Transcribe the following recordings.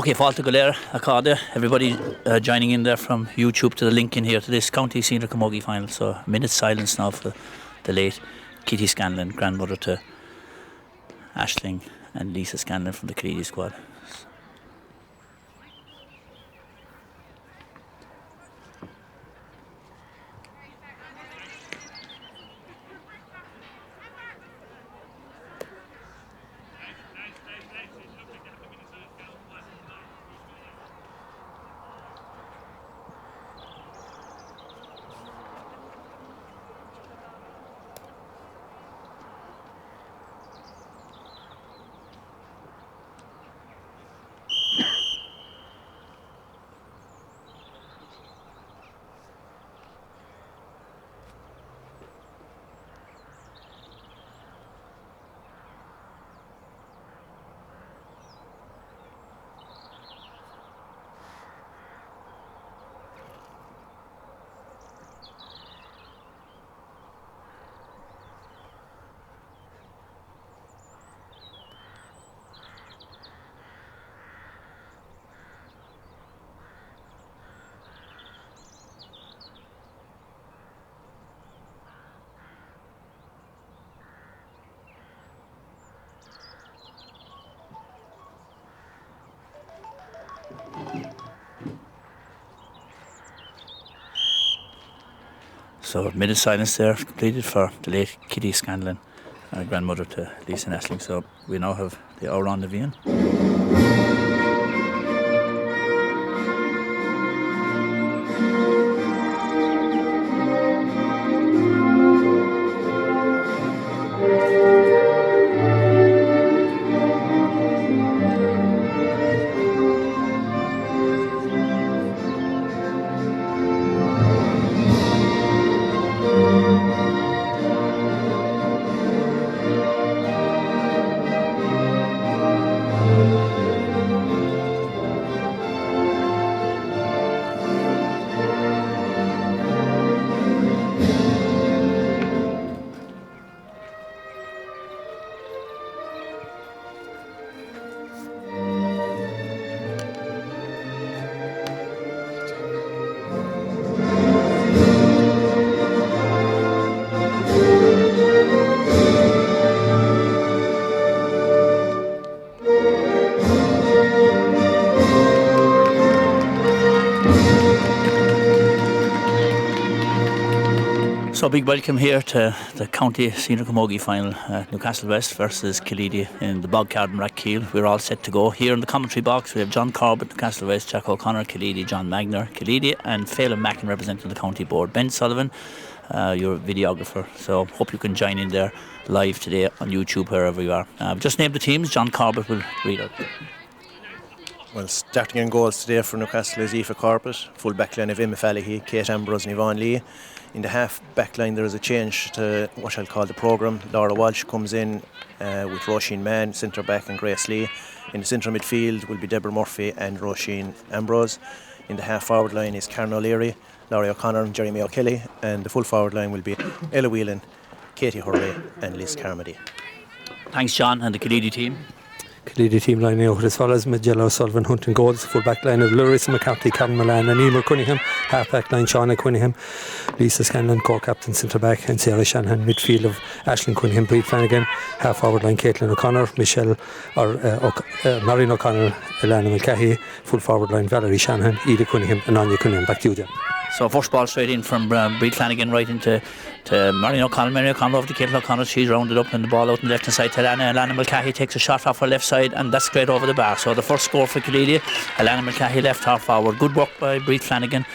Okay, Falta Galera, Akada, everybody joining in there from YouTube to the link in here to this County Senior Camogie final. So a minute's silence now for the late Kitty Scanlon, grandmother to Aisling and Lisa Scanlon from the killeedy squad. So a minute silence there completed for the late Kitty Scanlon, grandmother to Lisa and Aisling. So we now have the hour on the Vian. So big welcome here to the County Senior Camogie final, Newcastle West versus Killeedy in the Bogcard and Rathkeil. We're all set to go. Here in the commentary box we have John Corbett, Newcastle West, Jack O'Connor, Killeedy, John Magner, Killeedy, and Phelan Mackin representing the county board. Ben Sullivan, your videographer. So hope you can join in there live today on YouTube wherever you are. Just name the teams. John Corbett will read out. Well, starting in goals today for Newcastle is Aoife Corbett, full backline of Emma Fallahy, Kate Ambrose and Yvonne Lee. In the half backline there is a change to what I'll call the programme. Laura Walsh comes in with Roisin Mann, centre back, and Grace Lee. In the centre midfield will be Deborah Murphy and Roisin Ambrose. In the half forward line is Karen O'Leary, Laurie O'Connor and Jeremy O'Kelly, and the full forward line will be Ella Whelan, Katie Hurley and Liz Carmody. Thanks John and the Killeedy team. Killeedy team lining out as follows: Magella Sullivan, Hunt and goals, full back line of Larissa McCarthy, Karen Milan and Emer Cunningham, half back line Shauna Cunningham, Lisa Scanlon, co-captain centre back, and Sarah Shanahan, midfield of Aisling Cunningham, Breed Flanagan, half forward line Caitlin O'Connor, Marion O'Connell, Elana Mulcahy, full forward line Valerie Shanahan, Edith Cunningham and Anya Cunningham. Back to you, John. So first ball straight in from Breed Flanagan right into Marion O'Connell. Marion O'Connell over to Caitlin O'Connell. She's rounded up and the ball out on the left hand side to Elana Mulcahy takes a shot off her left side and that's straight over the bar. So the first score for Killeedy. Elana Mulcahy left half forward. Good work by Breed Flanagan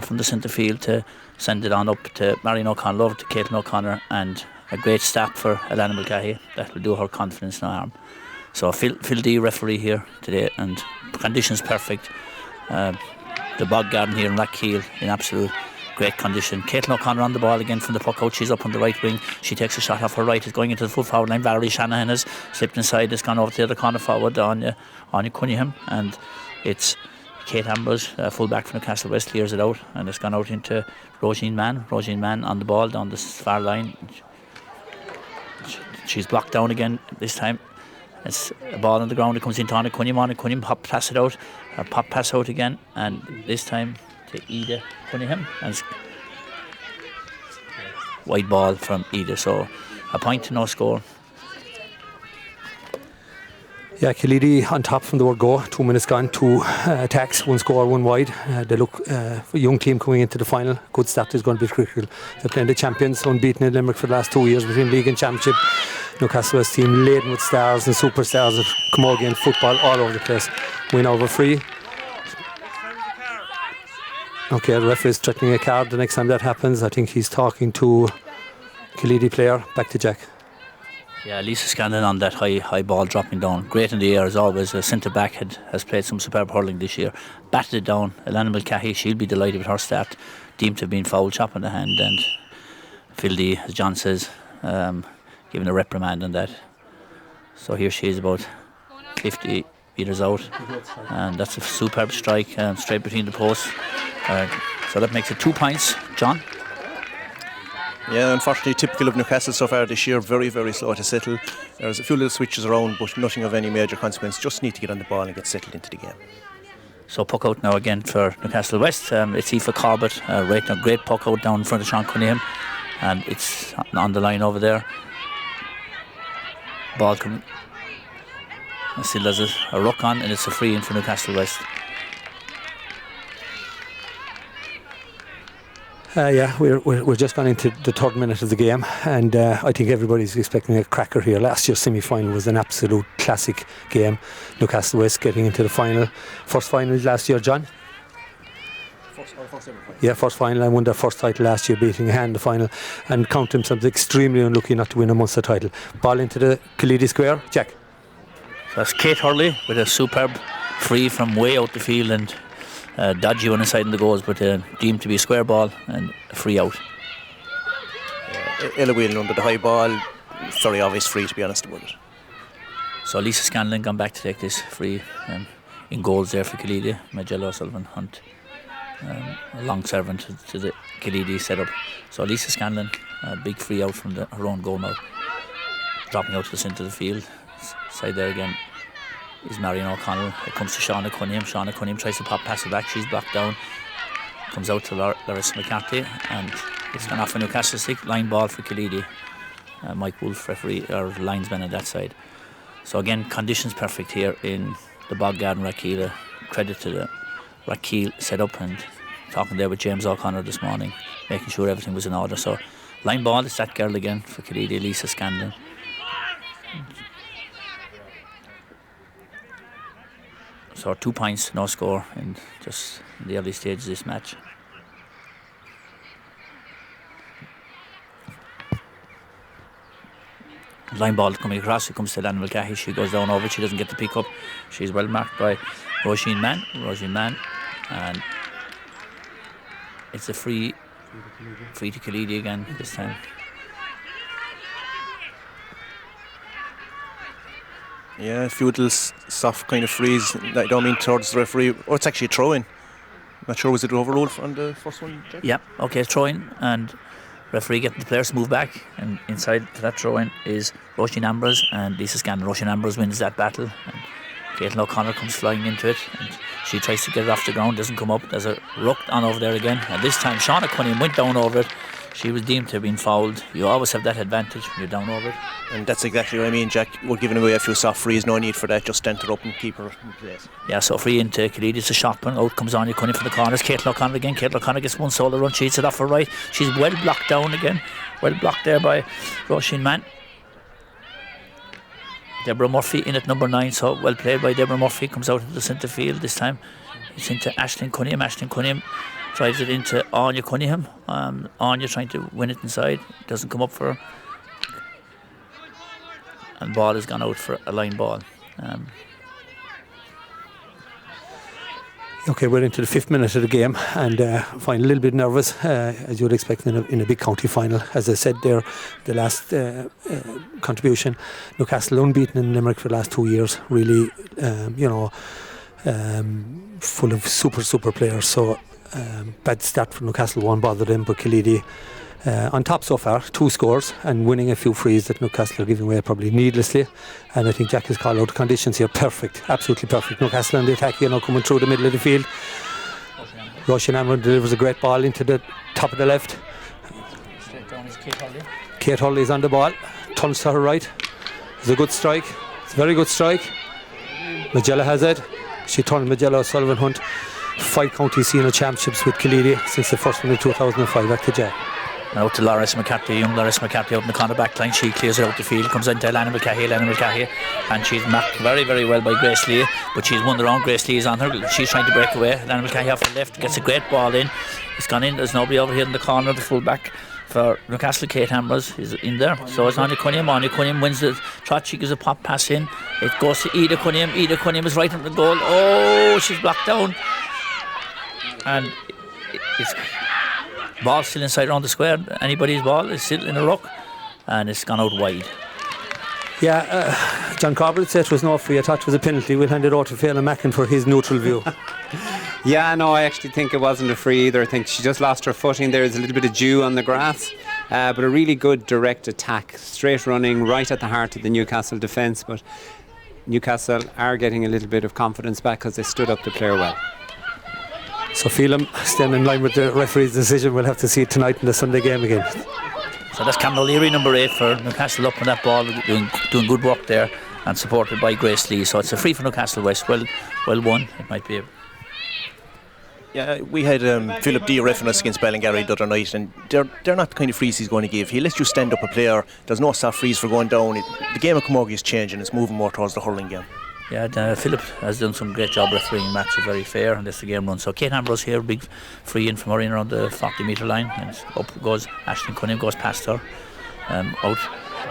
from the centre field to send it on up to Marion O'Connell over to Caitlin O'Connor, and a great stop for Elana Mulcahy. That will do her confidence no harm. So Phil D referee here today, and conditions perfect. The bog garden here in Rathkeil in absolute great condition. Caitlin O'Connor on the ball again from the puck out. She's up on the right wing. She takes a shot off her right. Is going into the full forward line. Valerie Shanahan has slipped inside. Has gone over to the other corner forward on Cunningham, and it's Kate Ambrose, full back from Newcastle West, clears it out, and it's gone out into Roisin Mann. Roisin Mann on the ball down the far line. She's blocked down again this time. It's a ball on the ground. It comes into Anna Cunningham pop pass it out, or pop pass out again, and this time to Ida Cunningham, and it's wide ball from Ida. So a point to no score. Yeah, Killeedy on top from the word go. 2 minutes gone, 2 attacks, 1 score, 1 wide. They look a young team coming into the final. Good start is going to be critical. They're playing the champions, unbeaten in Limerick for the last 2 years between league and championship. Newcastle West team laden with stars and superstars of Camogie and football all over the place. Win over free. Okay, the referee is threatening a card the next time that happens. I think he's talking to Killeedy player. Back to Jack. Yeah, Lisa Scanlon on that high ball dropping down. Great in the air as always. A centre back has played some superb hurling this year. Batted it down. Alana Mulcahy, she'll be delighted with her start. Deemed to have been foul, chop in the hand, and Phildy, as John says, given a reprimand on that. So here she is about 50 metres out, and that's a superb strike straight between the posts. So that makes it 2 points. John? Yeah, unfortunately typical of Newcastle so far this year, very, very slow to settle. There's a few little switches around, but nothing of any major consequence. Just need to get on the ball and get settled into the game. So puck out now again for Newcastle West. It's Aoife Corbett, right now, great puck out down in front of Sean Cunningham, and it's on the line over there. Ball coming. And still there's a ruck on, and it's a free in for Newcastle West. Yeah, we're just gone into the 3rd minute of the game, and I think everybody's expecting a cracker here. Last year's semi-final was an absolute classic game. Newcastle West getting into the final. First final last year, John? First ever final. Yeah, first final. I won their first title last year, beating Hand in the final, and count themselves extremely unlucky not to win a Munster title. Ball into the Killeedy square. Jack. So that's Kate Hurley with a superb free from way out the field, and dodgy one inside in the goals, but deemed to be a square ball and a free out. Ella Whelan under the high ball, very obvious free to be honest about it. So Lisa Scanlon gone back to take this free in goals there for Killeedy. Magella O'Sullivan Hunt, a long servant to the Killeedy setup. So Lisa Scanlon, a big free out from her own goal mouth, dropping out to the centre of the field. Side there again is Marion O'Connell. It comes to Shauna Cunningham. Shauna Cunningham tries to pop pass it back. She's blocked down. Comes out to Larissa McCarthy, and it's gone off a Newcastle stick. Line ball for Killeedy. Mike Wolfe, referee or linesman on that side. So again, conditions perfect here in the Bog Garden Rathkeela. Credit to the Rathkeela setup, and talking there with James O'Connor this morning, making sure everything was in order. So line ball, it's that girl again for Killeedy, Lisa Scanlon. So 2 points, no score, in just in the early stages of this match. Line ball coming across, it comes to Alana Mulcahy. She goes down over it, she doesn't get the pick up. She's well marked by Roisin Mann, and it's a free to Killeedy again this time. Yeah, a few little soft kind of frees. I don't mean towards the referee. Oh, it's actually a throw-in. Not sure, was it overruled on the first one, Jack? Yeah, okay, throw-in, and referee getting the players to move back, and inside for that throw-in is Roisin Ambrose and Lisa Scanlon. Roisin Ambrose wins that battle, and Caitlin O'Connor comes flying into it, and she tries to get it off the ground, doesn't come up. There's a ruck on over there again, and this time Shauna Cunningham went down over it. She was deemed to have been fouled. You always have that advantage when you're down over it. And that's exactly what I mean, Jack. We're giving away a few soft frees, no need for that, just stand her up and keep her in place. Yeah, so free into Killeedy, it's a shot put. Out comes Anya Cunningham from the corners. Caitlin O'Connor again. Caitlin O'Connor gets one solo run, sheets it off her right. She's well blocked down again. Well blocked there by Roisin Mann. Deborah Murphy in at number 9, so well played by Deborah Murphy. Comes out into the centre field this time. It's into Aisling Cunningham. Aisling Cunningham drives it into Anya Cunningham. Anya trying to win it inside. Doesn't come up for her. And ball has gone out for a line ball. Okay, we're into the 5th minute of the game, and find a little bit nervous, as you would expect in a big county final. As I said there, the last contribution, Newcastle unbeaten in Limerick for the last 2 years. Really, full of super players. So Bad start for Newcastle, won't bother them, but Killeedy on top so far, 2 scores and winning a few frees that Newcastle are giving away probably needlessly. And I think Jack has called out the conditions here perfect, absolutely perfect. Newcastle on the attack here now, coming through the middle of the field. Russian Amron delivers a great ball into the top of the left. Straight down is Kate Hurley. Kate Hurley is on the ball, turns to her right. It's a good strike, it's a very good strike. Magella has it. She turned Magella O'Sullivan Hunt 5 county senior championships with Killeedy since the first one in 2005. Back to Jack. Now to Loris McCarthy, young Loris McCarthy out in the corner back line. She clears it out the field, comes into Lana Mulcahy, and she's marked very, very well by Grace Lee, but she's won the wrong. Grace Lee is on her. She's trying to break away. Lana Mulcahy off the left, gets a great ball in. It's gone in. There's nobody over here in the corner. The full back for Newcastle, Kate Ambrose, is in there. So it's Anya Cunningham. Anya Cunningham wins the trot. She gives a pop pass in. It goes to Ida Cunningham. Ida Cunningham is right on the goal. Oh, she's blocked down. And it's ball still inside around the square. Anybody's ball is still in a ruck, and it's gone out wide. Yeah, John Corbett said it was no free. I thought it was a penalty. We'll hand it over to Phelan Mackin for his neutral view. Yeah, no, I actually think it wasn't a free either. I think she just lost her footing. There's a little bit of dew on the grass, but a really good direct attack, straight running right at the heart of the Newcastle defence. But Newcastle are getting a little bit of confidence back because they stood up to play well. So Phelan staying in line with the referee's decision. We'll have to see it tonight in the Sunday game again. So that's Cameron O'Leary, number 8 for Newcastle, up on that ball, doing good work there, and supported by Grace Lee. So it's a free for Newcastle West. Well won. It might be. Yeah, we had Philip D reffing us against Ballingarry the other night, and they're not the kind of frees he's going to give. He lets you stand up a player. There's no soft frees for going down. The game of Camogie is changing. It's moving more towards the hurling game. Yeah, Philip has done some great job refereeing matches, very fair, and that's the game run. So Kate Ambrose here, big free in from her in around the 40 metre line, and up goes Aisling Cunningham, goes past her, out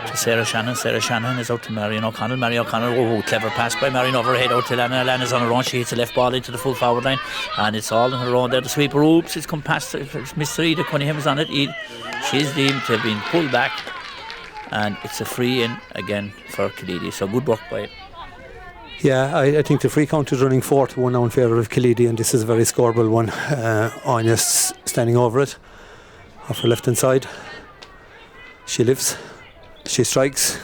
to Sarah Shannon. Sarah Shannon is out to Marion O'Connell. Marion O'Connell, oh, clever pass by Marion overhead out to Lana. Lana's on her own. She hits a left ball into the full forward line, and it's all on her own there. The sweeper, oops, it's come past. It's Mr. Ida Cunningham is on it. She's deemed to have been pulled back, and it's a free in again for Killeedy. So good work by it. Yeah, I think the free count is running 4-1 now in favour of Killeedy, and this is a very scoreable one. Anya's standing over it, off her left hand side. She lifts, she strikes,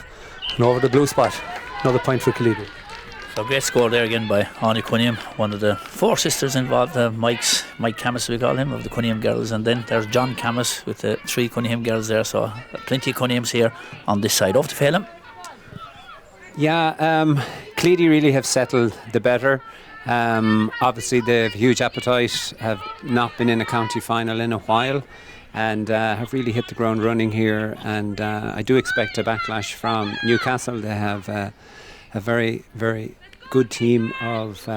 and over the blue spot. Another point for Killeedy. So great score there again by Anya Cunningham, one of the 4 sisters involved. Mike Camus, we call him, of the Cunningham girls, and then there's John Camus with the 3 Cunningham girls there. So plenty of Cunninghams here on this side. Off to Phelan. Yeah, Killeedy really have settled the better. Obviously they have huge appetite, have not been in a county final in a while, and have really hit the ground running here, and I do expect a backlash from Newcastle. They have a very, very good team of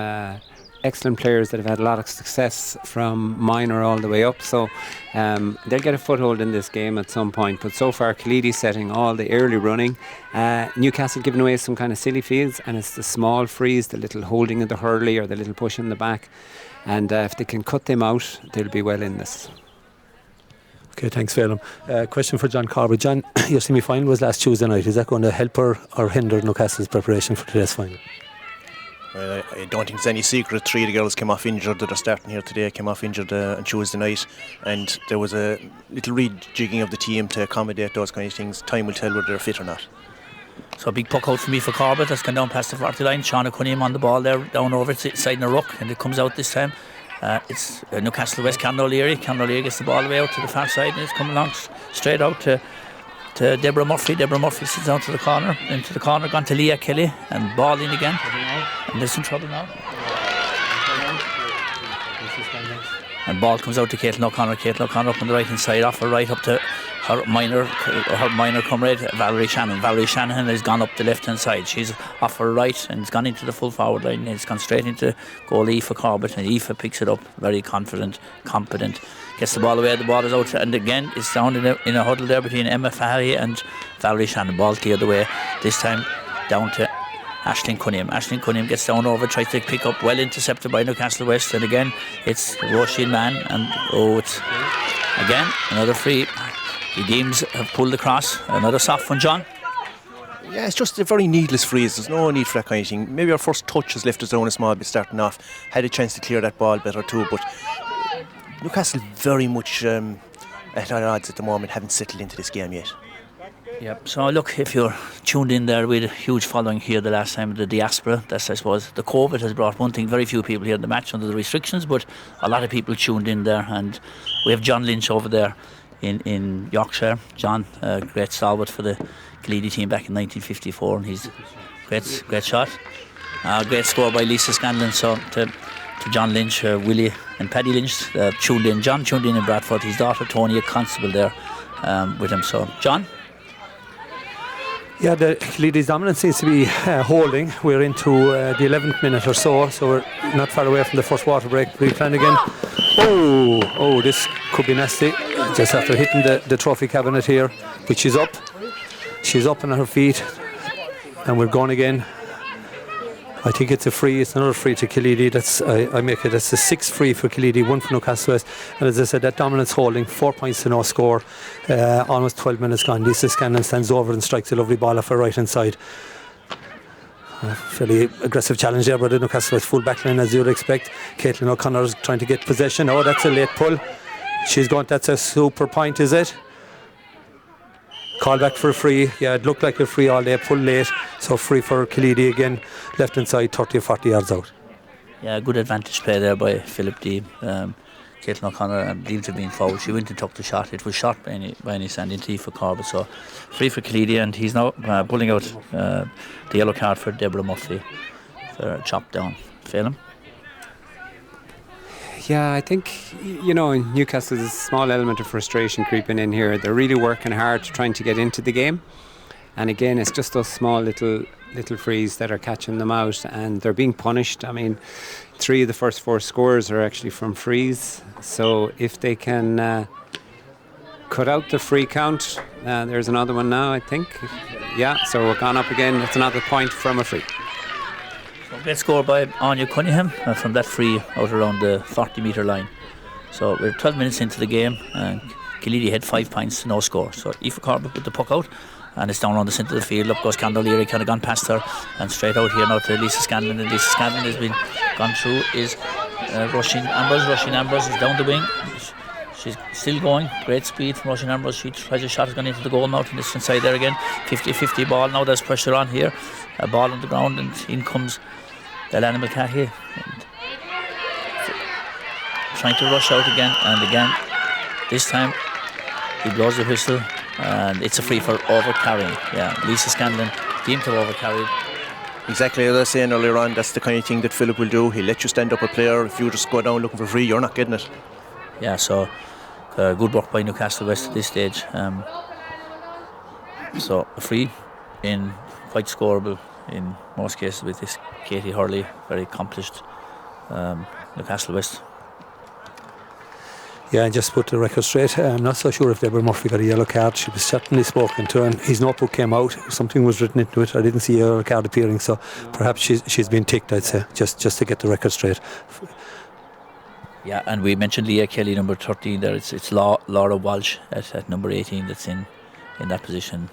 excellent players that have had a lot of success from minor all the way up, so they'll get a foothold in this game at some point. But so far Killeedy setting all the early running. Newcastle giving away some kind of silly fields, and it's the small frees, the little holding of the hurley or the little push in the back, and if they can cut them out, they'll be well in this. Okay, thanks Phelan. Question for John Corbett. John, your semi-final was last Tuesday night. Is that going to help or hinder Newcastle's preparation for today's final? Well, I don't think it's any secret. 3 of the girls came off injured that are starting here today, came off injured on Tuesday night, and there was a little rejigging of the team to accommodate those kind of things. Time will tell whether they're fit or not. So a big puck out for me for Corbett. That's gone down past the 40 line. Shauna Cunningham on the ball there, down over it, side in the ruck, and it comes out this time. It's Newcastle West, Cameron O'Leary. Cameron O'Leary gets the ball away out to the far side, and it's coming along straight out to Deborah Murphy. Deborah Murphy sits down to the corner, into the corner, gone to Leah Kelly, and ball in again. And there's some trouble now. And ball comes out to Caitlin O'Connor. Caitlin O'Connor up on the right hand side, off her right up to her minor comrade Valerie Shannon. Valerie Shanahan has gone up the left hand side. She's off her right and it's gone into the full forward line. It's gone straight into goal Aoife Corbett, and Aoife picks it up, very confident, competent, gets the ball away. The ball is out, and again it's down in a huddle there between Emma Fahy and Valerie Shannon. Ball cleared away, this time down to Aisling Cunningham. Aisling Cunningham gets down over, tries to pick up, well intercepted by Newcastle West, and again it's Roisin Mann, and it's again another free. The games have pulled across. Another soft one, John. Yeah, it's just a very needless freeze. There's no need for that kind of thing. Maybe our first touch has left us down a small bit starting off. Had a chance to clear that ball better too, but Newcastle very much at odds at the moment, haven't settled into this game yet. Yep. So look, if you're tuned in there, we had a huge following here the last time, the diaspora. That's, I suppose, the COVID has brought one thing. Very few people here in the match under the restrictions, but a lot of people tuned in there. And we have John Lynch over there in Yorkshire. John, great stalwart for the killeedy team back in 1954, and he's great shot. Great score by Lisa Scanlon. So to John Lynch, Willie and Paddy Lynch tuned in. John tuned in Bradford. His daughter Tony, a constable there with him. So John. Yeah, the killeedy's dominance seems to be holding. We're into the 11th minute or so we're not far away from the first water break. Brie Flanagan. Oh, this could be nasty. Just after hitting the trophy cabinet here, but she's up. She's up on her feet, and we're going again. I think it's a free. It's another free to killeedy. That's the sixth free for killeedy, one for Newcastle West. And as I said, that dominance holding, 4 points to no score. Almost 12 minutes gone. Lisa Scanlon stands over and strikes a lovely ball off her right hand side. Fairly aggressive challenge there by the Newcastle West full back line, as you'd expect. Caitlin O'Connor's trying to get possession. Oh, that's a late pull. That's a super point, is it? Call back for a free. Yeah, it looked like a free all day, pull late. So free for killeedy again, left hand side, 30 or 40 yards out. Yeah, good advantage play there by Philip D. Caitlin O'Connor deemed to being fouled. She went and took the shot. It was shot by any standing tee for Corbett. So free for killeedy, and he's now pulling out the yellow card for Deborah Murphy for a chop down. Phelan? Yeah, I think, in Newcastle there's a small element of frustration creeping in here. They're really working hard trying to get into the game. And again, it's just those small little frees that are catching them out, and they're being punished. I mean, 3 of the first 4 scores are actually from frees. So if they can cut out the free count, there's another one now, I think. Yeah, so we're gone up again. That's another point from a free. Great score by Anya Cunningham from that free out around the 40-metre line. So we're 12 minutes into the game, and killeedy had 5 points to no score. So Aoife Corbett put the puck out, and it's down on the centre of the field. Up goes Condor Leary, kind of gone past her, and straight out here now to Lisa Scanlon. And Lisa Scanlon has been gone through, is rushing Ambrose. Rushing Ambrose is down the wing. She's still going, great speed from Rushing Ambrose. She tries a shot, has gone into the goal mouth, and it's inside there again. 50-50 ball, now there's pressure on here. A ball on the ground, and in comes Elana Mulcahy, trying to rush out again and again. This time he blows the whistle, and it's a free for overcarrying. Yeah, Lisa Scanlon deemed to have overcarried. Exactly as I was saying earlier on, that's the kind of thing that Philip will do. He'll let you stand up a player. If you just go down looking for free, you're not getting it. Yeah, so good work by Newcastle West at this stage. So a free in quite scoreable in most cases with this Katie Hurley, very accomplished Newcastle West. Yeah, and just put the record straight, I'm not so sure if Deborah Murphy got a yellow card. She was certainly spoken to, and his notebook came out. Something was written into it. I didn't see a yellow card appearing, so perhaps she's been ticked, I'd say, just to get the record straight. Yeah, and we mentioned Leah Kelly, number 13 there. It's Laura Walsh at number 18 that's in that position.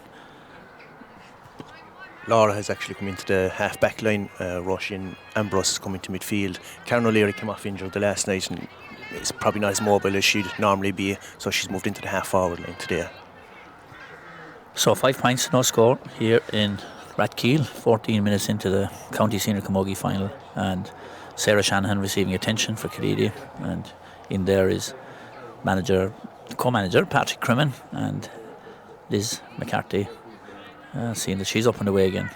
Laura has actually come into the half-back line. Rushing Ambrose is coming to midfield. Karen O'Leary came off injured the last night, and is probably not as mobile as she'd normally be, so she's moved into the half-forward line today. So 5 points, no score here in Rathkeale. 14 minutes into the County Senior Camogie final, and Sarah Shanahan receiving attention for killeedy, and in there is co-manager Patrick Crimmin and Liz McCarthy. Seeing that she's up and away again.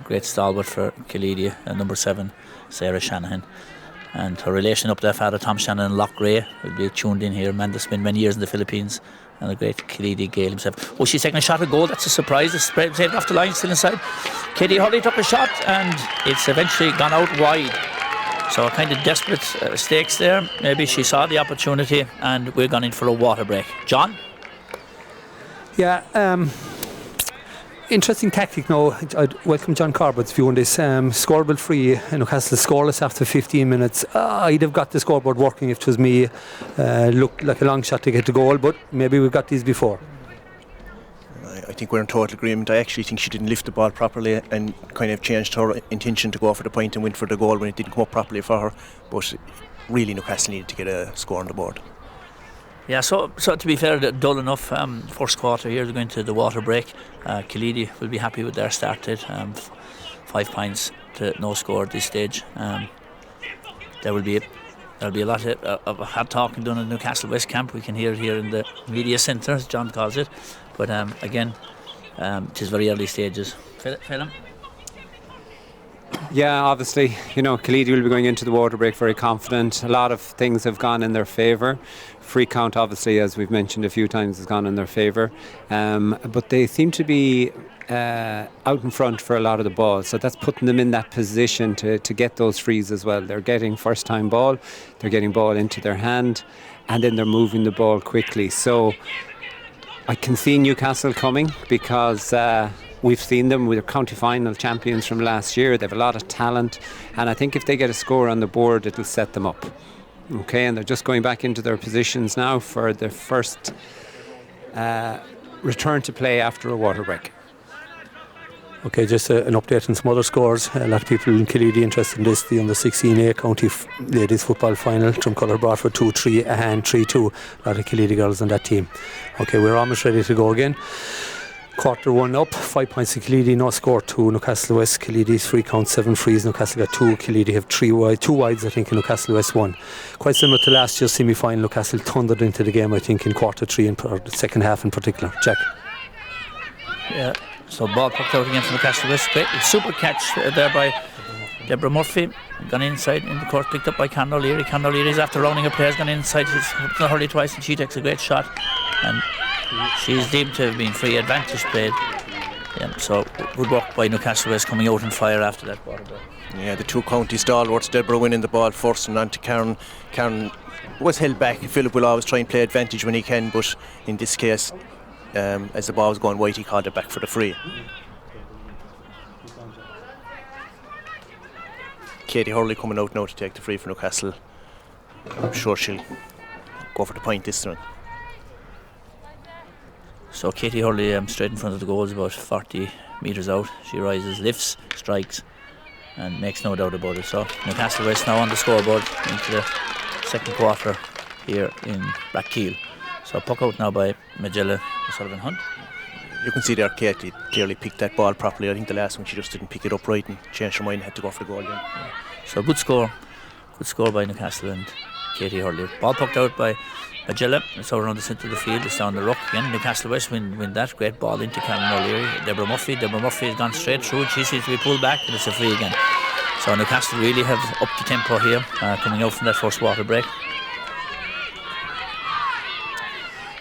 Great stalwart for killeedy, number 7, Sarah Shanahan. And her relation up there, Father Tom Shannon and Loch Ray, will be tuned in here. Man that's been many years in the Philippines, and a great killeedy Gael himself. Oh, she's taking a shot at goal. That's a surprise. It's saved off the line, still inside. Katie Hurley took a shot, and it's eventually gone out wide. So a kind of desperate stakes there. Maybe she saw the opportunity, and we're gone in for a water break. John? Yeah, interesting tactic now. I'd welcome John Corbett's view on this. Scoreable free, Newcastle scoreless after 15 minutes. I'd have got the scoreboard working if it was me. Looked like a long shot to get the goal, but maybe we've got these before. I think we're in total agreement. I actually think she didn't lift the ball properly and kind of changed her intention to go for the point and went for the goal when it didn't come up properly for her. But really Newcastle needed to get a score on the board. Yeah, so to be fair, dull enough. First quarter here, they're going to the water break. Killeedy will be happy with their start date. 5 points to no score at this stage. There'll be a lot of hard talking done in Newcastle West camp. We can hear it here in the media centre, as John calls it. But again, it is very early stages. Phelim? Yeah, obviously, Killeedy will be going into the water break very confident. A lot of things have gone in their favour. Free count, obviously, as we've mentioned a few times, has gone in their favour. But they seem to be out in front for a lot of the ball, so that's putting them in that position to get those frees as well. They're getting first time ball, they're getting ball into their hand, and then they're moving the ball quickly. So I can see Newcastle coming because we've seen them with county final champions from last year. They have a lot of talent, and I think if they get a score on the board, it'll set them up. Okay, and they're just going back into their positions now for their first return to play after a water break. Okay, just an update on some other scores. A lot of people in Killeedy interested in this. The under-16A county ladies football final. Drumcolour Bradford 2-3 and 3-2. A lot of Killeedy girls on that team. Okay, we're almost ready to go again. Quarter 1 up, 5 points to Killeedy, no score to Newcastle West. Killeedy's free count, 7 frees. Newcastle got 2. Killeedy have 2 wides, I think, and Newcastle West 1. Quite similar to last year's semi-final. Newcastle thundered into the game, I think, in quarter 3 or the second half in particular. Jack? Yeah. So ball poked out again from Newcastle West. Great super catch there by Deborah Murphy. Gone inside in the court, picked up by Conor O'Leary. Conor O'Leary's after rounding her players, gone inside. She's hurled twice and she takes a great shot. And she's deemed to have been free advantage played. Yeah, so good work by Newcastle West coming out on fire after that quarter. Yeah, the two county stalwarts, Deborah winning the ball first and on to Karen. Karen was held back. Philip will always try and play advantage when he can, but in this case, as the ball was going wide, he called it back for the free. Katie Hurley coming out now to take the free for Newcastle. I'm sure she'll go for the point this time. So Katie Hurley straight in front of the goals, about 40 metres out. She rises, lifts, strikes and makes no doubt about it. So Newcastle West now on the scoreboard into the second quarter here in Brackkeel. So puck out now by Magella Sullivan Hunt. You can see there Katie clearly picked that ball properly. I think the last one she just didn't pick it up right and changed her mind and had to go for the goal again. Yeah. So good score by Newcastle and Katie Hurley. Ball pucked out by Magella. It's over on the centre of the field. It's down the ruck again. Newcastle West win that. Great ball into Cameron O'Leary. Deborah Murphy has gone straight through. She seems to be pulled back and it's a free again. So Newcastle really have upped the tempo here coming out from that first water break.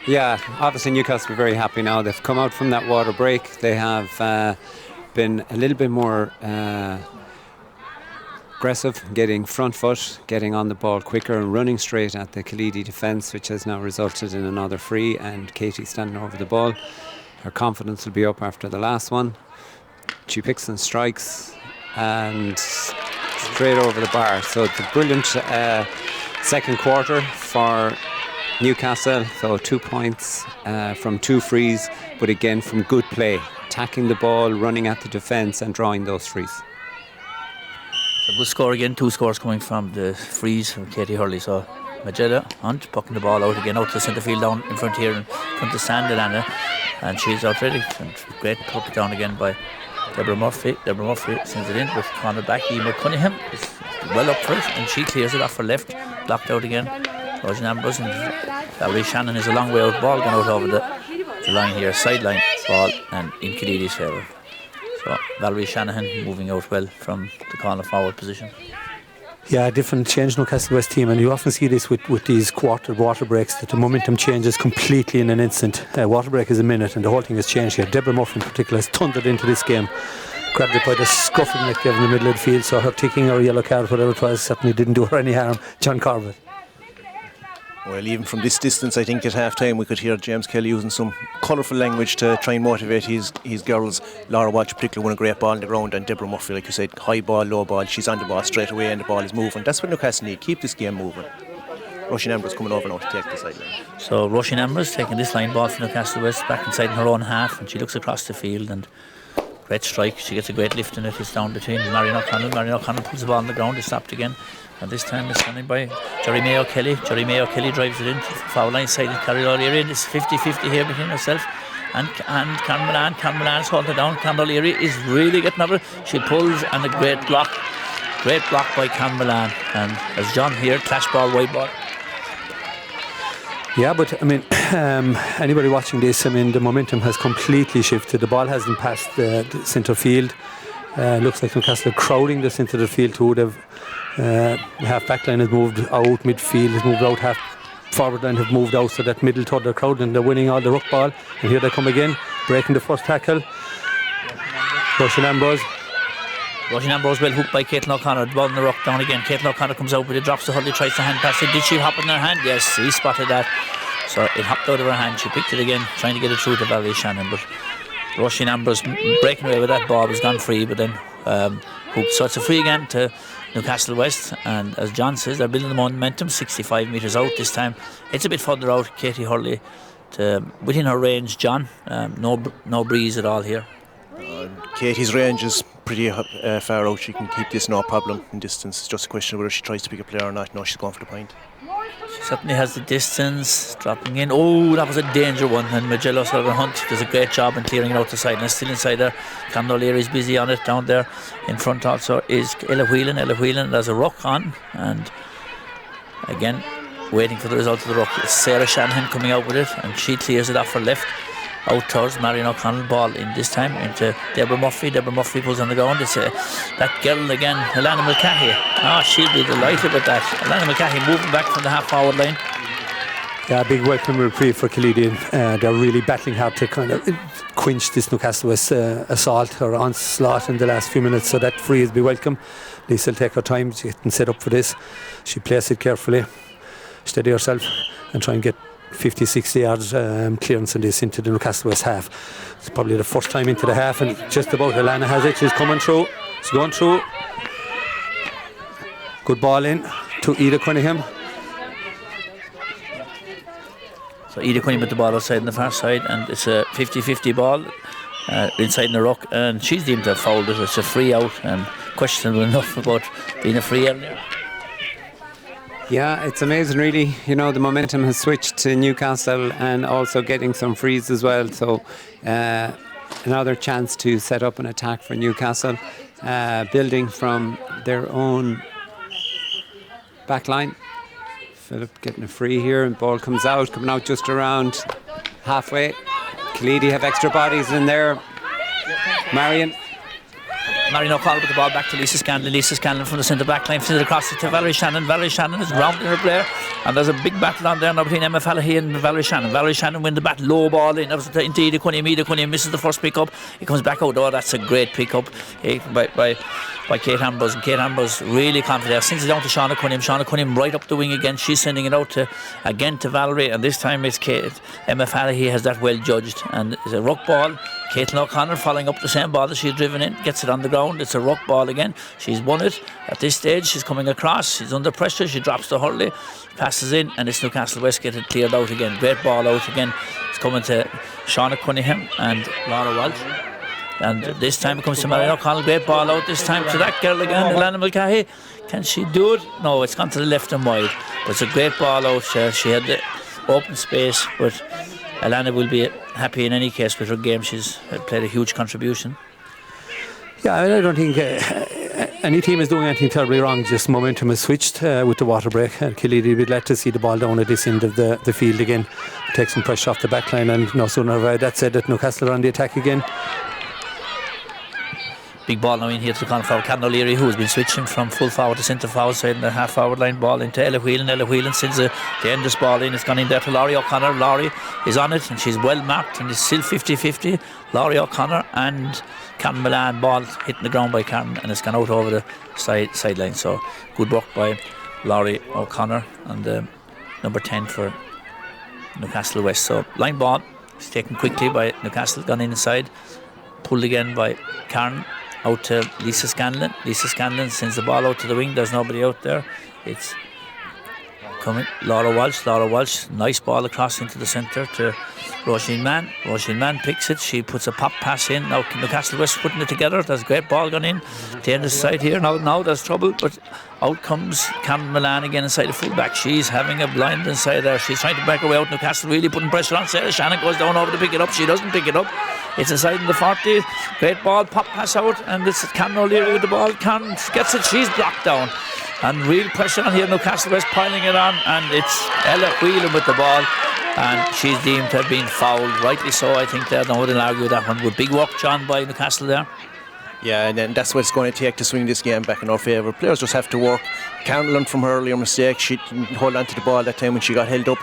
Yeah, obviously Newcastle are very happy now. They've come out from that water break. They have been a little bit more aggressive, getting front foot, getting on the ball quicker and running straight at the Killeedy defence, which has now resulted in another free, and Katie standing over the ball. Her confidence will be up after the last one. She picks and strikes and straight over the bar. So it's a brilliant second quarter for Newcastle, so 2 points from 2 frees, but again from good play, attacking the ball, running at the defence and drawing those frees. So good score again, 2 scores coming from the frees from Katie Hurley. So Magella Hunt pucking the ball out again out to the centre field down in front here in front of Sandalana, and she's out ready. And great puck down again by Deborah Murphy. Deborah Murphy sends it in with corner back. Emer Cunningham is well up for it and she clears it off her left, blocked out again. Roisin Ambrose and Valerie Shannon is a long way out, ball going out over the line here, sideline ball and in Killeedy's favour. So Valerie Shanahan moving out well from the corner forward position. Yeah, different change Newcastle West team, and you often see this with these quarter water breaks, that the momentum changes completely in an instant. Water break is a minute and the whole thing has changed here. Deborah Murphy in particular has thundered into this game, grabbed it by the scruff of the neck in the middle of the field, so her ticking or yellow card, whatever it was, certainly didn't do her any harm. John Corbett. Well, even from this distance, I think at half-time we could hear James Kelly using some colourful language to try and motivate his girls. Laura Walsh particularly won a great ball on the ground, and Deborah Murphy, like you said, high ball, low ball, she's on the ball straight away and the ball is moving. That's what Newcastle need, keep this game moving. Roisin Ambrose coming over now to take the sideline. So Roisin Ambrose taking this line ball from Newcastle West back inside in her own half, and she looks across the field and Great strike. She gets a great lift in it. It's down between Marion O'Connell. Marion O'Connell puts the ball on the ground. It's stopped again. And this time it's running by Jerry Mayo Kelly. Jerry Mayo Kelly drives it in to the foul line side and Carol O'Leary. It's 50-50 here between herself and Karen Milan. Karen Milan's holding it down. Karen O'Leary is really getting over. She pulls and a great block. Great block by Karen Milan. And as John here, clash ball, wide ball. Yeah, but I mean, anybody watching this, I mean, the momentum has completely shifted. The ball hasn't passed the centre field. Looks like Newcastle are crowding this into the field too. They've half back line has moved out, midfield has moved out, half forward line have moved out, so that middle third they're crowding and they're winning all the ruck ball. And here they come again, breaking the first tackle. Roisin Ambrose. Roisin Ambrose well hooked by Caitlin O'Connor. The ball in the ruck down again. Caitlin O'Connor comes out with it, drops the Hurley, tries to hand pass it. Did she hop in her hand? Yes, he spotted that. So it hopped out of her hand. She picked it again, trying to get it through to Valerie Shannon, but Roisin Ambrose breaking away with that ball was gone free, but then hooked. So it's a free again to Newcastle West, and as John says, they're building the momentum. 65 metres out this time. It's a bit further out. Katie Hurley within her range. John, no breeze at all here. Katie's range is pretty far out. She can keep this no problem in distance. It's just a question of whether she tries to pick a player or not. No, she's going for the point. She certainly has the distance, dropping in. Oh, that was a danger one. And Magello Sullivan Hunt does a great job in clearing it out the side. And it's still inside there. Karen O'Leary is busy on it down there. In front also is Ella Whelan. Ella Whelan, there's a ruck on. And again, waiting for the result of the ruck. It's Sarah Shanahan coming out with it. And she clears it off her left. Out towards Marion O'Connell, ball in this time into Deborah Murphy. Deborah Murphy pulls on the ground. It's that girl again, Alana Mulcahy. She'll be delighted with that. Alana Mulcahy moving back from the half forward line. Yeah, big welcome reprieve for Killeedy. They're really battling hard to kind of quench this Newcastle West assault or onslaught in the last few minutes, so that free is be welcome. Lisa will take her time getting set up for this. She plays it carefully, steady herself and try and get 50-60 yards clearance in this into the Newcastle West half. It's probably the first time into the half, and just about Alana has it. She's coming through. She's going through. Good ball in to Ida Cunningham. So Ida Cunningham with the ball outside on the far side, and it's a 50-50 ball inside in the ruck, and she's deemed to have fouled it. It's a free out, and questionable enough about being a free earlier. Yeah, it's amazing really. You know, the momentum has switched to Newcastle and also getting some frees as well. So another chance to set up an attack for Newcastle, building from their own back line. Philip getting a free here, and ball coming out just around halfway. Killeedy have extra bodies in there. Marion O'Connell with the ball back to Lisa Scanlon. Lisa Scanlon from the centre back line, sends it across to Valerie Shannon. Valerie Shannon is rounding her player, and there's a big battle on there now between Emma Fallahy and Valerie Shannon. Valerie Shannon win the battle, low ball in. That was into Ida Cunningham. Ida Cunningham misses the first pick up. It comes back out. Oh, that's a great pick up by Kate Ambrose, and Kate Ambrose really confident. Sends it down to Shauna Cunningham. Shauna Cunningham right up the wing again. She's sending it out to Valerie, and this time it's Emma Fallahy has that well judged, and it's a ruck ball. Caitlin O'Connor following up the same ball that she's driven in, gets it on the ground. It's a ruck ball again. She's won it at this stage. She's coming across. She's under pressure. She drops the Hurley, passes in, and it's Newcastle West getting it cleared out again. Great ball out again. It's coming to Shauna Cunningham and Laura Walsh. And this time it comes to Marion O'Connell. Great ball out this time to that girl again, Alana Mulcahy. Can she do it? No, it's gone to the left and wide. But it's a great ball out. She had the open space, but Alana will be happy in any case with her game. She's played a huge contribution. Yeah, I don't think any team is doing anything terribly wrong. Just momentum has switched with the water break, and Killeedy will be glad to see the ball down at this end of the field again, take some pressure off the back line, and no sooner have I that said that Newcastle are on the attack again. Big ball now in here to the corner forward. Karen O'Leary, who has been switching from full forward to centre forward side in the half forward line. Ball into Ella Whelan. Ella Whelan sends the endless ball in. It's gone in there to Laurie O'Connor. Laurie is on it, and she's well marked, and it's still 50-50. Laurie O'Connor and Karen Milan. Ball hitting the ground by Karen, and it's gone out over the sideline. So good work by Laurie O'Connor and number 10 for Newcastle West. So line ball is taken quickly by Newcastle, gone inside, pulled again by Karen. Out to Lisa Scanlon. Lisa Scanlon sends the ball out to the wing. There's nobody out there. It's coming. Laura Walsh, nice ball across into the centre to Roisin Mann. Roisin Mann picks it, she puts a pop pass in. Now Newcastle West putting it together. There's a great ball gone in. Dangerous side here. Now there's trouble, but out comes Cameron Milan again inside the fullback. She's having a blind inside there. She's trying to break her way out. Newcastle really putting pressure on Sarah Shannon. Goes down over to pick it up. She doesn't pick it up. It's inside in the 40. Great ball, pop pass out, and it's Cameron O'Leary with the ball. Cameron gets it. She's blocked down. And real pressure on here. Newcastle West piling it on, and it's Ella Whelan with the ball. And she's deemed to have been fouled, rightly so. I think they'll argue that one. With big work, John, by Newcastle there. Yeah, and then that's what it's going to take to swing this game back in our favour. Players just have to work. Karen learned from her earlier mistake. She didn't hold on to the ball that time when she got held up.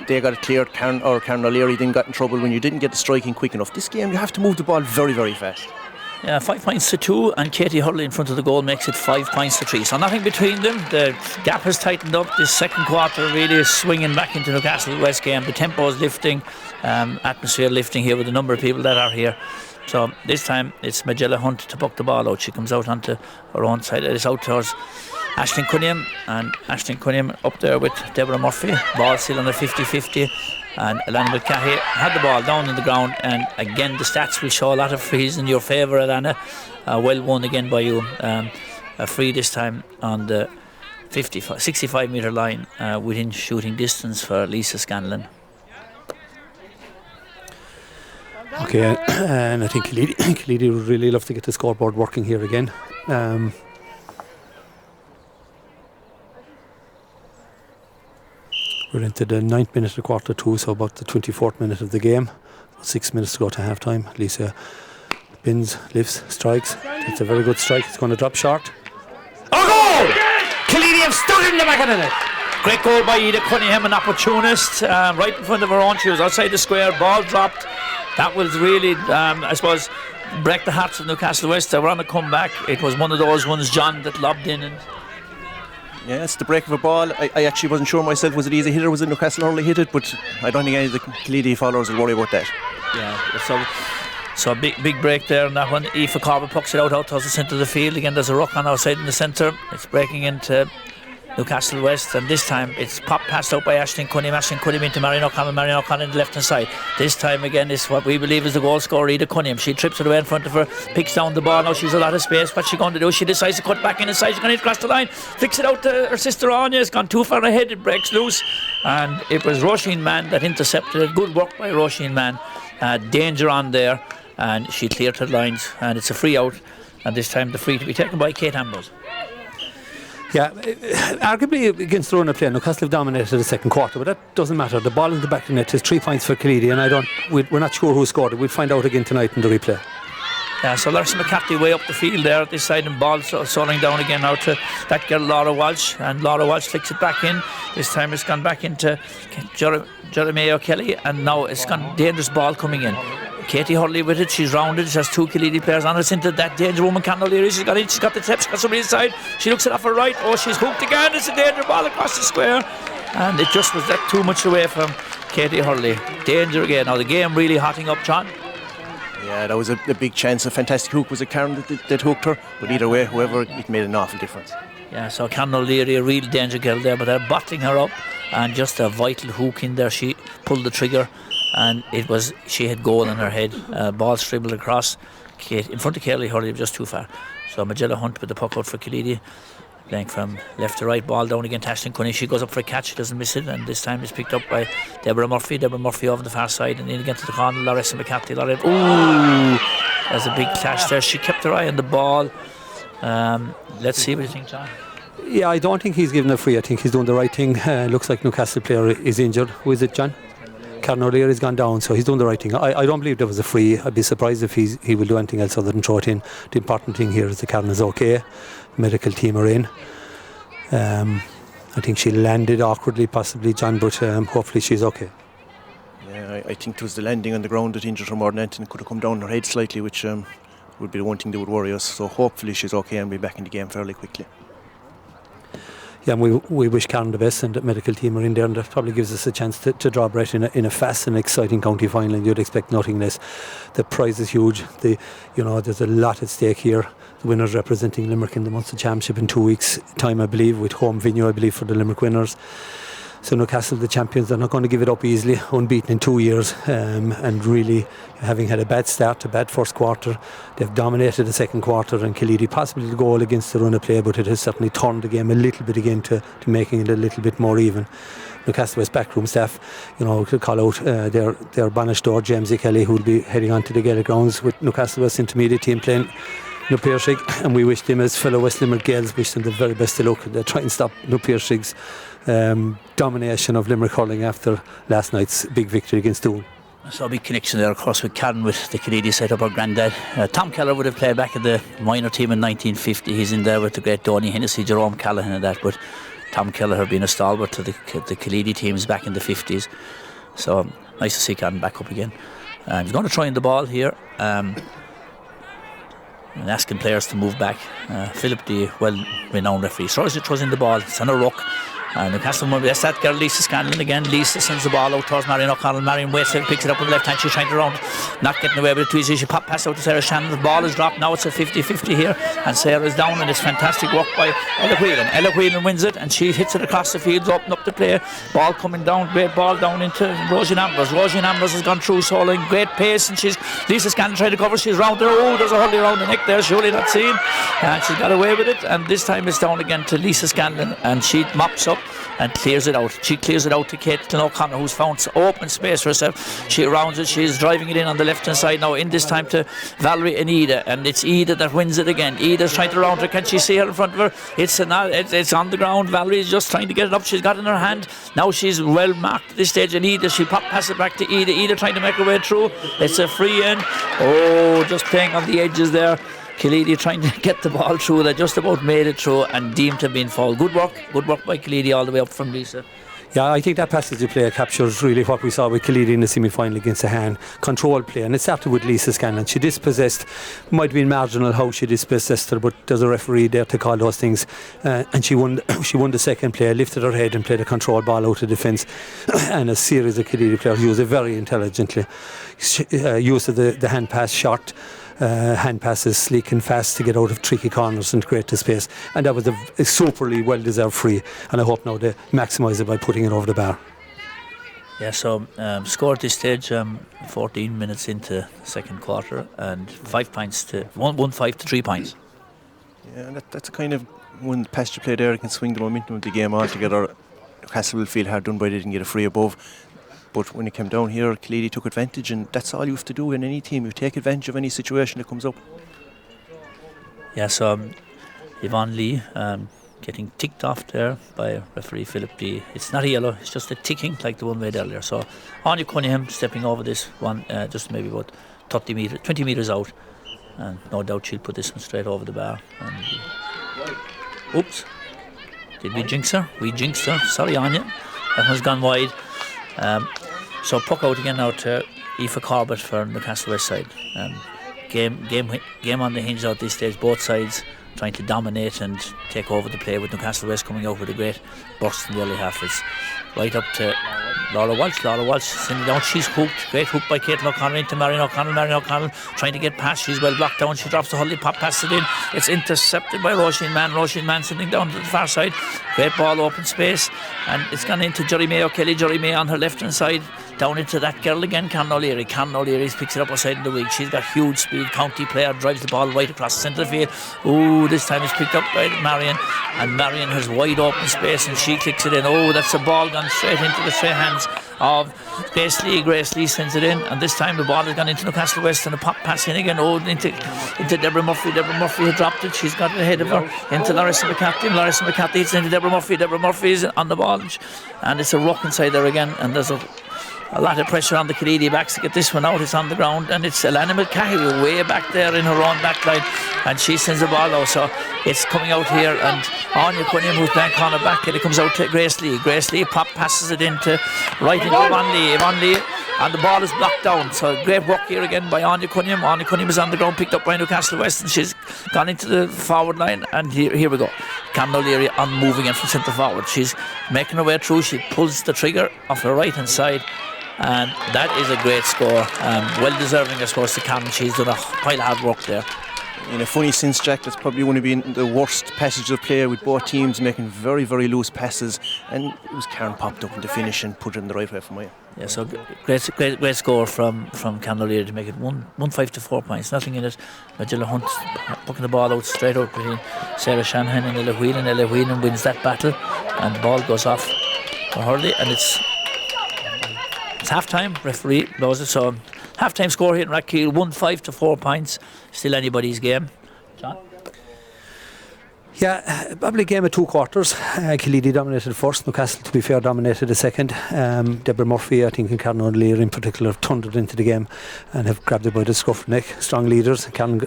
They got it cleared. Karen O'Leary then got in trouble when you didn't get the striking quick enough. This game, you have to move the ball very, very fast. Yeah, 5 points to 2, and Katie Hurley in front of the goal makes it 5 points to 3. So nothing between them. The gap has tightened up. This second quarter really is swinging back into Newcastle West game. The tempo is lifting, atmosphere lifting here with the number of people that are here. So this time it's Magella Hunt to buck the ball out. She comes out onto her own side. It's out towards Aisling Cunningham, and Aisling Cunningham up there with Deborah Murphy. Ball still on the 50-50. And Alana Mulcahy had the ball down on the ground, and again the stats will show a lot of frees in your favour, Alana. Well won again by you. A free this time on the 65 metre line within shooting distance for Lisa Scanlon. Okay, and I think Killeedy would really love to get the scoreboard working here again. We're into the 9th minute of quarter 2, so about the 24th minute of the game. 6 minutes to go to half time. Lisa bins, lifts, strikes. It's a very good strike. It's going to drop short. Oh, goal! Killeedy have stood in the back of the net. Great goal by Ida Cunningham, an opportunist, right in front of her own. She was outside the square, ball dropped. That was really, I suppose, break the hearts of Newcastle West. They were on a comeback. It was one of those ones, John, that lobbed in. And yeah, it's the break of a ball. I actually wasn't sure myself, was it easy hit or was it Newcastle Hurley hit it, but I don't think any of the Killeedy followers will worry about that. Yeah, so big break there on that one. Aoife Corbett pucks it out towards the centre of the field. Again, there's a ruck on outside in the centre. It's breaking into Newcastle West, and this time it's pop passed out by Aisling Cunningham. Aisling Cunningham into Marion O'Connell. Marion O'Connell in the left hand side. This time again is what we believe is the goal scorer, Ida Cunningham. She trips it away in front of her, picks down the ball. Now she's a lot of space. What's she going to do? She decides to cut back in inside. She's going to cross the line, flicks it out to her sister Anya. It's gone too far ahead. It breaks loose, and it was Roisin Mann that intercepted it. Good work by Roisin Mann. Danger on there, and she cleared her lines, and it's a free out, and this time the free to be taken by Kate Ambrose. Yeah, arguably against throwing a play, Newcastle have dominated the second quarter, but that doesn't matter. The ball in the back of the net is 3 points for Killeedy, and we're not sure who scored it. We'll find out again tonight in the replay. Yeah, so Larissa McCarthy way up the field there at this side, and ball soaring down again now to that girl Laura Walsh, and Laura Walsh flicks it back in. This time it's gone back into Jeremy O'Kelly, and now it's gone dangerous ball coming in. Katie Hurley with it, she's rounded, she has 2 Killeedy players on it. It's into that danger woman, Cameron O'Leary. She's got the steps, got somebody inside. She looks it off her right. Oh, she's hooked again. It's a danger ball across the square, and it just was that too much away from Katie Hurley. Danger again. Now the game really hotting up, John. Yeah, that was a big chance. A fantastic hook. Was it Karen that hooked her? But either way, whoever, it made an awful difference. Yeah, so Cameron O'Leary, a real danger girl there, but they're bottling her up, and just a vital hook in there. She pulled the trigger, and she had goal in her head. Ball scribbled across in front of Katie Hurley, just too far. So Magella Hunt with the puck out for Killeedy, playing from left to right, ball down again to Aisling Cunningham. She goes up for a catch, she doesn't miss it, and this time it's picked up by Deborah Murphy over the far side, and in again to the corner, Larissa McCarthy. Ooh, there's a big clash there. She kept her eye on the ball. Let's see what you think, John. Yeah, I don't think he's given a free. I think he's doing the right thing. Looks like Newcastle player is injured. Who is it, John? Karen O'Leary has gone down, so he's doing the right thing. I don't believe there was a free. I'd be surprised if he will do anything else other than throw it in. The important thing here is the Karen is okay. Medical team are in. I think she landed awkwardly, possibly, John, but hopefully she's okay. Yeah, I think it was the landing on the ground that injured her more than anything. Could have come down her head slightly, which would be the one thing that would worry us. So hopefully she's okay and be back in the game fairly quickly. Yeah, and we wish Karen the best, and the medical team are in there, and that probably gives us a chance to draw breath in a fast and exciting county final, and you'd expect nothing less. The prize is huge. There's a lot at stake here. The winners representing Limerick in the Munster Championship in 2 weeks' time, I believe, with home venue, I believe, for the Limerick winners. So Newcastle, the champions, they're not going to give it up easily, unbeaten in 2 years, and really having had a bad start, a bad first quarter. They've dominated the second quarter, and Killeedy possibly the goal against the run of play, but it has certainly turned the game a little bit again to making it a little bit more even. Newcastle West backroom staff, could call out their banished door, James Kelly, who will be heading on to the Gaelic grounds with Newcastle West intermediate team playing Newpiershig, and we wish them, as fellow West Limerick Gaels, wish them the very best of luck. They try and stop Newpiershig's domination of Limerick hurling after last night's big victory against Doon. So a big connection there, of course, with Karen, with the Killeedy set up, our granddad. Tom Keller would have played back in the minor team in 1950. He's in there with the great Donny Hennessy, Jerome Callahan and that, but Tom Keller had been a stalwart to the Killeedy teams back in the 50s. So nice to see Karen back up again. He's going to try in the ball here. And asking players to move back. Philip, the well-renowned referee, throws in the ball. It's on a ruck. Newcastle, that's that girl, Lisa Scanlon again. Lisa sends the ball out towards Marion O'Connell. Marion waits, picks it up with the left hand. She's trying to round, not getting away with it too easy. She pass out to Sarah Shannon. The ball is dropped. Now it's a 50-50 here, and Sarah's down, and it's fantastic work by Ella Whelan. Ella Whelan wins it, and she hits it across the field, open up the play. Ball coming down, great ball down into Roisin Ambrose. Roisin Ambrose has gone through solo in great pace, and Lisa Scanlon trying to cover. She's round there. Oh, there's a hurley around the neck there, surely not seen. And she's got away with it, and this time it's down again to Lisa Scanlon, and she mops up and clears it out. She clears it out to Caitlin O'Connor, who's found open space for herself. She rounds it. She's driving it in on the left hand side now. In this time to Valerie and Ida, and it's Ida that wins it again. Ida's trying to round her. Can she see her in front of her? It's on the ground. Valerie's just trying to get it up. She's got it in her hand. Now she's well marked at this stage, and Ida, she pass it back to Ida. Ida trying to make her way through. It's a free in. Oh, just playing on the edges there. Killeedy trying to get the ball through. They just about made it through and deemed to have been foul. Good work by Killeedy all the way up from Lisa. Yeah, I think that passage of play captures really what we saw with Killeedy in the semi-final against Ahan. Control play, and it started with Lisa Scanlon. She dispossessed, might have been marginal how she dispossessed her, but there's a referee there to call those things, and she won the second play, lifted her head and played a control ball out of defence, and a series of Killeedy players used it very intelligently. Used the hand pass short, hand passes sleek and fast to get out of tricky corners and create the space, and that was a superly well deserved free, and I hope now they maximise it by putting it over the bar. Yeah, so score at this stage, 14 minutes into the second quarter, and 5 points to 1-5 to 3 points. Yeah, that's a kind of one pasture play there can swing the momentum of the game altogether. Newcastle will feel hard done by they didn't get a free above. But when it came down here, Killeedy took advantage, and that's all you have to do in any team. You take advantage of any situation that comes up. Yeah, so Yvonne Lee getting ticked off there by referee Philip D. It's not a yellow, it's just a ticking like the one made earlier. So Anya Cunningham stepping over this one, just maybe about 20 metres out. And no doubt she'll put this one straight over the bar. And, oops. Did we jinx her? We jinxed her. Sorry, Anya. That one's gone wide. So puck out again now to Aoife Corbett for Newcastle West side. Game on the hinge out this stage. Both sides trying to dominate and take over the play, with Newcastle West coming out with a great burst in the early half. It's right up to Laura Walsh sending down. She's hooked. Great hook by Caitlin O'Connell into Marion O'Connell trying to get past. She's well blocked down. She drops the hurley, passes it in. It's intercepted by Roisin Mann sending down to the far side. Great ball, open space, and it's gone into Jerry May O'Kelly. Jerry May on her left hand side, down into that girl again, Cameron O'Leary. Cameron O'Leary picks it up outside in the wing. She's got huge speed. County player drives the ball right across the centre of the field. Oh, this time it's picked up by Marion, and Marion has wide open space, and she kicks it in. Oh, that's a ball gone straight into the straight hands of Grace Lee. Grace Lee sends it in, and this time the ball has gone into Newcastle West, and a pop pass in again. Oh, into Deborah Murphy. Deborah Murphy had dropped it. She's got it ahead of her into Larissa McCarthy. Larissa McCarthy hits into Deborah Murphy. Deborah Murphy is on the ball, and it's a ruck inside there again, and there's a lot of pressure on the Killeedy backs to get this one out. It's on the ground, and it's Alana Mulcahy way back there in her own back line, and she sends the ball out. So it's coming out here, and Anya Cunningham, who's playing corner back, and it comes out to Grace Lee. Grace Lee passes it right into Yvonne Lee, and the ball is blocked down. So great work here again by Anya Cunningham. Anya Cunningham is on the ground, picked up by Newcastle West, and she's gone into the forward line, and here we go. Cameron O'Leary on move again from centre forward. She's making her way through. She pulls the trigger off her right hand side, and that is a great score. Well deserving, I suppose, to Cameron. She's done a pile of hard work there. In a funny sense, Jack, that's probably going to be the worst passage of play with both teams making very, very loose passes, and it was Karen popped up in the finish and put it in the right way for me. Yeah, so great score from Candleair to make it 1-5 to 4 points. Nothing in it. Magilla Hunt pucking the ball out straight out between Sarah Shanahan and Ella Whelan. Ella Whelan wins that battle, and the ball goes off for Hurley, and it's half time. Referee blows it. So half time score here in Rathkeel, 1-5 to 4 points. Still anybody's game. John? Yeah, probably a game of 2 quarters. Killeedy dominated first, Newcastle, to be fair, dominated the second. Deborah Murphy, I think, and Karen O'Leary in particular have thundered into the game and have grabbed it by the scruff of the neck. Strong leaders. Karen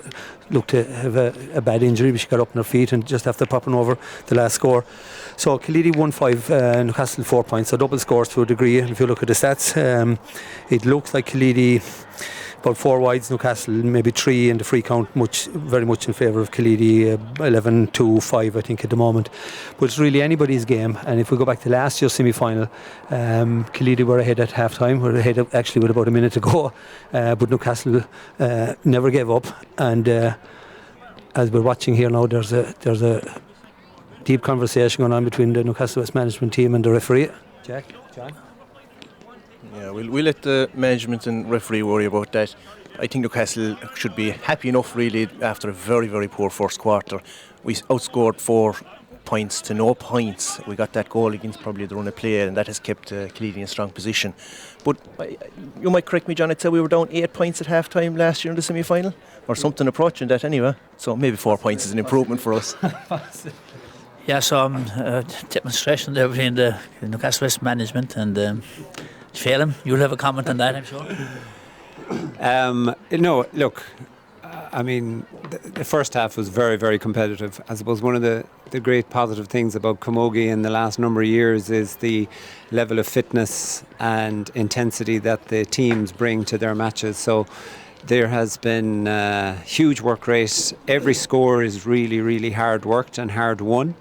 looked to have a bad injury, but she got up on her feet and just after popping over the last score. So Killeedy 1-5, Newcastle 4 points, so double scores to a degree. And if you look at the stats, it looks like Killeedy about 4 wides, Newcastle maybe 3, and the free count very much in favour of Killeedy, 11-5 I think at the moment. But it's really anybody's game, and if we go back to last year's semi-final, Killeedy were ahead at half time, were ahead actually with about a minute to go, but Newcastle never gave up, and as we're watching here now, there's a deep conversation going on between the Newcastle West management team and the referee. Jack? John? Yeah, we'll let the management and referee worry about that. I think Newcastle should be happy enough really after a very, very poor first quarter. We outscored 4 points to no points. We got that goal against probably the run of play, and that has kept Killeedy in a strong position. But you might correct me, John, I'd say we were down 8 points at half time last year in the semi-final, or something approaching that anyway. So maybe 4 points is an improvement for us. Yeah, so demonstration there between the Newcastle West management and Phelan. You'll have a comment on that, I'm sure. No, look, I mean, the first half was very, very competitive. I suppose one of the great positive things about Camogie in the last number of years is the level of fitness and intensity that the teams bring to their matches. So there has been a huge work rate. Every score is really, really hard worked and hard won.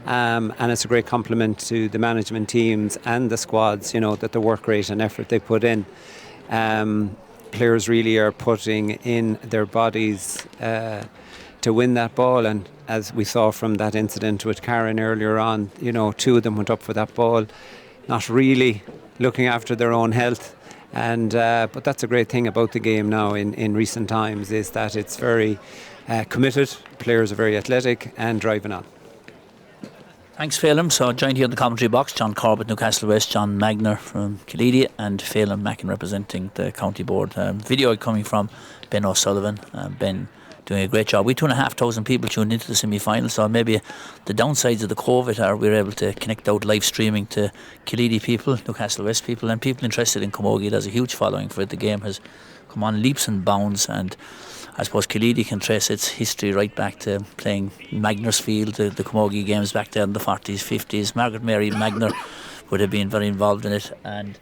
And it's a great compliment to the management teams and the squads, you know, that the work rate and effort they put in. Players really are putting in their bodies to win that ball, and as we saw from that incident with Karen earlier on, you know, 2 of them went up for that ball, not really looking after their own health. And but that's a great thing about the game now in recent times, is that it's very committed, players are very athletic and driving on. Thanks, Phelan. So joined here in the commentary box, John Corbett, Newcastle West, John Magner from Killeedy, and Phelan Mackin representing the county board. Video coming from Ben O'Sullivan. Ben doing a great job. We 2,500 people tuned into the semi-final, so maybe the downsides of the COVID are we're able to connect out live streaming to Killeedy people, Newcastle West people, and people interested in Camogie. There's a huge following for it. The game has come on leaps and bounds, and I suppose Killeedy can trace its history right back to playing Magner's Field, the Camogie games back there in the 40s, 50s. Margaret Mary Magner would have been very involved in it, and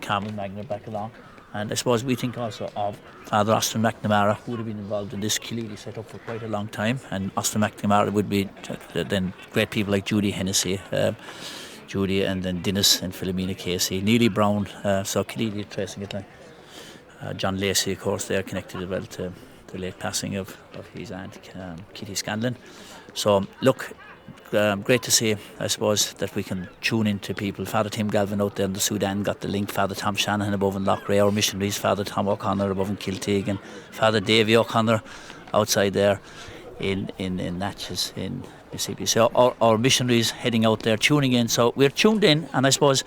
Carmel Magner back along. And I suppose we think also of Father Austin McNamara, who would have been involved in this Killeedy set up for quite a long time. And Austin McNamara would be then great people like Judy Hennessy, Judy, and then Dennis and Philomena Casey, Neely Brown. So Killeedy tracing it like John Lacey, of course, they're connected as well to the late passing of his aunt Kitty Scanlon. So look, great to see, I suppose, that we can tune into people. Father Tim Galvin out there in the Sudan got the link, Father Tom Shanahan above in Loughrea, our missionaries, Father Tom O'Connor above in Kilteague, and Father Davy O'Connor outside there in Natchez in Mississippi. So our missionaries heading out there tuning in. So we're tuned in, and I suppose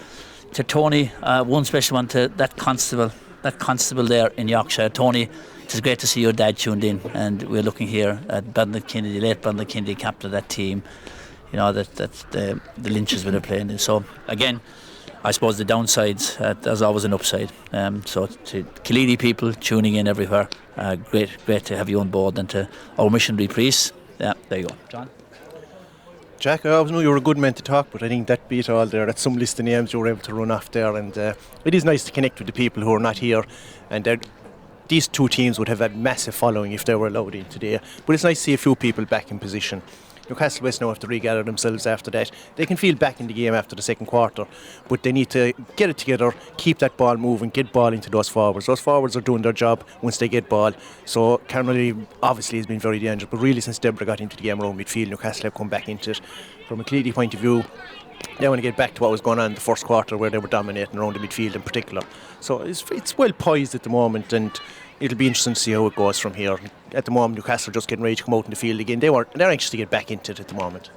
to Tony, one special one to that constable there in Yorkshire. Tony, it's great to see your dad tuned in, and we're looking here at Bernard Kennedy, late Bernard Kennedy, captain of that team. You know that the Lynches were playing. So again, I suppose the downsides, there's always an upside. So to Killeedy people tuning in everywhere, great to have you on board, and to our missionary priests. Yeah, there you go, John. Jack, I always knew you were a good man to talk, but I think that beat all there. That's some list of names you were able to run off there, and it is nice to connect with the people who are not here, and these 2 teams would have a massive following if they were allowed in today. But it's nice to see a few people back in position. Newcastle West now have to regather themselves after that. They can feel back in the game after the second quarter, but they need to get it together, keep that ball moving, get ball into those forwards. Those forwards are doing their job once they get ball. So Carnolly obviously has been very dangerous, but really since Deborah got into the game around midfield, Newcastle have come back into it. From a Killeedy point of view, they want to get back to what was going on in the first quarter, where they were dominating around the midfield in particular. So it's well poised at the moment, and it'll be interesting to see how it goes from here. At the moment, Newcastle are just getting ready to come out in the field again. They're anxious to get back into it at the moment.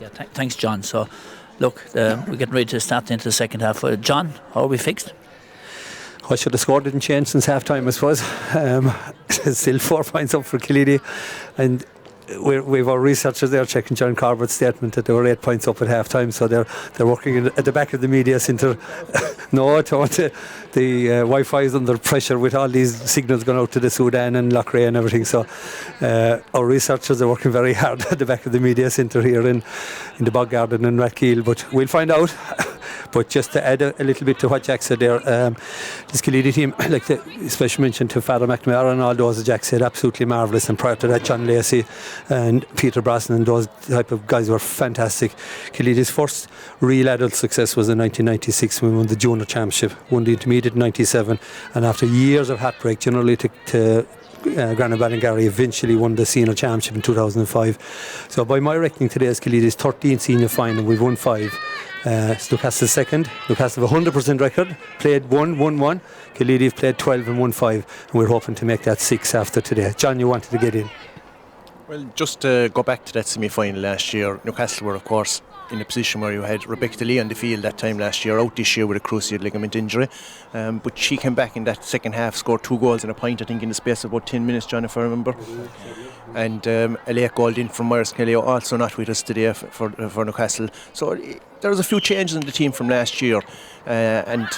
Yeah, thanks, John. So, look, we're getting ready to start into the second half. John, how are we fixed? I should have scored didn't change since half time, I suppose. Still 4 points up for Killeedy, and we've our researchers there checking John Corbett's statement that they were 8 points up at half time, so they're working at the back of the media centre. No, the Wi-Fi is under pressure with all these signals going out to the Sudan and Loughrea and everything, so our researchers are working very hard at the back of the media centre here in the Bog Garden in Rathkeil, but we'll find out. But just to add a little bit to what Jack said there, this Killeedy team, like the special mention to Father McNamara and all those, as Jack said, absolutely marvellous. And prior to that, John Lacey and Peter Brosnan and those type of guys were fantastic. Killeedy's first real adult success was in 1996 when we won the Junior Championship, won the Intermediate in 97, and after years of heartbreak, generally to Granagh Ballingarry eventually won the Senior Championship in 2005. So by my reckoning today is Killeedy's 13th senior final. We've won 5. Newcastle's second. Newcastle have a 100% record, played 1, won 1. Killeedy have played 12 and won 5, and we're hoping to make that 6 after today. John, you wanted to get in? Well, just to go back to that semi-final last year, Newcastle were of course in a position where you had Rebecca Lee on the field that time last year, out this year with a cruciate ligament injury, but she came back in that second half, scored 2 goals and a point, I think, in the space of about 10 minutes, John, if I remember. And a late goal in from Myers Kelly, also not with us today for Newcastle. So there was a few changes in the team from last year, and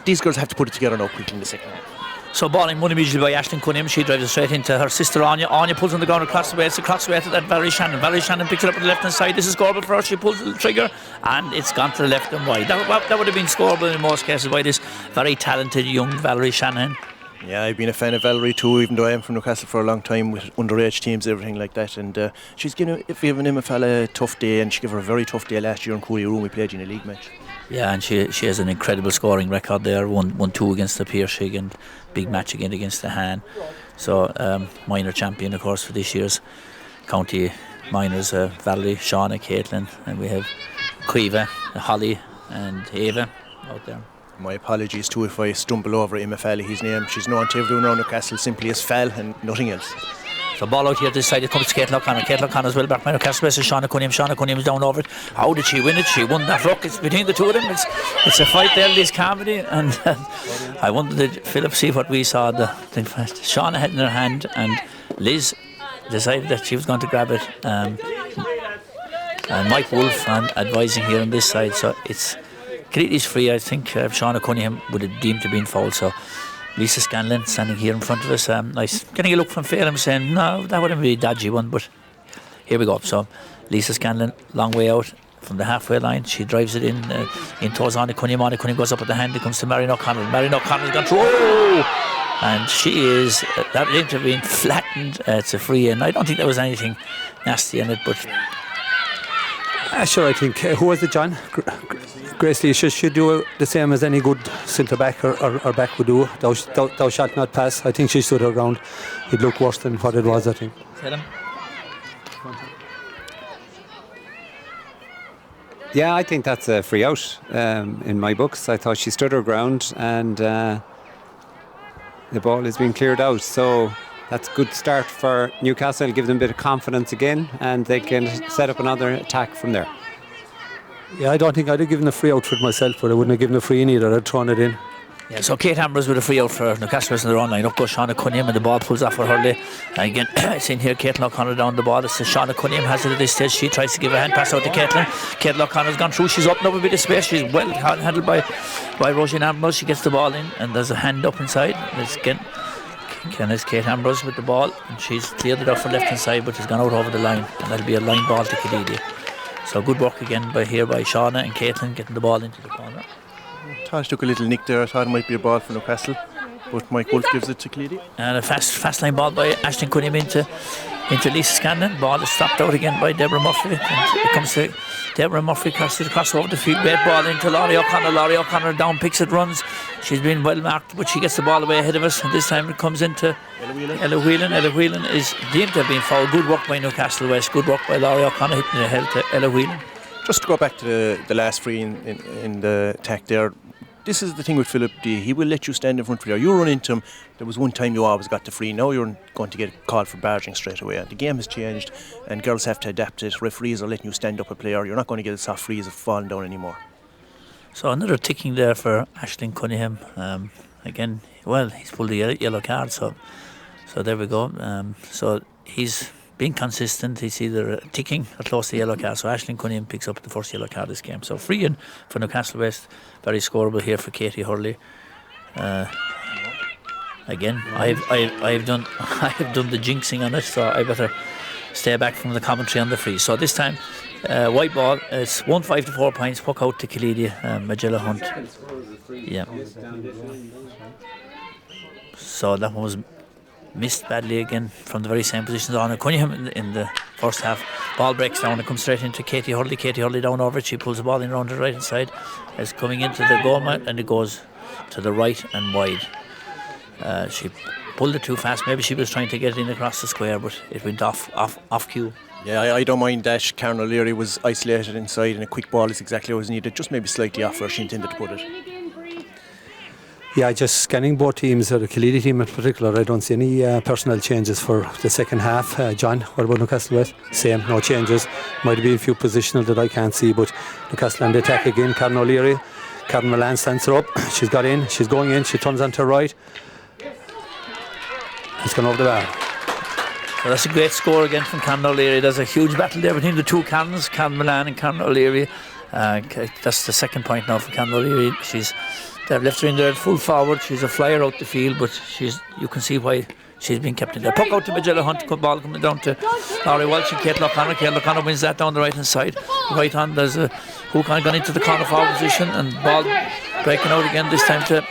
these girls have to put it together now quickly in the second half. So ball in one immediately by Aisling Cunningham. She drives it straight into her sister Anya. Anya pulls on the ground across the way. It's across the way to that Valerie Shannon. Valerie Shannon picks it up on the left hand side. This is scoreable for her. She pulls the trigger and it's gone to the left and wide. That would have been scoreable in most cases by this very talented young Valerie Shannon. Yeah, I've been a fan of Valerie too, even though I am from Newcastle for a long time with underage teams, everything like that. And she's given him a tough day, and she gave her a very tough day last year in Cooley Room. We played in a league match. Yeah, and she has an incredible scoring record there. Won 2 against the Piershig and big match again against the Han. So minor champion, of course, for this year's county minors. Valerie, Shauna, Caitlin, and we have Cueva, Holly, and Ava out there. My apologies too if I stumble over Emma Falley's name. She's known to everyone around Newcastle simply as Fall and nothing else. So ball out here this side, it comes to Caitlin O'Connor. Caitlin O'Connor's well back by Newcastle West. Shauna Cunningham. Shauna Cunningham's down over it. How did she win it? She won that ruck. It's between the two of them. It's a fight there, Liz Carmody. And I wondered, did Philip see what we saw? Shauna had in her hand, and Liz decided that she was going to grab it. And Mike Wolfe advising here on this side. So it's Killeedy's free. I think Shauna Cunningham would have deemed to be in foul. So Lisa Scanlon standing here in front of us, nice, getting a look from Phelan, saying no, that wouldn't be a dodgy one, but here we go. So Lisa Scanlon, long way out from the halfway line, she drives it in towards Anna Cunningham. Anna Cunningham goes up at the hand. It comes to Marion O'Connell. Marion O'Connell's gone through, and she is that intervened, flattened. It's a free, and I don't think there was anything nasty in it, but sure, I think who was it, John? Grace Lee should do the same as any good centre back or back would do. Thou shalt not pass. I think she stood her ground. It looked worse than what it was, I think. Yeah, I think that's a free out in my books. I thought she stood her ground, and the ball is being cleared out. So that's a good start for Newcastle. Give them a bit of confidence again, and they can set up another attack from there. Yeah, I don't think I'd have given a free out for it myself, but I wouldn't have given a free in either. I'd thrown it in. Yeah, so Kate Ambrose with a free out for Newcastle in their own line. Up goes Shauna Cunningham, and the ball pulls off for Hurley. And again, it's in here. Caitlin O'Connor down the ball. It's Shauna Cunningham has it at this stage. She tries to give a hand pass out to Caitlin. Caitlin O'Connor's gone through. She's opened up a bit of space. She's well handled by Roisin Ambrose. She gets the ball in, and there's a hand up inside. It's Kate Ambrose with the ball, and she's cleared it off her left hand side, but she's gone out over the line, and that'll be a line ball to Killeedy. So good work again by Shauna and Caitlin getting the ball into the corner. Taj took a little nick there. I thought it might be a ball for Newcastle, but Mike Wolfe gives it to Killeedy. And a fast line ball by Aisling Cunningham into into Lisa Scanlon. Ball is stopped out again by Deborah Murphy. It comes to Deborah Murphy, across over the field. Great ball into Laurie O'Connor. Laurie O'Connor down, picks it, runs. She's been well marked, but she gets the ball away ahead of us. And this time it comes into Ella Whelan. Ella Whelan is deemed to have been fouled. Good work by Newcastle West. Good work by Laurie O'Connor, hitting the head to Ella Whelan. Just to go back to the last free in the attack there, this is the thing with Philip D. He will let you stand in front of you. You run into him. There was one time you always got the free. Now you're going to get called for barging straight away. The game has changed and girls have to adapt it. Referees are letting you stand up a player. You're not going to get a soft freeze of falling down anymore. So another ticking there for Aisling Cunningham. Again, well, he's pulled the yellow card, so there we go. So he's been consistent. He's either ticking or close to the yellow card. So Aisling Cunningham picks up the first yellow card this game. So free in for Newcastle West. Very scoreable here for Katie Hurley. Again, I've done the jinxing on it, so I better stay back from the commentary on the free. So this time, white ball. It's 1-5 to 4 points. Puck out to Killeedy, Magella Hunt. Yeah. So that one was missed badly again from the very same positions on Cunningham in the first half. Ball breaks down and comes straight into Katie Hurley. Katie Hurley down over it. She pulls the ball in around the right hand side. It's coming into the goal mat and it goes to the right and wide. She pulled it too fast. Maybe she was trying to get it in across the square, but it went off cue. Yeah, I don't mind that. Karen O'Leary was isolated inside and a quick ball is exactly what was needed, just maybe slightly off where she intended to put it. Yeah, just scanning both teams, or the Killeedy team in particular, I don't see any personnel changes for the second half. John, what about Newcastle West? Same, no changes. Might have been a few positional that I can't see, but Newcastle on the attack again. Karen O'Leary, Karen Milan stands her up. She's got in, she's going in, she turns on to her right. It's gone over the bar. So that's a great score again from Karen O'Leary. There's a huge battle there between the two Karens, Karen Milan and Karen O'Leary. That's the second point now for Karen O'Leary. They've left her in there full forward. She's a flyer out the field, but you can see why she's been kept in there. Puck out to Magella Hunt. Ball coming down to Laurie Walsh and Kate O'Connor. Kate O'Connor wins that down the right hand side. Right on, there's a hook on gone into the corner forward position, and ball breaking out again. This time to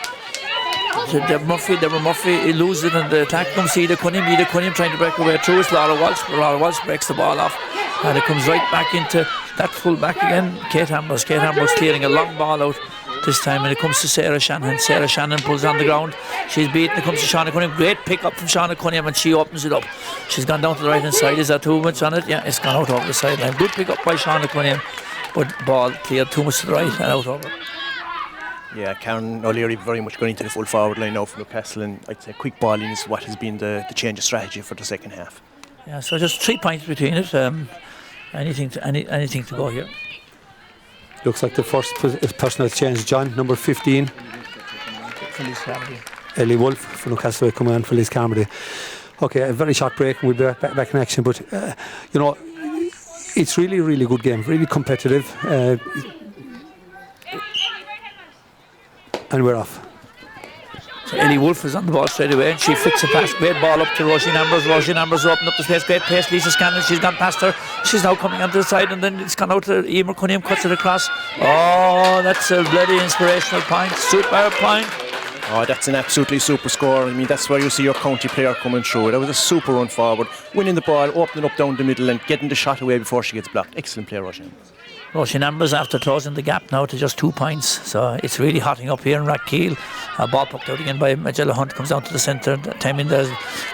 Deborah Murphy. Deborah Murphy, he loses it, and the attack comes to Ida Cunningham trying to break away through it. Laura Walsh breaks the ball off, and it comes right back into that full back again. Kate Ambrose clearing a long ball out this time, and it comes to Sarah Shannon. Sarah Shannon pulls on the ground. She's beaten. It comes to Shauna Cunningham. Great pick up from Shauna Cunningham, and she opens it up. She's gone down to the right hand side. Is there too much on it? Yeah, it's gone out over the sideline. Good pick up by Shauna Cunningham, but ball cleared too much to the right and out over. Yeah, Karen O'Leary very much going into the full forward line now for Newcastle, and I'd say quick balling is what has been the change of strategy for the second half. Yeah, so just 3 points between it. Anything to go here. Looks like the first personal change, John, number 15. Ellie Wolf for Newcastle coming on for Liz Carmody. Okay, a very short break and we'll be back in action, but it's really, really good game, really competitive. And we're off. So Ellie Wolf is on the ball straight away, and she flicks a pass. Great ball up to Roisin Ambrose. Roisin Ambrose opened up the space. Great pace. Lisa Scanlon, she's gone past her. She's now coming onto the side, and then it's gone out to Emer Cunningham, cuts it across. Oh, that's a bloody inspirational point. Super point. Oh, that's an absolutely super score. I mean, that's where you see your county player coming through. That was a super run forward, winning the ball, opening up down the middle, and getting the shot away before she gets blocked. Excellent play, Roisin. Roisin Ambrose after closing the gap now to just 2 points, so it's really hotting up here in Rathkeale. Ball poked out again by Magella Hunt, comes down to the centre. Time in there's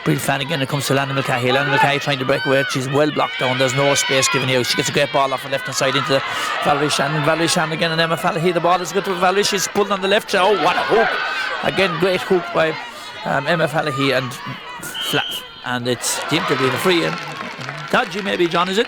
Brill Flanagan. It comes to Lana Mulcahy. Lana Mulcahy trying to break away. She's well blocked down. There's no space given here. She gets a great ball off the left hand side into Valerie Shannon. Valerie Shannon again, and Emma Fallahy. The ball is good to Valerie. She's pulled on the left. Oh, what a hook! Again, great hook by Emma Fallahy, and flat. And it's deemed to be a free. And dodgy maybe, John, is it?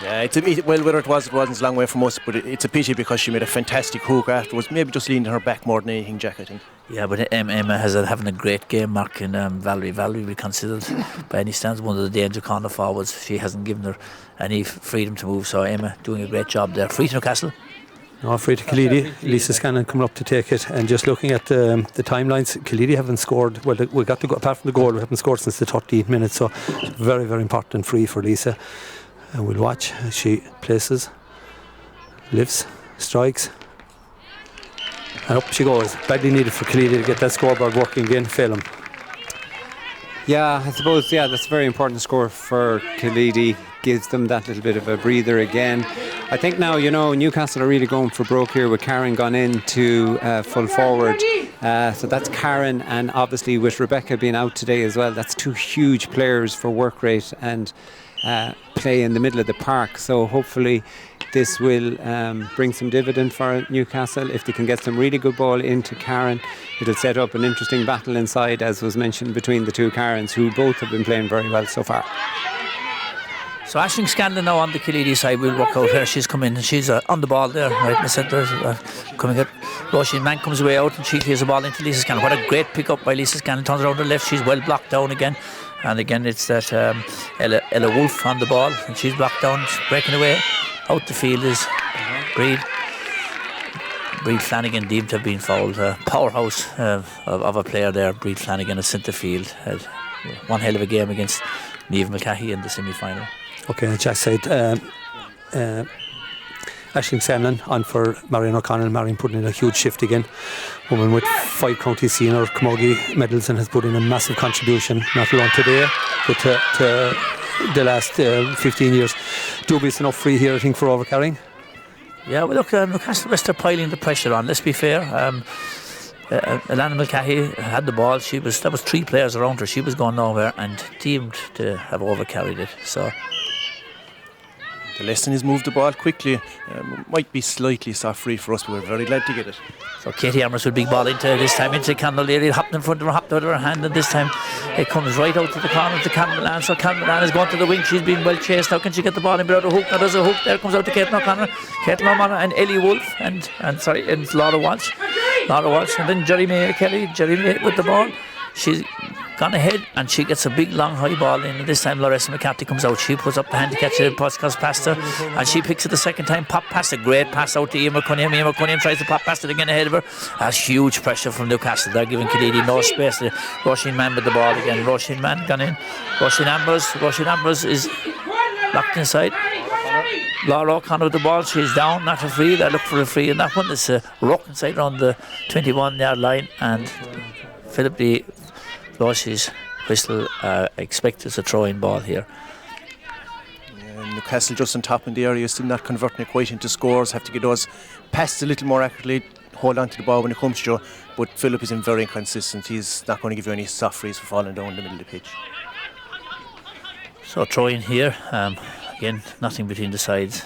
Yeah, whether it wasn't a long way from us, but it's a pity because she made a fantastic hook afterwards. Maybe just leaning her back more than anything, Jack, I think. Yeah, but Emma has having a great game, marking Valerie. Valerie will be considered by any stands one of the danger corner forwards. She hasn't given her any freedom to move, so Emma doing a great job there. Free to Newcastle. No, free to Killeedy. Lisa Scanlon coming up to take it, and just looking at the timelines, Killeedy haven't scored. Well, we got to go apart from the goal. We haven't scored since the 13th minute, so very, very important free for Lisa. And we'll watch as she places, lifts, strikes, and up she goes. Badly needed for Killeedy to get that scoreboard working again. Phelan. Yeah, I suppose, that's a very important score for Killeedy. Gives them that little bit of a breather again. I think now, Newcastle are really going for broke here with Karen gone into full forward. So that's Karen, and obviously with Rebecca being out today as well, that's two huge players for work rate and play in the middle of the park. So hopefully this will bring some dividend for Newcastle. If they can get some really good ball into Karen, it'll set up an interesting battle inside, as was mentioned, between the two Karens, who both have been playing very well so far. So Aisling Scanlon now on the Killeedy side will work out here. She's come in and she's on the ball there, right in the centre. Coming at Roisin Mann comes away out and she clears the ball into Lisa Scanlon. What a great pick up by Lisa Scanlon. Turns around the left. She's well blocked down again. And again, it's that Ella Wolf on the ball, and she's blocked down, breaking away. Out the field is Breed Flanagan, deemed to have been fouled. Powerhouse of a player there, Breed Flanagan at centre field. Had one hell of a game against Niamh Mulcahy in the semi-final. Okay, Jack said Aisling Scanlon on for Marion O'Connell. Marion putting in a huge shift again. Woman with 5 county senior Camogie medals and has put in a massive contribution, not alone today, but to the last 15 years. Dubious enough free here, I think, for overcarrying. Yeah, well, look, Newcastle West are piling the pressure on. Let's be fair. Alana Mulcahy had the ball. That was 3 players around her. She was going nowhere and deemed to have overcarried it. So the lesson is move the ball quickly. Might be slightly soft free for us, but we're very glad to get it. So Katie Amherst with big ball this time into Candle Area, hopped in front of her, hopped out of her hand, and this time it comes right out to the corner to Cameron. So Cameron is going to the wing. She's been well chased. How can she get the ball in without a hook? Now there's a hook. There comes out to Caitlin O'Connor, and Ellie Wolf and Laura Walsh, and then Jerry May with the ball. She's gone ahead and she gets a big long high ball in, and this time Larissa McCarthy comes out. She puts up the hand to catch it, goes past her, and she picks it the second time, pop past, a great pass out to Emer Cunningham tries to pop past it again ahead of her. That's huge pressure from Newcastle. They're giving Killeedy no space. Roisin Mann with the ball again. Roisin Mann gone in. Roisin Ambrose is locked inside. Laura O'Connor with the ball. She's down, not a free. They look for a free in that one. It's a rock inside around the 21-yard line, and Philip D. Losh's whistle expected a throw-in ball here. Newcastle just on top in the area, still not converting it quite into scores. Have to get those passed a little more accurately, hold on to the ball when it comes to you. But Philip is very inconsistent. He's not going to give you any soft frees for falling down in the middle of the pitch. So throw in here. Again, nothing between the sides.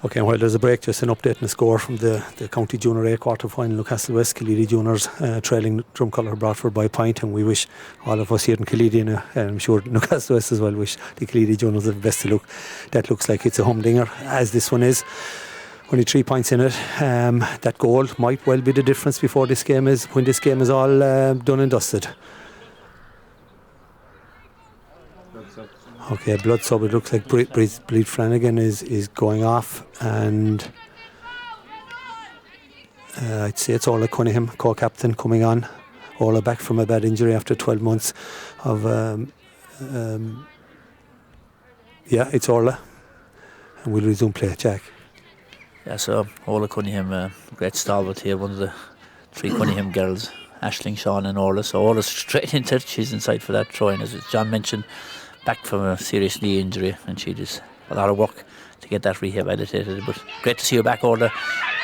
Okay, while there's a break, just an update on the score from the County Junior A quarter-final. Newcastle West, Killeedy Juniors trailing Drumcolor Bradford by a point, and we wish all of us here in Killeedy, and I'm sure Newcastle West as well, wish the Killeedy Juniors the best of luck. That looks like it's a humdinger, as this one is. Only 3 points in it. That goal might well be the difference when this game is all done and dusted. Okay, blood sub. It looks like Breed Flanagan is going off, and I'd say it's Orla Cunningham, co-captain, coming on. Orla back from a bad injury after 12 months of it's Orla, and we'll resume play. Jack. Yeah, so Orla Cunningham, great stalwart here, one of the 3 Cunningham girls, Aisling, Sean and Orla. So Orla's straight into it. She's inside for that throw-in, as John mentioned, back from a serious knee injury, and she does a lot of work to get that rehabilitated. But great to see her back, Orla.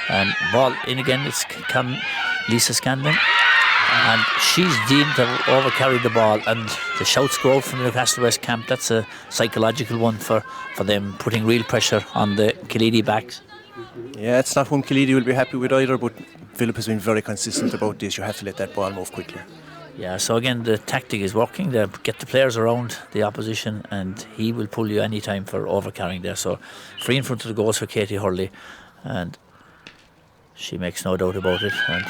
And ball in again, it's Lisa Scanlon, and she's deemed to have overcarried the ball, and the shouts go out from the Newcastle West camp. That's a psychological one for them, putting real pressure on the Killeedy backs. Yeah, it's not one Killeedy will be happy with either, but Philip has been very consistent about this. You have to let that ball move quickly. Yeah, so again, the tactic is working. They get the players around the opposition, and he will pull you any time for overcarrying there. So free in front of the goals for Katie Hurley, and she makes no doubt about it. And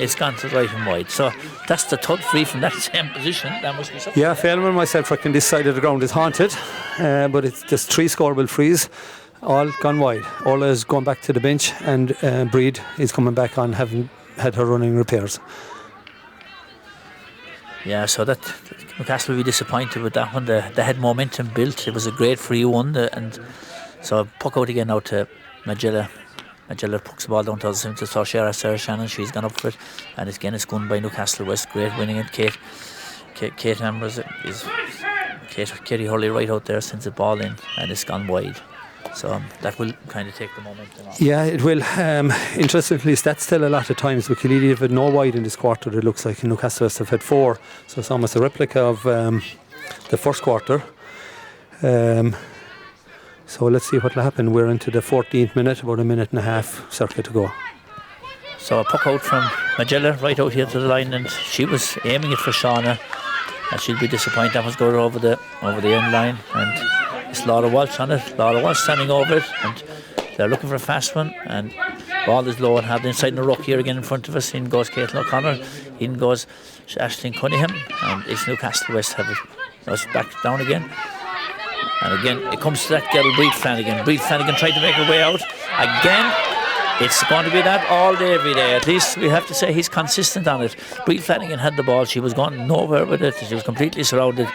it's gone to right and wide. So that's the third free from that same position. That must be something. Yeah, Phelan and myself reckon this side of the ground is haunted, but it's just 3 scoreable frees, all gone wide. Orla is going back to the bench, and Breed is coming back on, having had her running repairs. Yeah, so that Newcastle will be disappointed with that one. They had momentum built. It was a great free one, and so puck out again now to Magella Magella pucks the ball down to Sarah Shannon. She's gone up for it, and again it's gone by Newcastle West. Great winning it. Kate Ambrose is Katie Hurley right out there, sends the ball in, and it's gone wide. So that will kind of take the momentum on. Yeah, it will. Interestingly, that's still a lot of times. With Killeedy have had no wide in this quarter, it looks like. Newcastle West have had 4. So it's almost a replica of the first quarter. So let's see what will happen. We're into the 14th minute, about a minute and a half circa to go. So a puck out from Magella right out here to the line, and she was aiming it for Shauna, and she'll be disappointed. That was going over the end line, and it's Laura Walsh on it. Laura Walsh standing over it, and they're looking for a fast one, and ball is low and had inside in the ruck here again in front of us. In goes Caitlin O'Connor, in goes Aisling Cunningham, and it's Newcastle West have it. Now it's back down again. And again, it comes to that girl, Breed Flanagan. Breed Flanagan tried to make her way out. Again, it's going to be that all day, every day. At least we have to say he's consistent on it. Breed Flanagan had the ball. She was going nowhere with it. She was completely surrounded.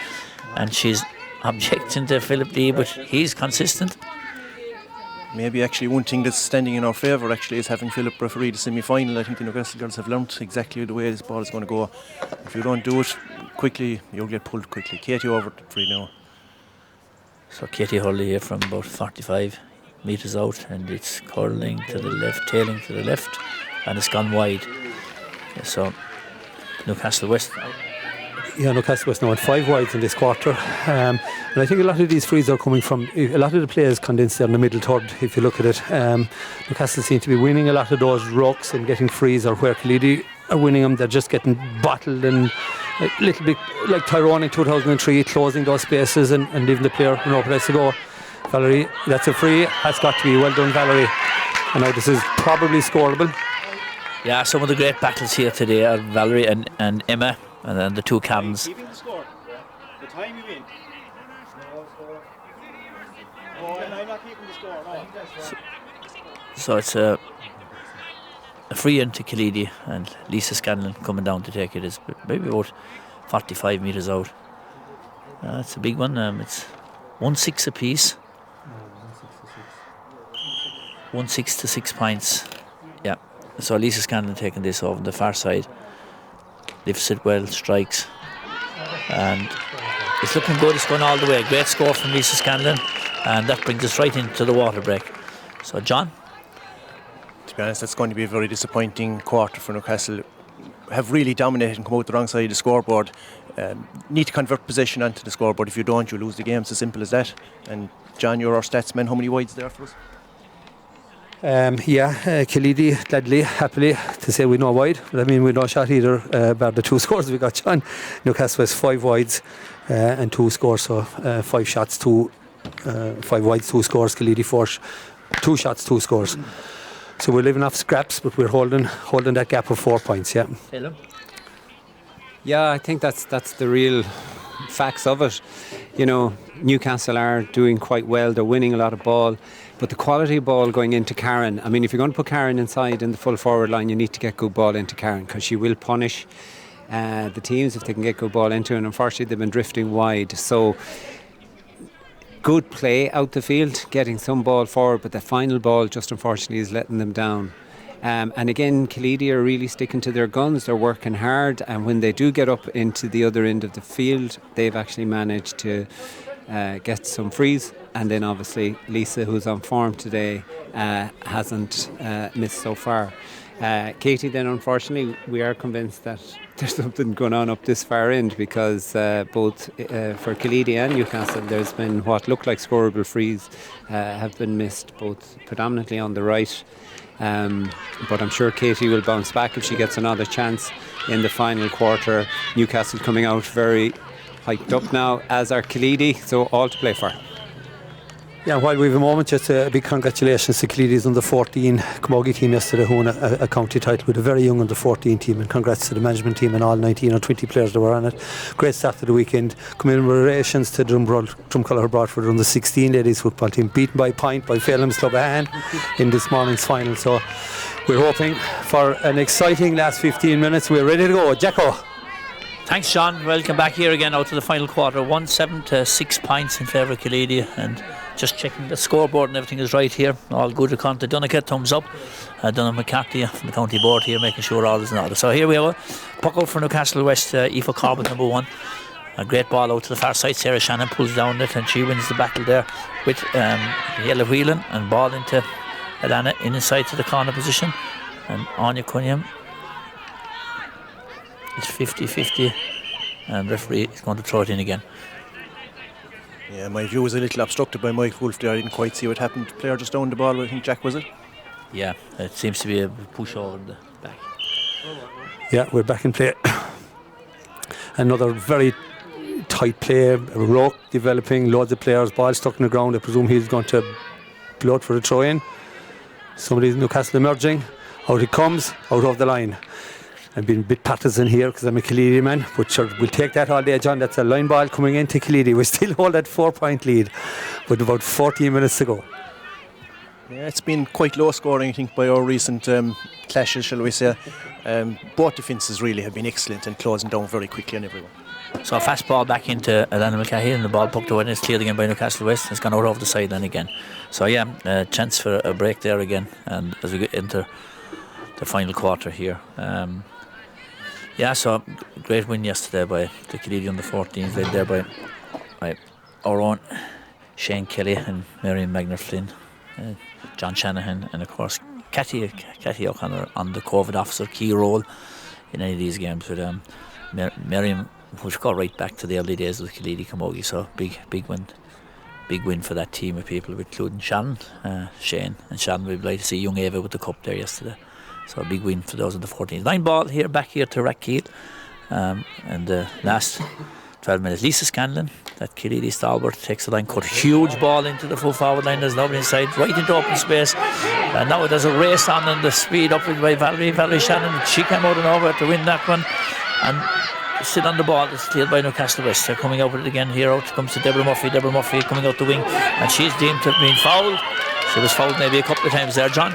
And she's objecting to Philip Lee, but he's consistent. Maybe actually one thing that's standing in our favour actually is having Philip referee the semi-final. I think the Newcastle girls have learnt exactly the way this ball is going to go. If you don't do it quickly, you'll get pulled quickly. Katie over to 3 now. So Katie Hurley here from about 45 metres out, and it's curling to the left, tailing to the left, and it's gone wide. So Newcastle West. Yeah, Newcastle West now had 5 wides in this quarter, and I think a lot of these frees are coming from a lot of the players condensed there in the middle third. If you look at it, Newcastle seem to be winning a lot of those rucks and getting frees, or where Killeedy are winning them, they're just getting bottled and a little bit like Tyrone in 2003, closing those spaces and leaving the player no place to go. Valerie, that's a free. That's got to be well done, Valerie. And now this is probably scoreable. Yeah, some of the great battles here today are Valerie and Emma, and then the two Cams. Keeping the score. The time you win. Oh, and I'm not keeping the score. No. So it's a free into Killeedy, and Lisa Scanlon coming down to take it. Is maybe about 45 metres out. It's a big one. It's 1-6 apiece. 1-6 to 6 points. Yeah. So Lisa Scanlon taking this over on the far side. Lifts it well, strikes, and it's looking good. It's going all the way. Great score from Lisa Scanlon, and that brings us right into the water break. So John? To be honest, that's going to be a very disappointing quarter for Newcastle. Have really dominated and come out the wrong side of the scoreboard. Need to convert possession onto the scoreboard. If you don't, you lose the game. It's as simple as that. And John, you're our statsman. How many wides there for us? Killeedy, gladly, happily to say we no wide, but I mean we no shot either, bar the 2 scores we got, John. Newcastle has 5 wides and 2 scores, so 5 shots, 5 wides, 2 scores. Killeedy 2 shots, 2 scores. So we're living off scraps, but we're holding that gap of 4 points. Yeah. Philip? Yeah, I think that's the real facts of it. You know, Newcastle are doing quite well. They're winning a lot of ball. But the quality of ball going into Karen, I mean, if you're going to put Karen inside in the full forward line, you need to get good ball into Karen, because she will punish the teams if they can get good ball into her. And unfortunately, they've been drifting wide. So good play out the field, getting some ball forward, but the final ball just unfortunately is letting them down. And again, Killeedy are really sticking to their guns. They're working hard, and when they do get up into the other end of the field, they've actually managed to get some frees. And then obviously Lisa, who's on form today, hasn't missed so far. Katie, then unfortunately we are convinced that there's something going on up this far end, because both for Killeedy and Newcastle there's been what look like scoreable frees have been missed, both predominantly on the right. But I'm sure Katie will bounce back if she gets another chance in the final quarter. Newcastle coming out very hyped up now, as are Killeedy, so all to play for. Yeah, while we have a moment, just a big congratulations to Killeedy's under 14 Camogie team yesterday, who won a county title with a very young under 14 team, and congrats to the management team and all 19 or 20 players that were on it. Great start to the weekend. Commemorations to Drumcolor Broadford under 16 ladies football team, beaten by a point by Phelan's Club Ahan in this morning's final. So we're hoping for an exciting last 15 minutes. We're ready to go. Jacko. Thanks, Sean. Welcome back here again out to the final quarter. 1-7 to 6 points in favour of Killeedy, and just checking the scoreboard and everything is right here. All good according to Dunica, thumbs up. Donald McCarthy from the county board here making sure all is in order. So here we have a puck out for Newcastle West, Aoife Corbett number 1. A great ball out to the far side. Sarah Shannon pulls down it and she wins the battle there with Yella Whelan, and ball into Alana inside to the corner position. And Anya Cunningham is 50-50 and referee is going to throw it in again. Yeah, my view was a little obstructed by Mike Wolfe there. I didn't quite see what happened. The player just down the ball, I think Jack, was it? Yeah, it seems to be a push over the back. Yeah, we're back in play. Another very tight play, rock developing, loads of players, ball stuck in the ground. I presume he's going to blow it for a throw in. Somebody's Newcastle emerging. Out it comes, out of the line. I've been a bit partisan here because I'm a Killeedy man, but sure, we'll take that all day, John. That's a line ball coming into Killeedy. We still hold that 4-point lead with about 14 minutes to go. Yeah, it's been quite low scoring, I think, by our recent clashes, shall we say. Both defences really have been excellent and closing down very quickly on everyone. So a fast ball back into Alana Mulcahy, and the ball poked away and it's cleared again by Newcastle West. It's gone out over the sideline again. So yeah, chance for a break there again, and as we get into the final quarter here. Yeah, so great win yesterday by the Killeedy under 14s, led there by our own Shane Kelly and Marion Magner Flynn, John Shanahan, and of course Cathy O'Connor on the COVID officer, key role in any of these games with Marion, which got right back to the early days of the Killeedy Camogie. So big win for that team of people, including Shannon, Shane and Shannon. We'd like to see young Ava with the cup there yesterday. So a big win for those in the 14s. 9 ball here, back here to Rackeel. And the last 12 minutes, Lisa Scanlon, that Killeedy stalwart, takes the line cut. Huge ball into the full forward line. There's nobody inside, right into open space. And now there's a race on and the speed up by Valerie Shannon. She came out and over to win that one. And still on the ball, it's cleared by Newcastle West. They're coming out with it again here. Out comes to Deborah Murphy coming out the wing. And she's deemed to have been fouled. She was fouled maybe a couple of times there, John.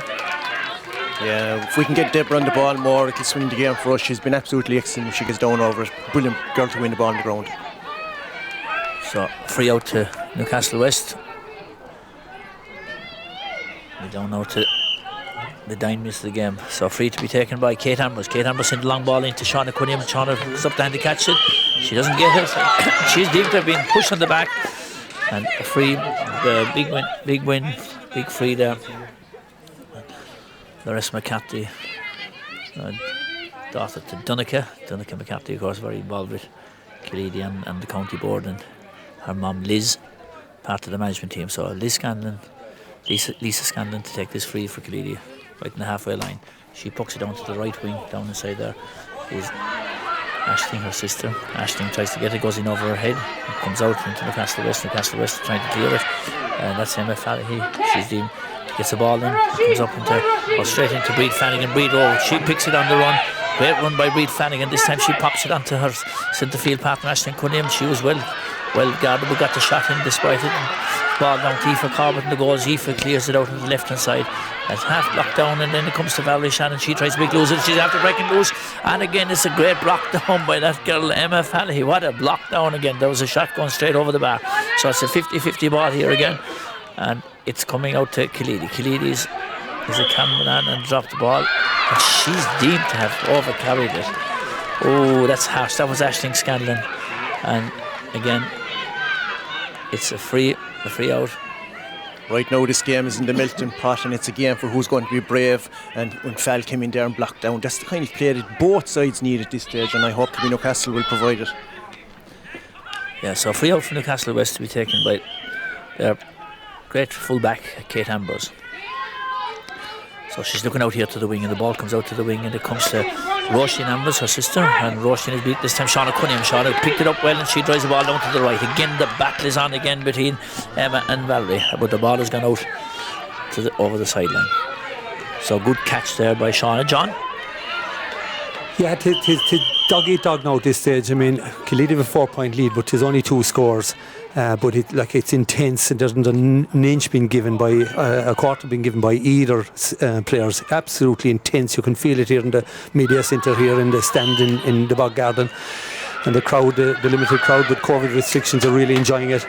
Yeah, if we can get Deborah on the ball more, it'll swing the game for us. She's been absolutely excellent if she gets down over it. Brilliant girl to win the ball on the ground. So free out to Newcastle West. We don't know to the dynamics of the game. So free to be taken by Kate Ambrose. Kate Ambrose sent the long ball into Shauna Cunningham. Shauna is up the hand to catch it. She doesn't get it. She's deemed to have been pushed on the back. And a free, the big win, big free there. Larissa McCarthy, daughter to Dunica McCarthy, of course, very involved with Killeedy and the county board, and her mum Liz, part of the management team. So Lisa Scanlon to take this free for Killeedy, right in the halfway line. She pucks it down to the right wing, down inside there is Aisling, her sister. Aisling tries to get it, goes in over her head, it comes out into Newcastle West trying to clear it. That's Emma Fallahy. She's the gets the ball in, comes up goes straight into Breed Flanagan. She picks it on the run. Great run by Breed Flanagan. This time she pops it onto her centre field partner Aisling Cunningham. She was well guarded, but got the shot in despite it. And ball down to Aoife Corbett in the goals. Aoife clears it out on the left hand side. It's half blocked down, and then it comes to Valerie Shannon. She tries to make loose it. She's after breaking loose, and again it's a great block down by that girl Emma Fallahy. What a block down again. There was a shot going straight over the bar. So it's a 50-50 ball here again, and it's coming out to Killeedy. Killeedy is a cameraman and dropped the ball, and she's deemed to have overcarried it. Oh, that's harsh. That was Aisling Scanlon, and again it's a free out. Right now this game is in the melting pot, and it's a game for who's going to be brave. And when Fal came in there and blocked down, that's the kind of play that both sides need at this stage, and I hope that Newcastle will provide it. Yeah, so free out for Newcastle West to be taken by their great full-back Kate Ambrose. So she's looking out here to the wing, and the ball comes out to the wing, and it comes to Roisin Ambrose, her sister, and Roisin is beat this time Shauna Cunningham. Shauna picked it up well, and she drives the ball down to the right. Again, the battle is on again between Emma and Valerie, but the ball has gone out to over the sideline. So good catch there by Shauna. John? Yeah, to dog-eat-dog now at this stage. I mean, Killeedy have a 4-point lead, but there's only 2 scores. But it's intense, and there's an inch been given by a quarter been given by either players. Absolutely intense. You can feel it here in the media centre here in the stand in the Bog Garden. and the crowd, the limited crowd with COVID restrictions, are really enjoying it.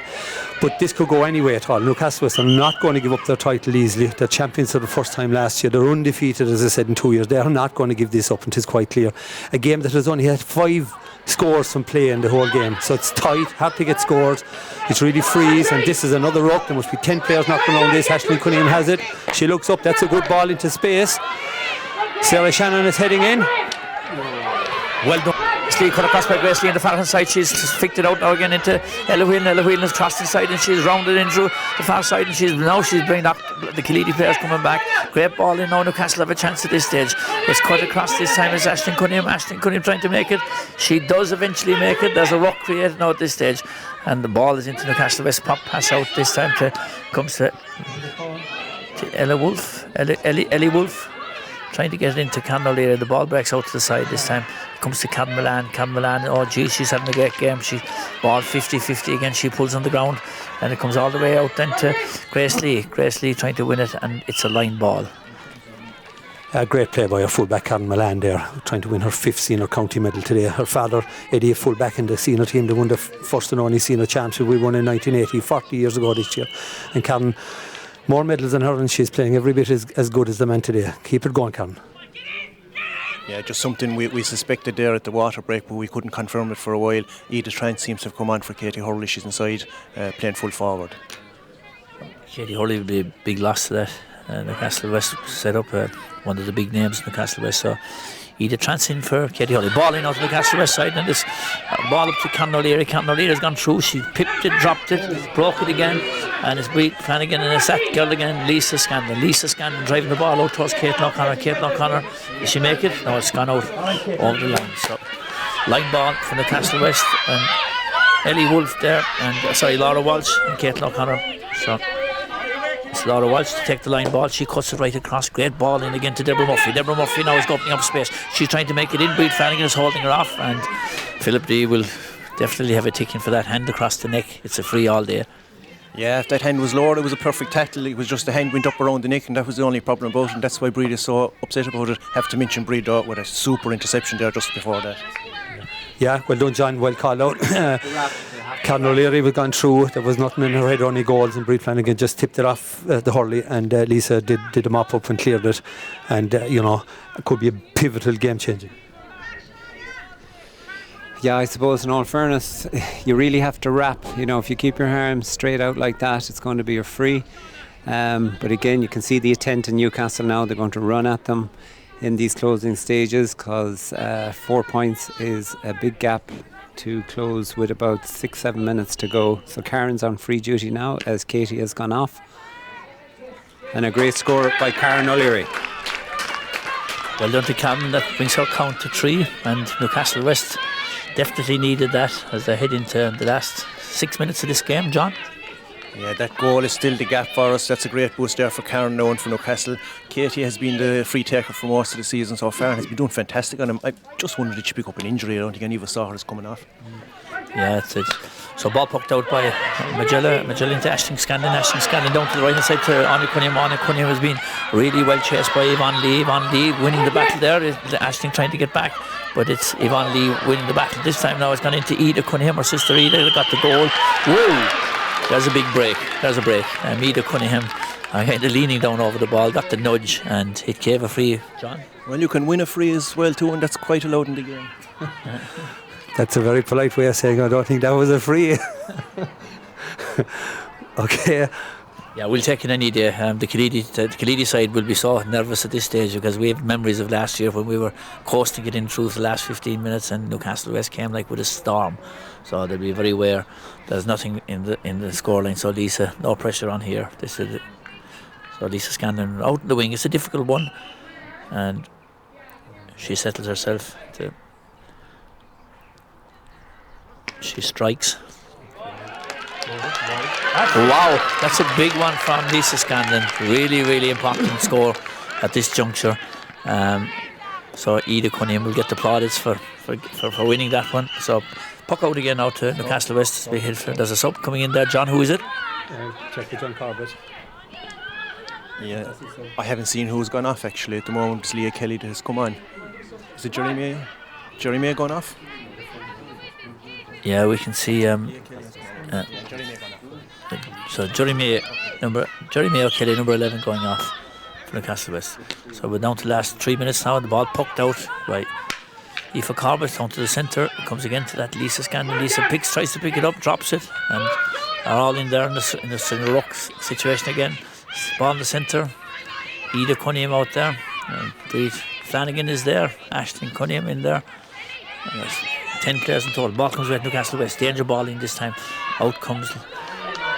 But this could go any way at all. Newcastle West are not going to give up their title easily. They're champions for the first time last year. They're undefeated, as I said, in 2 years. They are not going to give this up, and it is quite clear. A game that has only had 5 scores from play in the whole game, so it's tight, hard to get scores. It's really freeze, and this is another ruck. There must be 10 players knocking around this. Ashley Cunningham has it. She looks up. That's a good ball into space. Sarah Shannon is heading in. Well done. Lee cut across by Grace Lee on the far hand side. She's flicked it out now again into Ella Whelan. Ella Whelan has crossed inside and she's rounded in through the far side, and she's bringing up the Killeedy players coming back. Great ball in now. Newcastle have a chance at this stage. It's cut across this time as Ashton Cunningham. Ashton Cunningham trying to make it. She does eventually make it. There's a ruck created now at this stage, and the ball is into Newcastle West. Pop pass out this time comes to Ella Wolf. Ellie Wolf trying to get it into Can O'Leary. The ball breaks out to the side this time. Comes to Can Milan. Oh gee, she's having a great game. She ball 50-50 again. She pulls on the ground, and it comes all the way out then to Grace Lee. Grace Lee trying to win it, and it's a line ball. A great play by her fullback Karen Milan there, trying to win her 5th senior county medal today. Her father, Eddie, a fullback in the senior team. They won the first and only senior championship. We won in 1980, 40 years ago this year. And Karen, more medals than her, and she's playing every bit as good as the man today. Keep it going, Karen. Yeah, just something we suspected there at the water break, but we couldn't confirm it for a while. Edith Trent seems to have come on for Katie Hurley. She's inside, playing full forward. Katie Hurley will be a big loss to that. Newcastle West set up one of the big names in Newcastle West. So Edith Trent in for Katie Hurley. Ball in out to the Newcastle West side, and this ball up to Can O'Leary. Can O'Leary has gone through. She pipped it, dropped it, broke it again. And it's Brie Flanagan, and it's that girl again, Lisa Scandon driving the ball out towards Caitlin O'Connor. Did she make it? No, it's gone out over the line. So line ball from the Newcastle West, and Ellie Wolf there, and Laura Walsh and Caitlin O'Connor. So it's Laura Walsh to take the line ball. She cuts it right across. Great ball in again to Deborah Murphy. Deborah Murphy now is opening up space. She's trying to make it in. Brie Flanagan is holding her off, and Philip D will definitely have a ticking for that hand across the neck. It's a free all day. Yeah, if that hand was lowered, it was a perfect tackle. It was just the hand went up around the neck, and that was the only problem about it, and that's why Breed is so upset about it. Have to mention Breed with a super interception there just before that. Yeah, well done, John. Well called out. Karen O'Leary was gone through. There was nothing in her head, only goals, and Breed Flanagan just tipped it off the Hurley, and Lisa did the mop up and cleared it, and it could be a pivotal game changing. Yeah, I suppose in all fairness, you really have to wrap. If you keep your arms straight out like that, it's going to be a free. But again, you can see the intent in Newcastle now. They're going to run at them in these closing stages, because 4 points is a big gap to close with about 6-7 minutes to go. So Karen's on free duty now as Katie has gone off. And a great score by Karen O'Leary. Well done to Karen. That brings her count to 3, and Newcastle West definitely needed that as they head into the last 6 minutes of this game, John. Yeah, that goal is still the gap for us. That's a great boost there for Karen now and for Newcastle. Katie has been the free taker for most of the season so far and has been doing fantastic on him. I just wondered, did she pick up an injury? I don't think any of us saw her as coming off. Yeah, it's so ball poked out by Magella into Ashton Scandon down to the right hand side to Anna Cunningham. Anna Cunningham has been really well chased by Yvonne Lee winning the battle there. Ashton trying to get back, but it's Yvonne Lee winning the battle this time. Now it's gone into Ida Cunningham, her sister Ida got the goal. Whoa, there's a big break. Ida Cunningham kind of leaning down over the ball, got the nudge, and it gave a free, John. Well, you can win a free as well too, and that's quite allowed in the game. That's a very polite way of saying I don't think that was a free. Okay. Yeah, we'll take it any day. The Killeedy side will be so nervous at this stage because we have memories of last year when we were coasting it in through the last 15 minutes and Newcastle West came like with a storm. So they'll be very aware. There's nothing in the scoreline. So Lisa, no pressure on here. So Lisa Scandon out in the wing. It's a difficult one, and she settles herself to. She strikes. Wow, that's a big one from Lisa Scandon. Really, really important score at this juncture. So Ida Cunningham will get the plaudits for winning that one. So puck out again now to Newcastle West. There's a sub coming in there. John, who is it? Check with John Corbett. Yeah, I haven't seen who's gone off actually at the moment. It's Leah Kelly that has come on. Is it Jerry May? Jerry May gone off? Yeah, we can see. So Jerry Mayo Kelly, number 11, going off for Newcastle West. So we're down to the last 3 minutes now. The ball poked out by Aoife Corbett down to the centre. It comes again to that Lisa Scanlon. Lisa tries to pick it up, drops it, and are all in there in the ruck situation again. Ball in the centre. Ida Cunningham out there. Breed Flanagan is there. Ashton Cunningham in there. 10 players in total. Ball comes with Newcastle West. Danger ball in this time. Out comes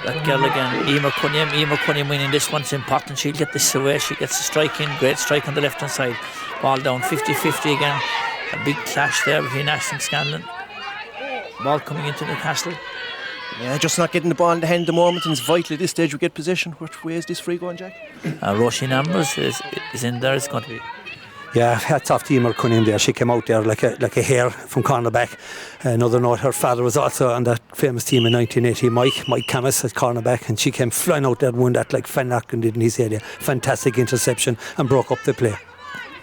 that girl again, Emer Cunningham winning this one. It's important she'll get this away. She gets a strike in, great strike on the left hand side. Ball down 50-50 again. A big clash there between Ashton and Scanlon. Ball coming into Newcastle. Yeah, just not getting the ball in the hand at the moment, and it's vital at this stage we get possession. Which way is this free going, Jack? Roisin Ambrose is in there. It's going to be. Yeah, hats off to Emer Cunningham there. She came out there like a hare from cornerback. Another note, her father was also on that famous team in 1980, Mike Camus at cornerback, and she came flying out there and won that like Van Aken did in his area. Fantastic interception and broke up the play.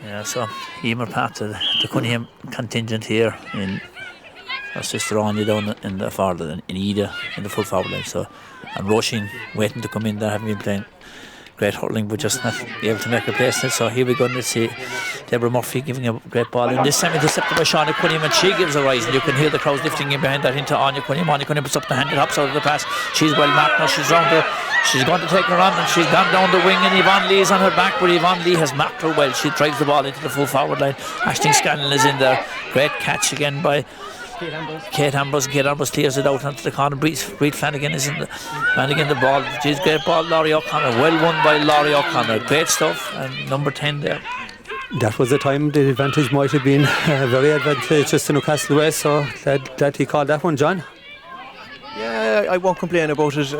Yeah, so Emer part of the Cunningham contingent here in her sister Anya down in the forward, in Ida in the full forward line. So, and Roisin waiting to come in there, having been playing great hurling, but just not able to make a place. So here we go. Let's see Deborah Murphy giving a great ball, and this time intercepted by Shauna Cunningham, and she gives a rise, and you can hear the crowds lifting in behind that into Anya Cunningham. Anya Cunningham puts up the hand, it hops out of the pass. She's well marked now. She's round her. She's going to take her on, and she's gone down the wing, and Yvonne Lee is on her back, but Yvonne Lee has marked her well. She drives the ball into the full forward line. Ashton Scanlon is in there. Great catch again by Kate Ambrose. Kate Ambrose clears it out onto the corner. Breed Flanagan is in the manning in the ball. She's great ball. Laurie O'Connor, well won by Laurie O'Connor. Great stuff. And number 10 there. That was the time the advantage might have been very advantageous to Newcastle West. So that he called that one, John. Yeah, I won't complain about it.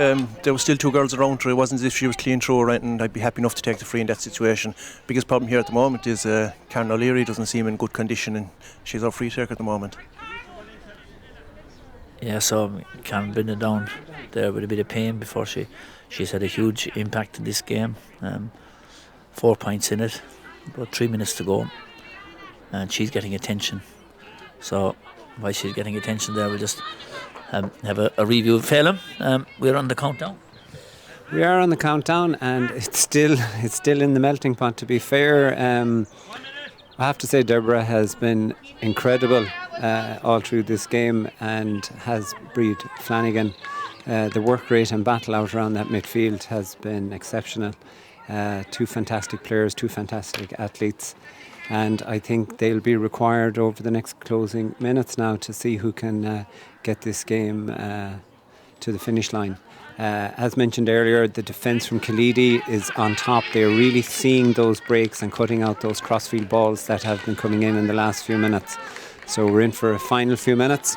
There were still two girls around her. It wasn't as if she was clean through or anything. I'd be happy enough to take the free in that situation. Biggest problem here at the moment is Karen O'Leary doesn't seem in good condition, and she's our free taker at the moment. Yeah, so Karen been down there with a bit of pain before she's had a huge impact in this game. 4 points in it, about 3 minutes to go, and she's getting attention. So while she's getting attention there, we'll just have a review of Phelan. We're on the countdown. We are on the countdown, and it's still in the melting pot. To be fair, I have to say Deborah has been incredible all through this game, and has Breed Flanagan. The work rate and battle out around that midfield has been exceptional. Two fantastic players, two fantastic athletes, and I think they'll be required over the next closing minutes now to see who can get this game to the finish line. As mentioned earlier, the defence from Killeedy is on top. They're really seeing those breaks and cutting out those crossfield balls that have been coming in the last few minutes. So we're in for a final few minutes.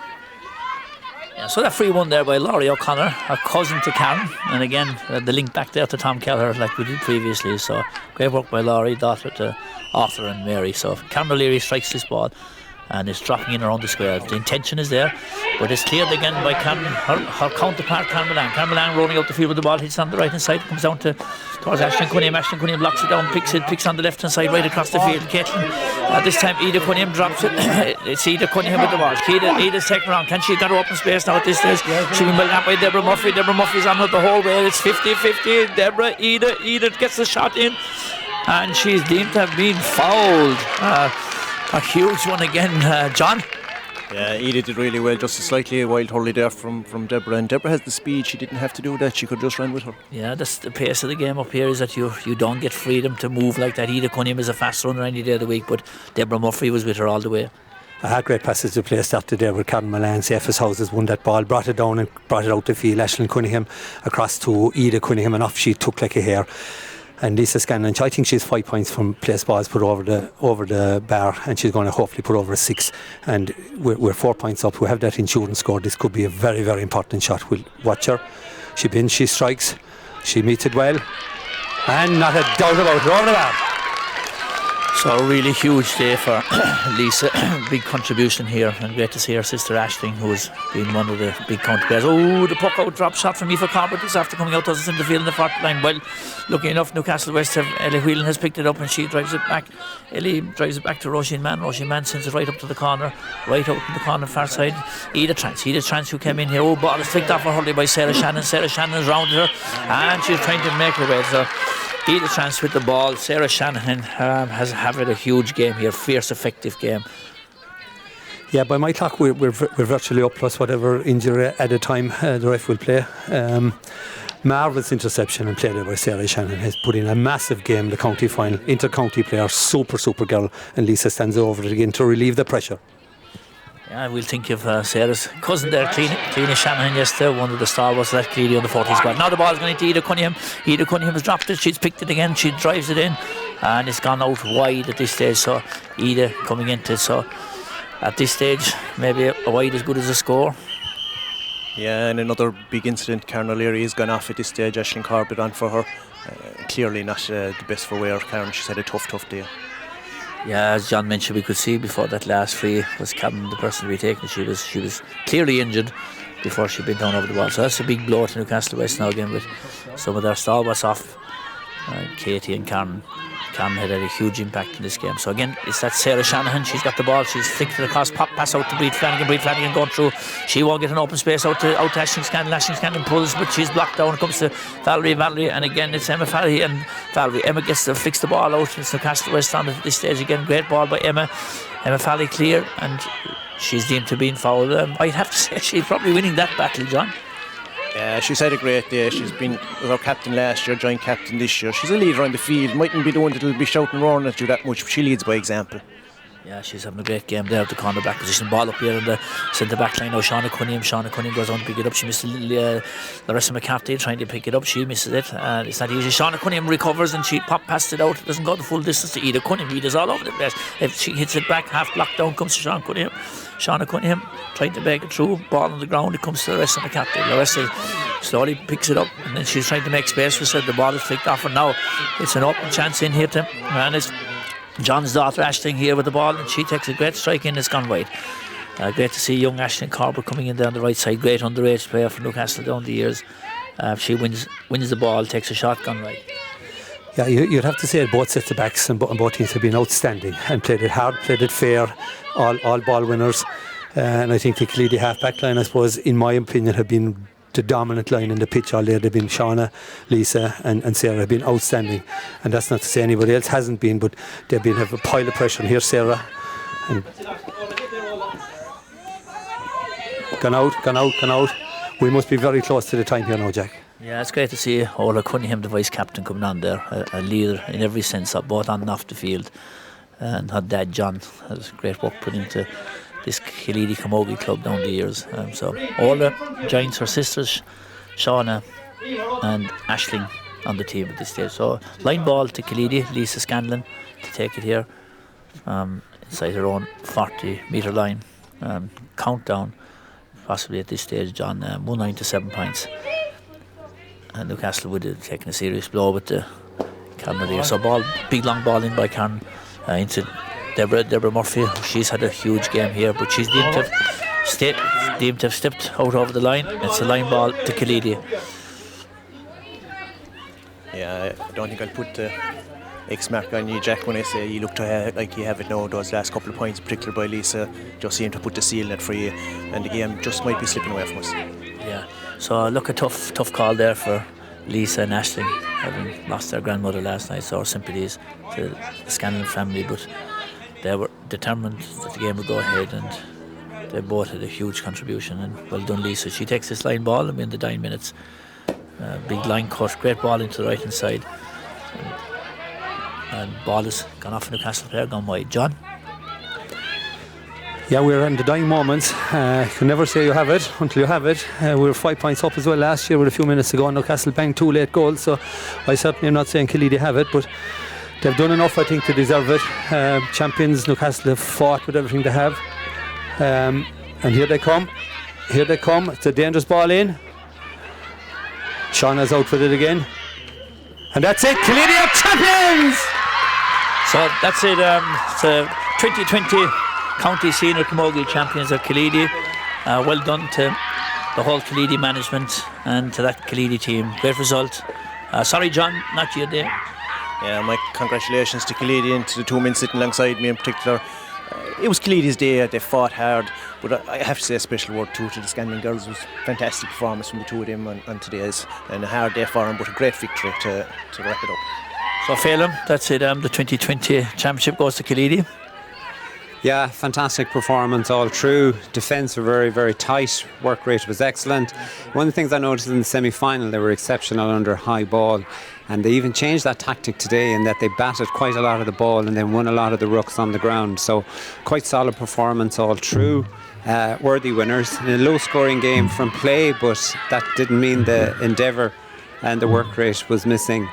Yeah, so that free one there by Laurie O'Connor, her cousin to Karen, and again the link back there to Tom Kelleher like we did previously. So great work by Laurie, daughter to Arthur and Mary. So Karen O'Leary strikes this ball, and it's dropping in around the square. The intention is there, but it's cleared again by her counterpart, Karen Milan. Karen Milan rolling out the field with the ball, hits on the right hand side, comes down towards Ashton Cunningham. Ashton Cunningham blocks it down, picks on the left hand side, right across the field. Caitlin, this time Ida Cunningham drops it. It's Ida Cunningham with the ball. Ida's taking around. Can she get her open space now at this stage? She's been well out by Deborah Murphy. Deborah Murphy's on her the whole way. It's 50-50. Deborah, Ida gets the shot in, and she's deemed to have been fouled. A huge one again, John. Yeah, Edith did really well, just a slightly wild hurley there from Deborah, and Deborah has the speed. She didn't have to do that, she could just run with her. Yeah, that's the pace of the game up here, is that you don't get freedom to move like that. Ida Cunningham is a fast runner any day of the week, but Deborah Murphy was with her all the way. I had great passes to play started there with Karen Milan. CFS Houses won that ball, brought it down and brought it out the field. Ashlyn Cunningham across to Ida Cunningham, and off she took like a hare. And Lisa Scanlon, I think she's 5 points from place balls put over the bar, and she's going to hopefully put over a 6. And we're 4 points up. We have that insurance score. This could be a very, very important shot. We'll watch her. She bins, she strikes, she meets it well, and not a doubt about it, over the bar. So a really huge day for Lisa. Big contribution here, and great to see her sister Aisling, who's been one of the big county players. Oh, the puck out drop shot from Aoife Corbett is after coming out to us in the field in the 40 line. Well, lucky enough, Newcastle West have Ellie Whelan has picked it up and she drives it back. Ellie drives it back to Roisin Mann. Roisin Mann sends it right up to the corner, right out in the corner far side. Ida Trance who came in here. Oh, ball is flicked off her hurley by Sarah Shannon. Sarah Shannon has rounded her and she's trying to make her way. So Ida Trance with the ball. Sarah Shanahan has had a huge game here, fierce, effective game. Yeah, by my clock, we're virtually up plus whatever injury at a time the ref will play. Marvellous interception and play there by Sarah Shannon has put in a massive game in the county final. Inter-county player, super girl, and Lisa stands over it again to relieve the pressure. Yeah, we'll think of Sarah's cousin there, Cleena Shanahan, yesterday, one of the stalwarts of that killeedy on the 40 squad. Now the ball's going into Ida Cunningham. Ida Cunningham has dropped it, she's picked it again, she drives it in, and it's gone out wide at this stage. So Ida coming into it, so at this stage, maybe a wide as good as a score. Yeah, and another big incident, Karen O'Leary has gone off at this stage. Aisling Corbett on for her. Clearly not the best for wear. Karen, she's had a tough day. Yeah, as John mentioned, we could see before that last free was Cam the person to be taken. She was clearly injured before she'd been down over the ball. So that's a big blow to Newcastle West now again with some of their stalwarts off. Katie and Karen had a huge impact in this game. So again, it's that Sarah Shanahan. She's got the ball. She's flicked it across, pop pass out to Breed Flanagan. Breed Flanagan going through. She won't get an open space out to Aisling Scanlon. Aisling Scanlon pulls, but she's blocked down. It comes to Valerie, and again it's Emma Farley and Valerie. Emma gets to flicks the ball out. It's Newcastle West on at this stage again. Great ball by Emma. Emma Farley clear, and she's deemed to be in foul. I'd have to say she's probably winning that battle, John. Yeah, she's had a great day. She's been our captain last year, joint captain this year. She's a leader on the field. Mightn't be the one that'll be shouting and roaring at you that much, but she leads by example. Yeah, she's having a great game there at the corner back position. Ball up here in the centre back line now. Shauna Cunningham goes on to pick it up. She missed Larissa McCarthy trying to pick it up. She misses it. It's not easy. Shauna Cunningham recovers and she pop past it out. It doesn't go the full distance to Ida Cunningham. Ida's all over the place. If she hits it back, half blocked down comes to Shauna Cunningham. Shauna Cunningham trying to break it through. Ball on the ground. It comes to Larissa McCarthy. Larissa slowly picks it up and then she's trying to make space for it. The ball is flicked off her now. It's an open chance in here to and it's John's daughter Aisling here with the ball, and she takes a great strike in. It's gone wide. Great to see young Aisling Corbett coming in down the right side. Great underage player for Newcastle down the years. She wins the ball, takes a shot, gone right. Yeah, you'd have to say both sets of backs and both teams have been outstanding and played it hard, played it fair, all ball winners. And I think the killeedy half-back line, I suppose, in my opinion, have been the dominant line in the pitch all day. They've been Shauna, Lisa and Sarah have been outstanding, and that's not to say anybody else hasn't been, but they've been have a pile of pressure. And here's Sarah and gone out. We must be very close to the time here now, Jack. Yeah, it's great to see Ola Cunningham, the vice captain, coming on there, a leader in every sense, both on and off the field. And her dad John has great work put into this killeedy Camogie club down the years. So Ola joins her sisters Shauna and Aisling on the team at this stage. So line ball to killeedy, Lisa Scanlon to take it here inside her own 40-metre line. Countdown possibly at this stage, John, 1-9 to 7 points. And Newcastle would have taken a serious blow with the Karen. So big long ball in by Karen into Deborah Murphy. She's had a huge game here, but she's deemed to have stepped out over the line. It's a line ball to killeedy. Yeah, I don't think I'll put the X mark on you, Jack, when I say you look to have, like you have it now. Those last couple of points, particularly by Lisa, just seem to put the seal in it for you, and the game just might be slipping away from us. Yeah, so look, a tough call there for Lisa and Aisling, having lost their grandmother last night. So our sympathies to the Scanlon family, but they were determined that the game would go ahead, and they both had a huge contribution. And well done, Lisa. She takes this line ball in the 9 minutes. Big line cut, great ball into the right hand side, and ball has gone off a Newcastle player, gone wide. John? Yeah, we're in the dying moments. You can never say you have it until you have it. We were 5 points up as well last year with a few minutes to go. Newcastle banged 2 late goals, so I certainly am not saying killeedy have it, but they've done enough, I think, to deserve it. Champions Newcastle have fought with everything they have, and here they come. It's a dangerous ball in. Shauna's out with it again, and that's it. Killeedy are champions. So that's it. The 2020 County Senior Camogie Champions of Killeedy. Well done to the whole Killeedy management and to that Killeedy team. Great result. Sorry, John, not you there. Yeah, my congratulations to Killeedy and to the two men sitting alongside me in particular. It was Killeedy's day. They fought hard, but I have to say a special word too to the Scanlon girls. It was a fantastic performance from the two of them on today's, and a hard day for them, but a great victory to wrap it up. So Phelan, that's it. The 2020 championship goes to Killeedy. Yeah, fantastic performance all through. Defence were very, very tight. Work rate was excellent. One of the things I noticed in the semi-final, they were exceptional under high ball. And they even changed that tactic today in that they batted quite a lot of the ball and then won a lot of the rucks on the ground. So quite solid performance all through. Worthy winners in a low-scoring game from play, but that didn't mean the endeavour and the work rate was missing.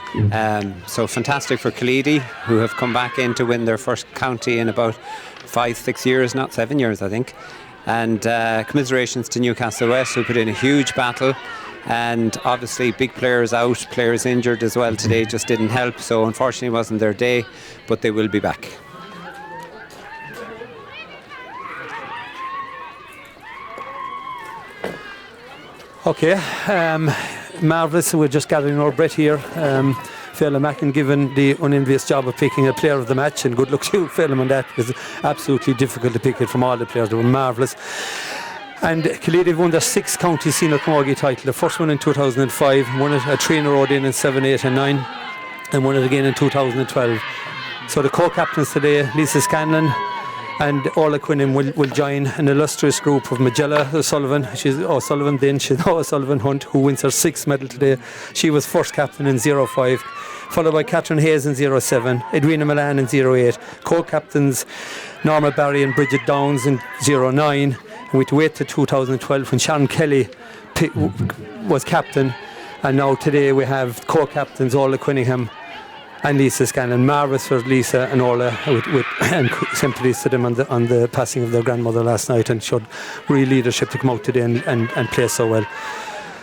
So fantastic for Killeedy, who have come back in to win their first county in about 5-6 years, not 7 years I think. And commiserations to Newcastle West, who put in a huge battle, and obviously big players out, players injured as well today, just didn't help. So unfortunately it wasn't their day, but they will be back. Okay, marvellous. We're just gathering our breath here. Phelan Mackin given the unenvious job of picking a player of the match, and good luck to you, Phelan, on that. It was absolutely difficult to pick it from all the players. They were marvellous. And Killeedy won their 6th county senior camogie title. The first one in 2005, won it a 3 in a row in 7, 8 and 9, and won it again in 2012. So the co-captains today, Lisa Scanlon and Orla Quinnan, will join an illustrious group of Magella O'Sullivan. She's O'Sullivan Hunt, who wins her 6th medal today. She was first captain in 05, followed by Catherine Hayes in 07, Edwina Milan in 08, co-captains Norma Barry and Bridget Downs in 09. And we'd wait to 2012 when Sean Kelly was captain, and now today we have co-captains Orla Quinningham and Lisa Scanlon. Marvellous for Lisa and Orla, and sympathies to them on the passing of their grandmother last night, and showed real leadership to come out today and play so well.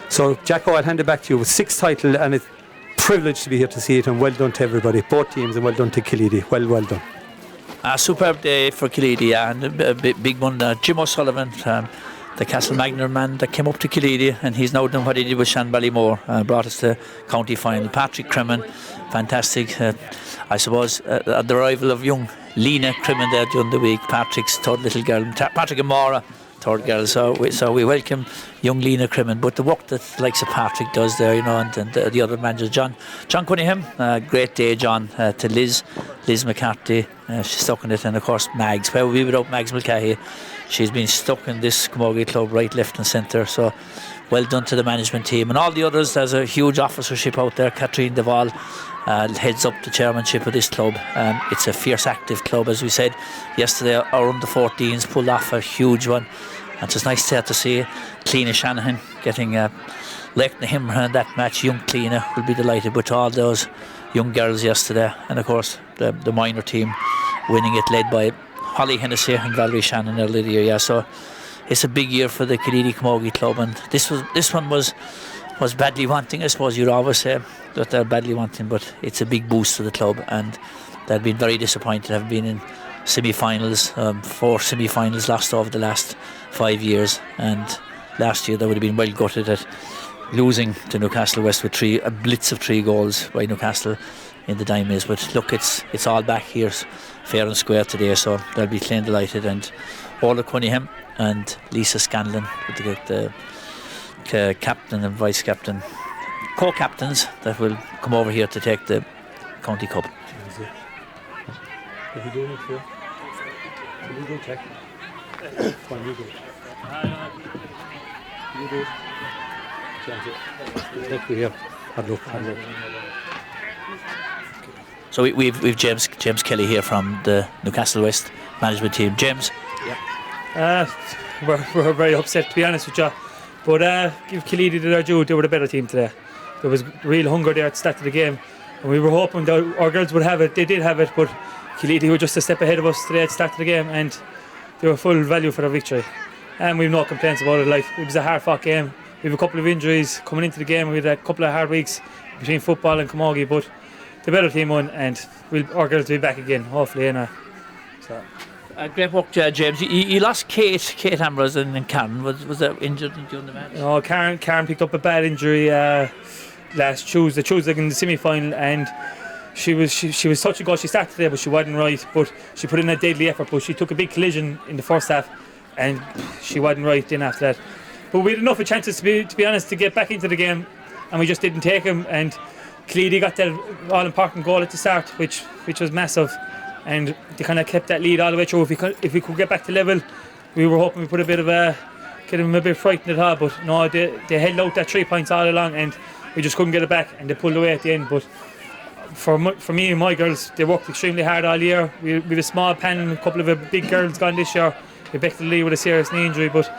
So Jacko, I'll hand it back to you with 6th title, and it's a privilege to be here to see it, and well done to everybody, both teams, and well done to Killeedy. Well done. A superb day for Killeedy, and a big one. Jim O'Sullivan, the Castle Magner man that came up to Killeedy, and he's now done what he did with Shan Ballymore, brought us to county final. Patrick Crimmin, fantastic. I suppose the arrival of young Lena Crimmin there during the week. Patrick's third little girl, Patrick and Maura, third girl. So we welcome young Lena Crimmin. But the work that likes of Patrick does there, and the other managers, John Cunningham, great day, John, to Liz McCarthy. She's stuck in it, and of course Mags. Where would we be without Mags Mulcahy? She's been stuck in this camogie club right, left and centre. So well done to the management team and all the others. There's a huge officership out there. Katrine Duvall heads up the chairmanship of this club. It's a fierce, active club, as we said yesterday. Our under-14s pulled off a huge one, and it's just nice to see Cleena Shanahan getting left to him in that match. Young Cleena will be delighted with all those young girls yesterday, and of course the minor team winning it, led by Holly Hennessy and Valerie Shannon earlier the year. Yeah, so it's a big year for the Killeedy Camogie Club, and this one was badly wanting. I suppose you'd always say that they're badly wanting, but it's a big boost to the club, and they've been very disappointed. Have been in semi-finals, 4 semi-finals lost over the last 5 years, and last year they would have been well gutted at losing to Newcastle West with a blitz of 3 goals by Newcastle in the Diamonds. But look, it's all back here fair and square today, so they'll be clean delighted. And Orla Cunningham and Lisa Scanlon, with the captain and vice captain, co-captains, that will come over here to take the county cup. Are you doing it here? Can you go check? Come on, you go. You do it. Check it here. Have a look. So we've James Kelly here from the Newcastle West management team. James. Yeah. We're very upset, to be honest with you. But give Killeedy their due, they were the better team today. There was real hunger there at the start of the game, and we were hoping that our girls would have it. They did have it, but Killeedy were just a step ahead of us today at the start of the game, and they were full value for their victory. And we've no complaints about it. Like, it was a hard-fought game. We have a couple of injuries coming into the game. We had a couple of hard weeks between football and camogie, but the better team won, and our girls will be back again, hopefully. So. Great work, James. You lost Kate Ambrose and Karen. Was that injured during the match? No, Karen picked up a bad injury last Tuesday in the semi-final, and she was touch and go. She started today, but she wasn't right. But she put in a deadly effort. But she took a big collision in the first half, and she wasn't right then after that. But we had enough of chances to be honest to get back into the game, and we just didn't take them. And Killeedy got that all-important goal at the start, which was massive. And they kind of kept that lead all the way through. If we could get back to level, we were hoping we put get them a bit frightened at all. But no, they held out that 3 points all along, and we just couldn't get it back. And they pulled away at the end. But for me and my girls, they worked extremely hard all year. We had a small pen and a couple of big girls gone this year. Rebecca Lee with a serious knee injury, but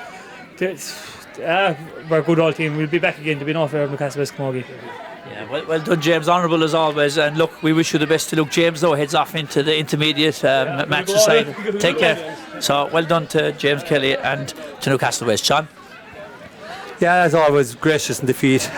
we're a good old team. We'll be back again to be no fair of Newcastle West Camogie. Yeah, well done, James. Honourable as always. And look, we wish you the best to look. James, though, heads off into the intermediate match side. Take care. So, well done to James Kelly and to Newcastle West. Sean? Yeah, as always, gracious in defeat.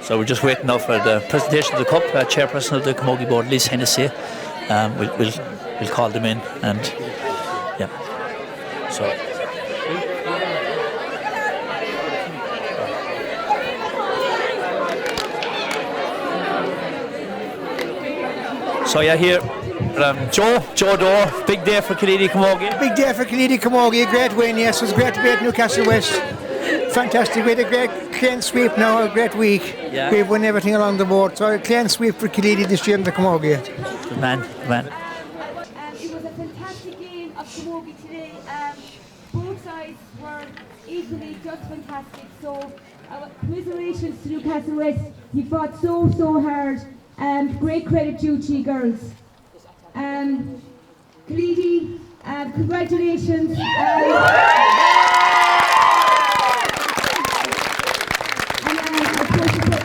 So we're just waiting now for the presentation of the cup. Chairperson of the Camogie board, Liz Hennessy. We'll call them in, and yeah. So yeah, here Joe Dorr, big day for Killeedy Camogie. Big day for Killeedy Camogie, a great win, yes, it was great to be at Newcastle West. Fantastic, we had a great clean sweep now, a great week. Yeah. We've won everything along the board, so a clean sweep for Killeedy this year in the Camogie. Good man. It was a fantastic game of Camogie today. Both sides were equally just fantastic, so commiserations to Newcastle West. You fought so hard. Great credit due to you girls. Killeedy, congratulations.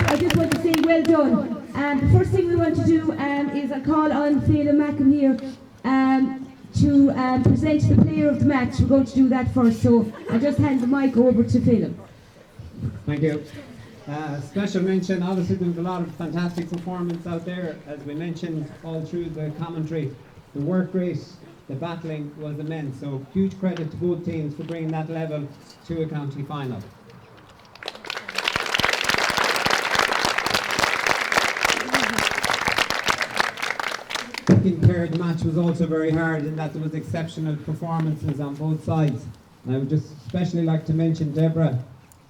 I just want to say well done. The first thing we want to do is a call on Phelan Mackham here to present the player of the match. We're going to do that first, so I'll just hand the mic over to Phelan. Thank you. Special mention, obviously there was a lot of fantastic performance out there, as we mentioned all through the commentary. The work rate, the battling was immense, so huge credit to both teams for bringing that level to a county final. Second pair, the match was also very hard in that there was exceptional performances on both sides. And I would just especially like to mention Deborah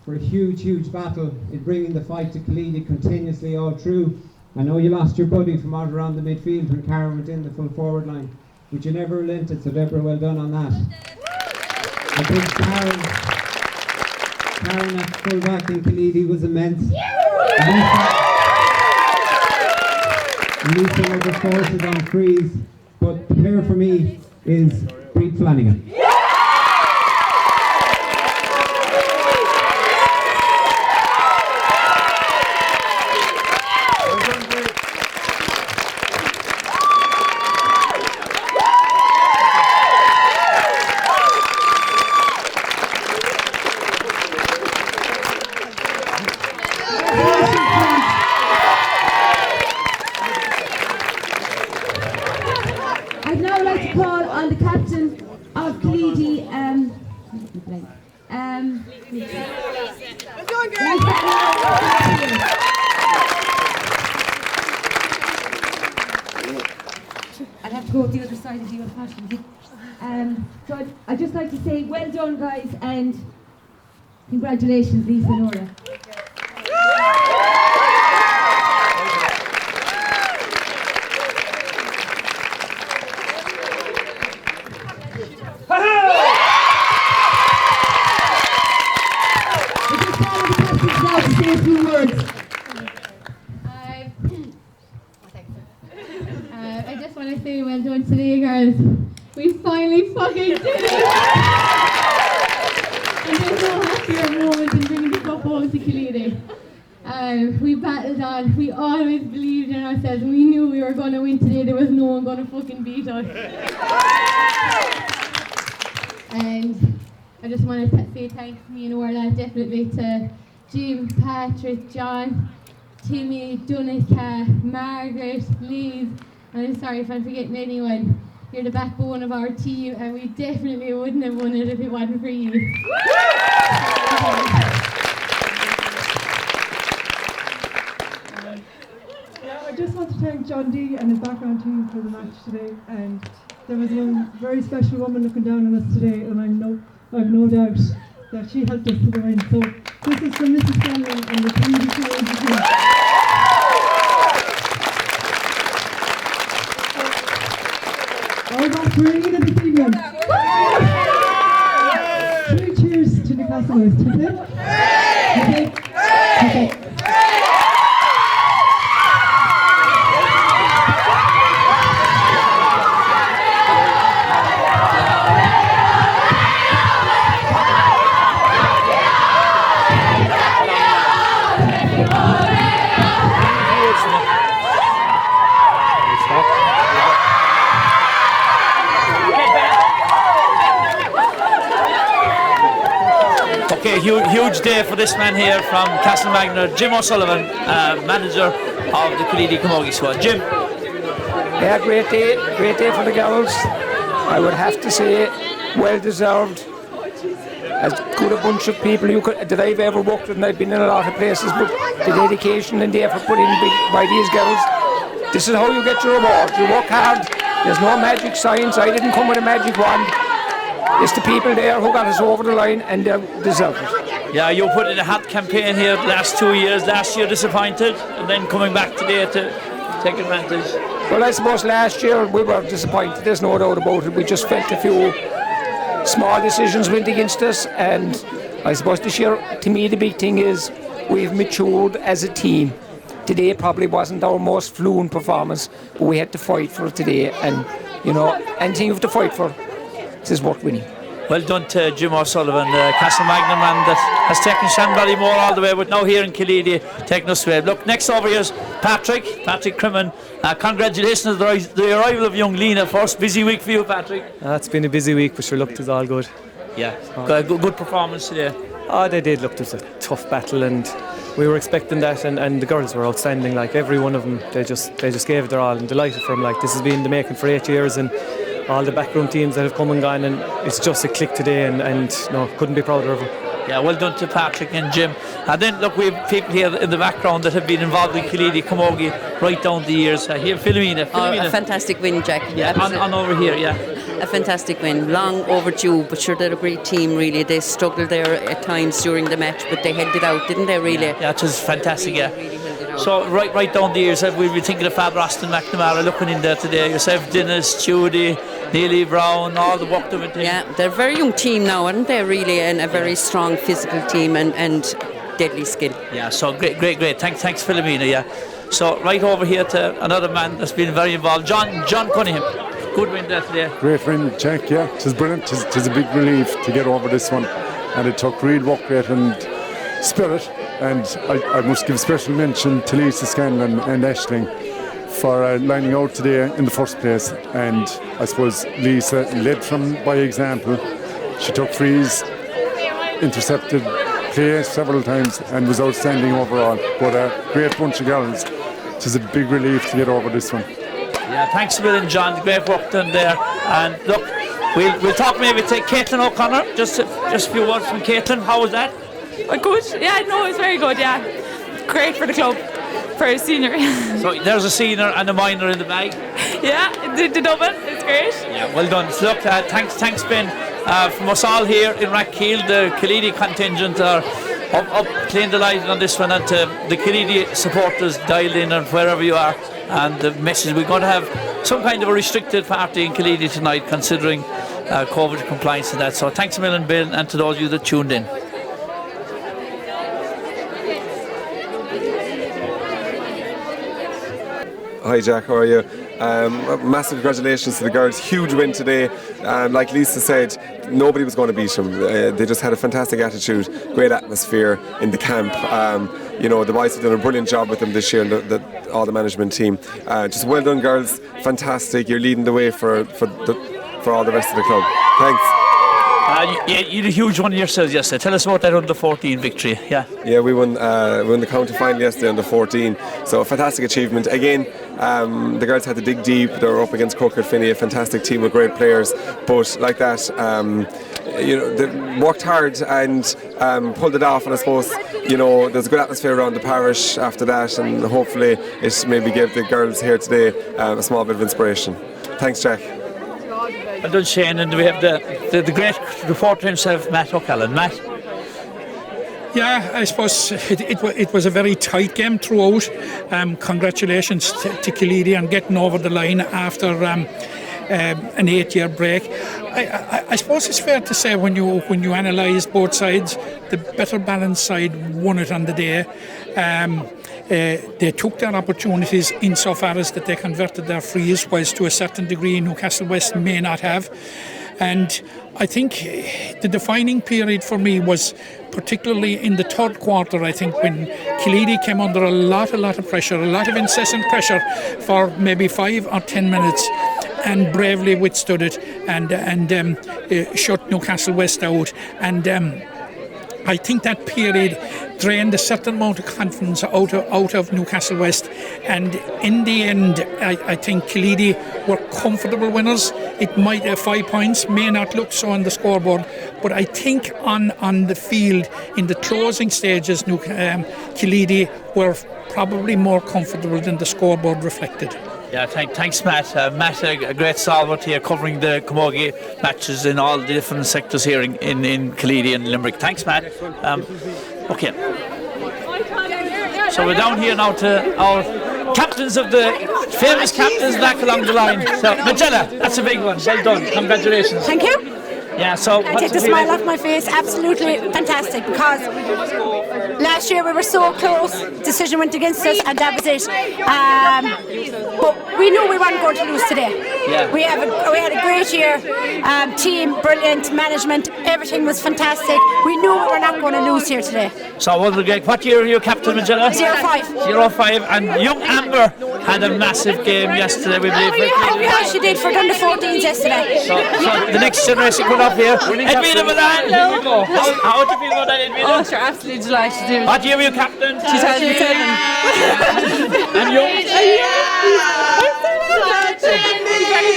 for a huge battle in bringing the fight to Killeedy continuously all through. I know you lost your buddy from out around the midfield when Karen went in the full forward line, but you never relented, so Deborah, well done on that. I think Karen at full back in Killeedy was immense. Lisa over forces on frees, but the player for me is Breed Flanagan. I'd now like to call on the captain of Killeedy. I'd have to go the other side of you, unfortunately. So I'd just like to say, well done, guys, and congratulations, Lisa and Nora. I just want to say well done today, girls. We finally fucking did it! And there's no happier moment than bringing the cup home to Killeedy. We battled on. We always believed in ourselves. We knew we were going to win today. There was no one going to fucking beat us. And I just want to say thanks to me and our lads definitely to Jim, Patrick, John, Timmy, Donica, Margaret, Liz, and I'm sorry if I'm forgetting anyone. You're the backbone of our team, and we definitely wouldn't have won it if it wasn't for you. I just want to thank John D and his background team for the match today. And there was one very special woman looking down on us today, and I've no doubt that she helped us to the win. So this is from Mrs. Scanlon and the Camogie team. All back for Ian this evening. 3 cheers to Newcastle West. Okay? Okay. Okay, huge day for this man here from Castlemagner, Jim O'Sullivan, manager of the Killeedy Camogie squad. Jim. Yeah, great day for the girls. I would have to say, well deserved. As good a bunch of people that I've ever worked with, and I've been in a lot of places, but the dedication and the effort put in by these girls, this is how you get your reward. You work hard, there's no magic science, I didn't come with a magic wand. It's the people there who got us over the line, and they deserve it. Yeah, you put in a hot campaign here the last 2 years. Last year disappointed, and then coming back today to take advantage. Well, I suppose last year we were disappointed, there's no doubt about it. We just felt a few small decisions went against us, and I suppose this year, to me, the big thing is we've matured as a team. Today probably wasn't our most fluent performance, but we had to fight for it today, and you know, anything you have to fight for, this is worth winning. Well done to Jim O'Sullivan, the Castlemagner man that has taken Shanballymore all the way, but now here in Killeedy, taking us away. Look, next over here is Patrick Crimmin. Congratulations on the arrival of young Lena first. Busy week for you, Patrick. It's been a busy week, but sure looked is all good. Yeah, good performance today. Oh, they did. Look, it was a tough battle, and we were expecting that, and the girls were outstanding. Like every one of them, they just gave it their all, and delighted for them. Like this has been the making for 8 years, and all the backroom teams that have come and gone, and it's just a click today, and no, couldn't be prouder of them. Yeah, well done to Patrick and Jim. And then look, we have people here in the background that have been involved in Killeedy Camogie right down the years. Here, Philomena. A fantastic win, Jack. Yeah, on over here, yeah. A fantastic win, long overdue, but sure, they're a great team, really. They struggled there at times during the match, but they held it out, didn't they, really? Yeah, it was fantastic, yeah. So right down the years, we'll be thinking of Fab Roston McNamara looking in there today. Yourself, Dennis, Judy, Neely Brown, all the work they went in. Yeah, they're a very young team now, aren't they, really, and a very strong physical team and deadly skill. Yeah, so great. Thanks Philomena, yeah. So right over here to another man that's been very involved, John Cunningham. Good win there today. Great win, Jack, yeah. It was brilliant. It was a big relief to get over this one. And it took real work rate and spirit. And I must give special mention to Lisa Scanlon and Aisling for lining out today in the first place. And I suppose Lisa led by example. She took frees, intercepted play several times, and was outstanding overall. But a great bunch of girls. It was a big relief to get over this one. Yeah, thanks a million, John. Great work done there. And look, we'll talk maybe to Caitlin O'Connor. Just a few words from Caitlin. How was that? Good. Yeah, no, it was very good. Yeah, great for the club, for a senior. So there's a senior and a minor in the bag. Yeah, the double. It's great. Yeah, well done. So look, thanks Ben, from us all here in Rathkeale. The Killeedy contingent are up clean delighted on this one, and to the Killeedy supporters dialed in and wherever you are. And the message, we're going to have some kind of a restricted party in Killeedy tonight, considering COVID compliance and that. So thanks a million, Bill, and to those of you that tuned in. Hi Jack, how are you? Massive congratulations to the girls. Huge win today. Like Lisa said, nobody was going to beat them. They just had a fantastic attitude, great atmosphere in the camp. The boys have done a brilliant job with them this year, and all the management team. Just well done, girls. Fantastic. You're leading the way for all the rest of the club. Thanks. You had a huge one yourselves yesterday. Tell us about that under 14 victory. Yeah, we won the county final yesterday under 14. So a fantastic achievement. Again, the girls had to dig deep. They were up against Croker Finney, a fantastic team with great players. But like that, they worked hard and pulled it off. And I suppose there's a good atmosphere around the parish after that. And hopefully it maybe gave the girls here today a small bit of inspiration. Thanks, Jack. Well done, Shane, and we have the great reporter himself, Matt O'Callaghan. Matt? Yeah, I suppose it was a very tight game throughout. Congratulations to Killeedy on getting over the line after an 8-year break. I suppose it's fair to say when you analyse both sides, the better balanced side won it on the day. They took their opportunities insofar as that they converted their frees, whilst to a certain degree Newcastle West may not have. And I think the defining period for me was particularly in the third quarter. I think when Killeedy came under a lot of pressure, a lot of incessant pressure for maybe 5 or 10 minutes, and bravely withstood it and shut Newcastle West out. And I think that period drained a certain amount of confidence out of Newcastle West, and in the end I think Killeedy were comfortable winners. It might 5 points may not look so on the scoreboard, but I think on the field in the closing stages Killeedy were probably more comfortable than the scoreboard reflected. Yeah, thanks, Matt. Matt, a great stalwart here, covering the Camogie matches in all the different sectors here in Killeedy and Limerick. Thanks, Matt. Okay. So we're down here now to our captains of the famous captains back along the line. So, Magella, that's a big one. Well done. Congratulations. Thank you. Yeah, so I take the smile off my face. Absolutely fantastic, because last year we were so close. Decision went against us, and that was it. But we knew we weren't going to lose today. Yeah. We had a great year. Team, brilliant management. Everything was fantastic. We knew we were not going to lose here today. So what year are you captain, Magella? 05. 05. And young Amber had a massive game yesterday, we believe. Yeah, she did for under 14s yesterday. So the next generation coming up here. Edwina Milan, here we go. How do you feel about that, Edwina? Oh, sure, absolutely delighted. What year were you captain? 2007. And you?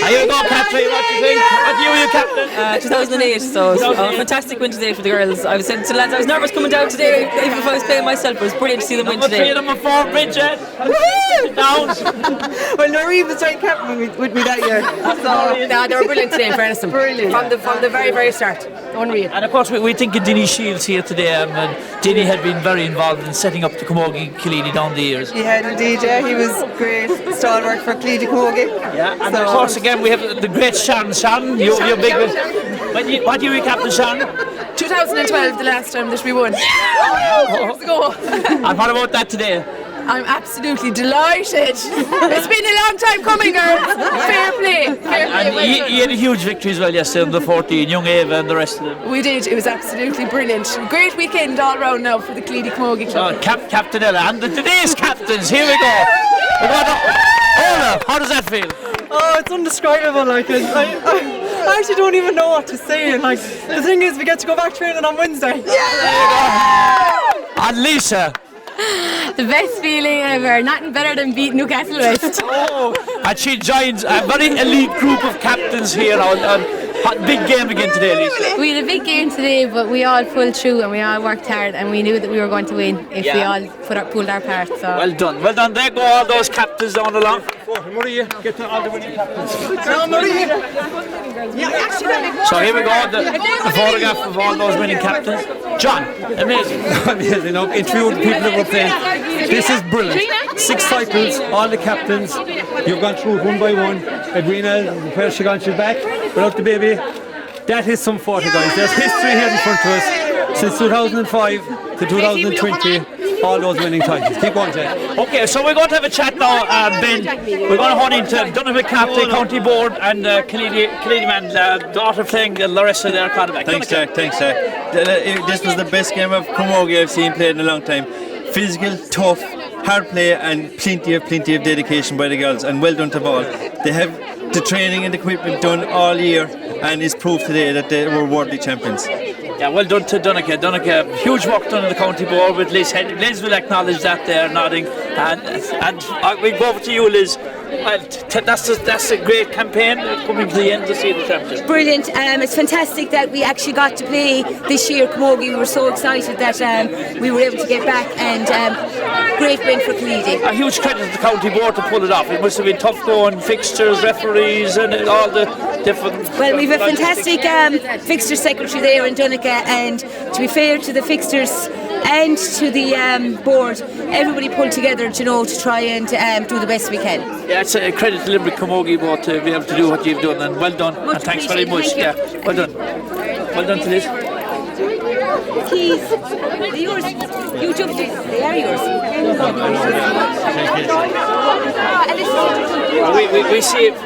Here we go, Catherine. What do you think? What year were you captain? 2008. So a fantastic win today for the girls. I was saying to the lads, I was nervous coming down today, even if I was playing myself. But it was brilliant to see them win today. Number 4, Bridget. Downs. Well, Noreen was joint captain with me that year. So they were brilliant today, in fairness. Brilliant. From the very, very start. Unreal. And of course, we think of Dinny Shields here today. And Dinny had been very involved in setting up the Camogie Killeedy down the years. He had indeed, yeah. He was great. Stalwart for Killeedy Camogie. Yeah, and of course, again, we have the great Sean. Sean, you're big with. What year were you captain, Sean? 2012, the last time that we won. Years ago. And what about that today? I'm absolutely delighted. It's been a long time coming, girls. Fair play. And you had a huge victory as well yesterday on the 14, young Ava and the rest of them. We did. It was absolutely brilliant. Great weekend all round now for the Killeedy Camogie Club. Captain Ella and today's captains. Here we go. Ola, how does that feel? Oh, it's indescribable. I actually don't even know what to say. The thing is, we get to go back training on Wednesday. And Lisa. The best feeling ever. Nothing better than beating Newcastle West. And she joins a very elite group of captains here on big game again today, Lisa. We had a big game today, but we all pulled through and we all worked hard, and we knew that we were going to win if we all pulled our part. So. Well done. There go all those captains down along. Maria, get to all the winning captains. So here we go, the photograph of all those winning captains. John, amazing. Amazing. Interviewed people that were playing. This is brilliant. 6 cycles, all the captains. You've gone through one by one. Edwina, where she gone? She's back without the baby. That is some 40, guys. There's history here in front of us. Since 2005 to 2020, all those winning titles. Keep going, Jay. Okay, so we're going to have a chat now, Ben. We're going to hone into Donovan Captain, County Board, and Killeedy man, daughter playing Larissa there, quarterback. Thanks, Jack. This was the best game of Camogie I've seen played in a long time. Physical, tough, hard play, and plenty of dedication by the girls. And well done to all. They have the training and equipment done all year, and it's proof today that they were worthy champions. Yeah, well done to Donica. Huge work done in the county board with Liz. Liz will acknowledge that there, nodding. And we go over to you, Liz. Well, that's a great campaign coming to the end to see the championship. Brilliant. It's fantastic that we actually got to play this year, Camogie. We were so excited that we were able to get back, and great win for Killeedy. A huge credit to the county board to pull it off. It must have been tough going, fixtures, referees, and all the different... Well, we have a fantastic fixture secretary there in Donegal, and to be fair to the fixtures and to the board, everybody pulled together, to try and do the best we can. Yeah, it's a credit to Limerick Camogie board to be able to do what you've done, and well done, and thanks very much. Thank you. Yeah, well done. Well done to this. Keys, they're yours. You jumped in. They are yours.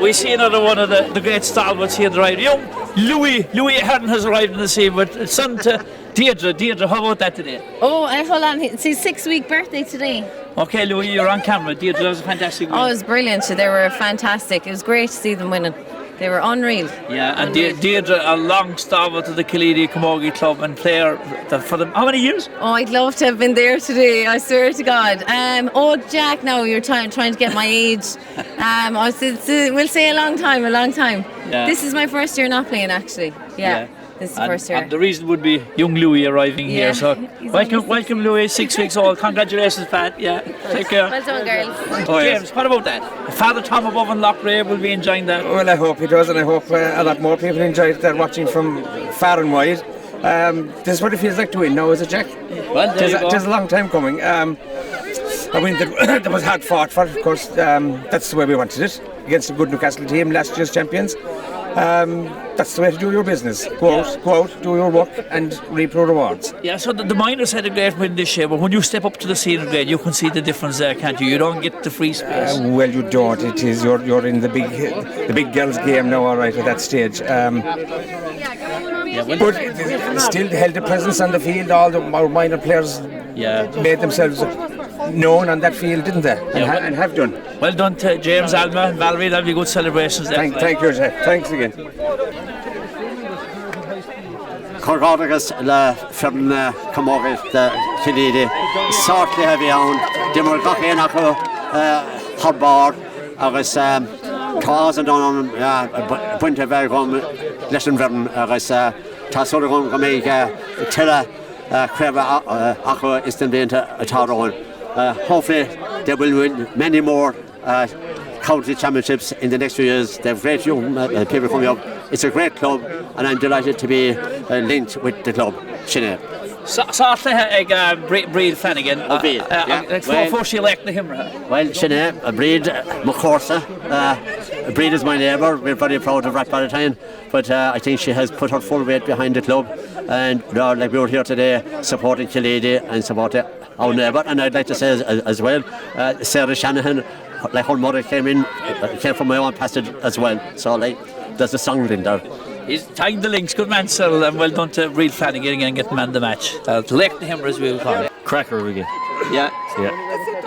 We see another one of the great stalwarts here arrived. Young Louis Ahern has arrived in the scene with son to Deirdre. Deirdre, how about that today? Oh, hold on. It's his 6-week birthday today. Okay, Louis, you're on camera. Deirdre, that was a fantastic win. Oh, it was brilliant. They were fantastic. It was great to see them winning. They were unreal. Yeah, and Deirdre, a long stalwart of the Killeedy Camogie Club and player for them. How many years? Oh, I'd love to have been there today, I swear to God. Jack, now you're trying to get my age. We'll say a long time. Yeah. This is my first year not playing, actually. Yeah. This is the first year. And the reason would be young Louis arriving here. So welcome Louis, 6 weeks old. Congratulations, Pat. Yeah, take care. Well done, girls. James, what about that? Father Tom above in Loughrea will be enjoying that. Well, I hope he does, and I hope a lot more people enjoy it. They're watching from far and wide. This is what it feels like to win now, is it, Jack? Well, there you go. It is a long time coming. A win that was hard fought for, of course. That's the way we wanted it, against a good Newcastle team, last year's champions. That's the way to do your business. Go out, do your work, and reap your rewards. Yeah, so the minors had a great win this year, but when you step up to the senior grade, you can see the difference there, can't you? You don't get the free space. Well, you don't. It is you're in the big girls' game now, all right, at that stage. But it still held a presence on the field. All our minor players made themselves known on that field, didn't they? And have done. Well done to James, Alma and Valerie. That'll be good celebrations there. Thank you, Jeff. Thanks again. Corgádagus le from Camogie the Killeedy sortly heavy on dimmer gachéan acu hardbar agus cause and on buinte ver gom lesson vern agus tá sort of gom make tilla creva acu is the into a taron. Hopefully they will win many more county championships in the next few years. They have great young people coming up. It's a great club, and I'm delighted to be linked with the club. Sinead. Sartha ag Breed Flanagan. Before she elected him. Well, Sinead, Breed McCorsa. Breed is my neighbour. We're very proud of Rathballatown, but I think she has put her full weight behind the club, and like we were here today supporting Killeedy and supporting our neighbour. And I'd like to say as well, Sarah Shanahan, like her mother came from my own passage as well. So like there's a song in there. He's tying the links. Good man, Cyril, and well done to Breed Flanagan and getting man the match. Elect him as we will call it. Cracker again. Yeah.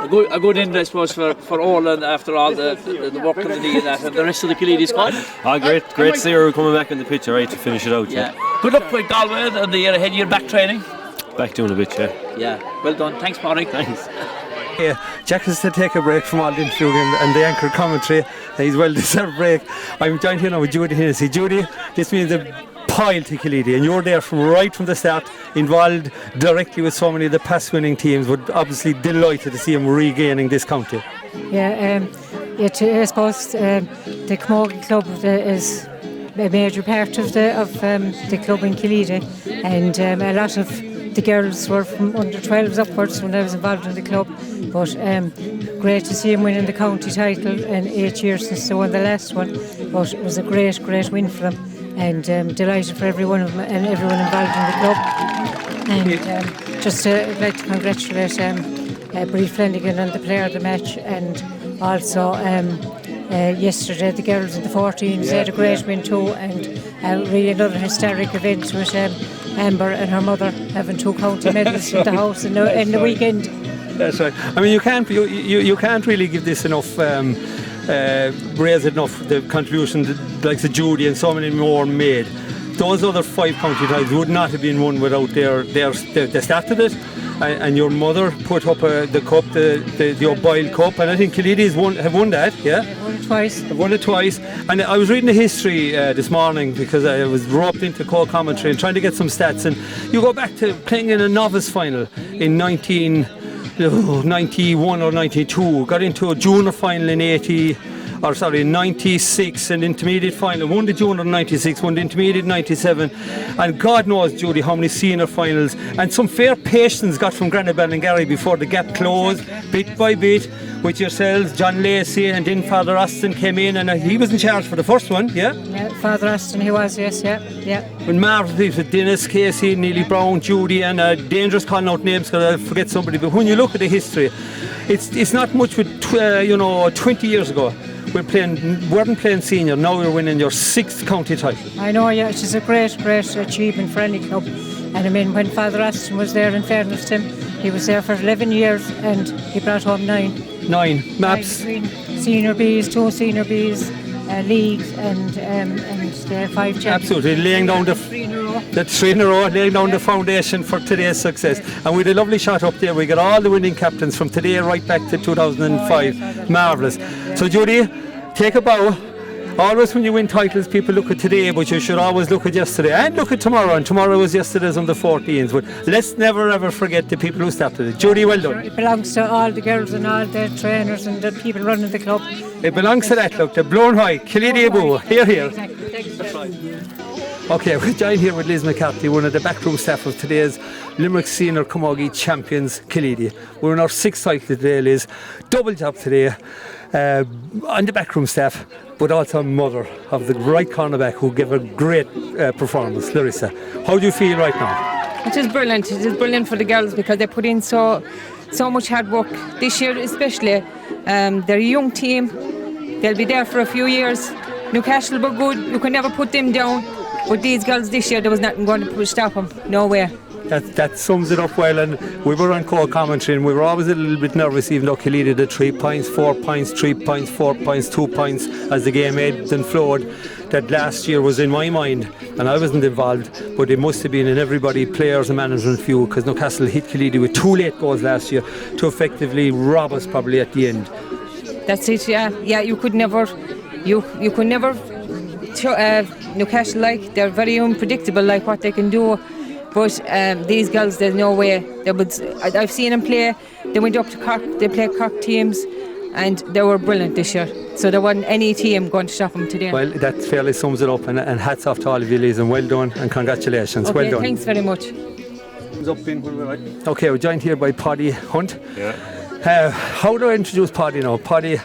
A good end, I suppose, for all and after all the work of the league and that, and the rest of the Killeedy squad. Great to see her coming back in the pitch, right, to finish it out. Yeah. Good luck with Galway and the year ahead. You're back training. Back doing a bit, Yeah. Well done. Thanks, Mark. Thanks. Yeah, Jack has to take a break from all the interviewing and the anchor commentary. He's well deserved break. I'm joined here now with Judy Hennessy. Judy, this means a pile to Killeedy, and you're there right from the start, involved directly with so many of the past winning teams. But obviously delighted to see them regaining this county. I suppose the Camogie Club is a major part of the club in Killeedy, and a lot of the girls were from under 12s upwards when I was involved in the club, but great to see them winning the county title in 8 years since they won the last one. But it was a great win for them, and delighted for every one of them and everyone involved in the club. And just like to congratulate Brie Flanagan and the player of the match, and also yesterday the girls in the 14s had a great win too, and really another historic event with Amber and her mother having 2 county medals in the house in the weekend. That's right. I mean, you can't really give this enough, raise it enough, the contribution that, like the Judy and so many more made. Those other 5 county titles would not have been won without they started it, and your mother put up the cup, the O'Boyle Cup, and I think Killeedy have won that, yeah? They've won it twice. They've won it twice. And I was reading the history this morning because I was roped into co-commentary and trying to get some stats, and you go back to playing in a novice final in 1991 or 92, got into a junior final in 96, and intermediate final, won the junior in 96, won the intermediate in 97, and God knows, Judy, how many senior finals, and some fair patience got from Granny Ballingarry before the gap closed, bit by bit, with yourselves, John Lacey, and then Father Austin came in, and he was in charge for the first one, yeah? Yeah, Father Austin, he was, yes, yeah. When marvellous with Dennis, Casey, Neely Brown, Judy, and dangerous calling out names because I forget somebody, but when you look at the history, it's not much with 20 years ago. Weren't playing senior, now we're winning your 6th county title. I know, yeah, it is a great achievement for any club. And I mean, when Father Austin was there, in fairness to him, he was there for 11 years and he brought home 9 maps. 9 senior Bs, 2 senior Bs, leagues, and 5 champions. Absolutely, laying down the 3 in a row, laying down the foundation for today's success. And we had a lovely shot up there. We got all the winning captains from today right back to 2005. Marvellous. So Judy, take a bow. Always when you win titles, people look at today, but you should always look at yesterday and look at tomorrow. And tomorrow was yesterday's on the 14s. But let's never ever forget the people who started it. Judy, well done. It belongs to all the girls and all the trainers and the people running the club. It belongs to that. Look, the blown high, Killeedy Abu. Here. Okay, we're joined here with Liz McCarthy, one of the backroom staff of today's Limerick Senior Camogie champions, Killeedy. We're in our 6th title today, Liz. Double job today on the backroom staff, but also mother of the right cornerback who gave a great performance, Larissa. How do you feel right now? It is brilliant. It is brilliant for the girls because they put in so much hard work this year, especially. They're a young team. They'll be there for a few years. Newcastle were good. You can never put them down. But these girls this year, there was nothing going to stop them. No way. That sums it up well, and we were on co-commentary and we were always a little bit nervous, even though Killeedy did 3 points, 4 points, 3 points, 4 points, 2 points as the game ebbed and flowed. That last year was in my mind, and I wasn't involved, but it must have been in everybody, players and management view, because Newcastle hit Killeedy with 2 late goals last year to effectively rob us probably at the end. That's it, yeah. Yeah, you could never Newcastle, like, they're very unpredictable, like what they can do. But these girls, there's no way. I've seen them play. They went up to Cork, they played Cork teams, and they were brilliant this year. So there wasn't any team going to stop them today. Well, that fairly sums it up, and hats off to all of you, Liz, and well done, and congratulations. Okay, well done. Thanks very much. Okay, we're joined here by Paddy Hunt. Yeah. How do I introduce Paddy now? Paddy,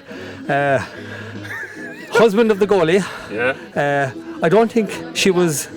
husband of the goalie. Yeah. I don't think she was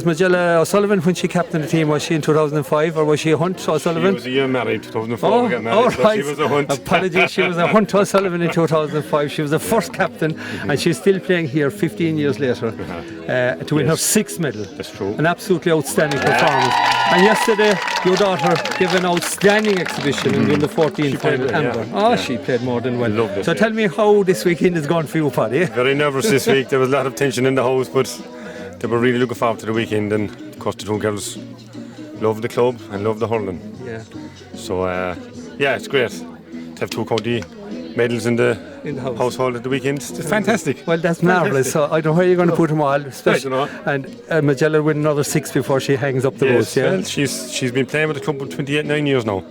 Magella O'Sullivan when she captained the team. Was she in 2005 or was she a Hunt O'Sullivan? She was a year married, 2004 we got married, so right. she was a Hunt. Apologies, she was a Hunt O'Sullivan in 2005. She was the first captain, and she's still playing here 15 years later to win her 6th medal. That's true. An absolutely outstanding performance. And yesterday, your daughter gave an outstanding exhibition and won the 14th final, Amber. She played more than well. Loved it, so tell me how this weekend has gone for you, Paddy. Very nervous this week. There was a lot of tension in the house, but they were really looking forward to the weekend, and of course the 2 girls love the club and love the hurling. Yeah. So it's great to have 2 county medals in the household at the weekend. It's fantastic. Well, that's marvellous. So I don't know where you're going to put them all. Especially, and Magella will win another 6 before she hangs up the boots. Yeah. Well, she's been playing with the club for 9 years now.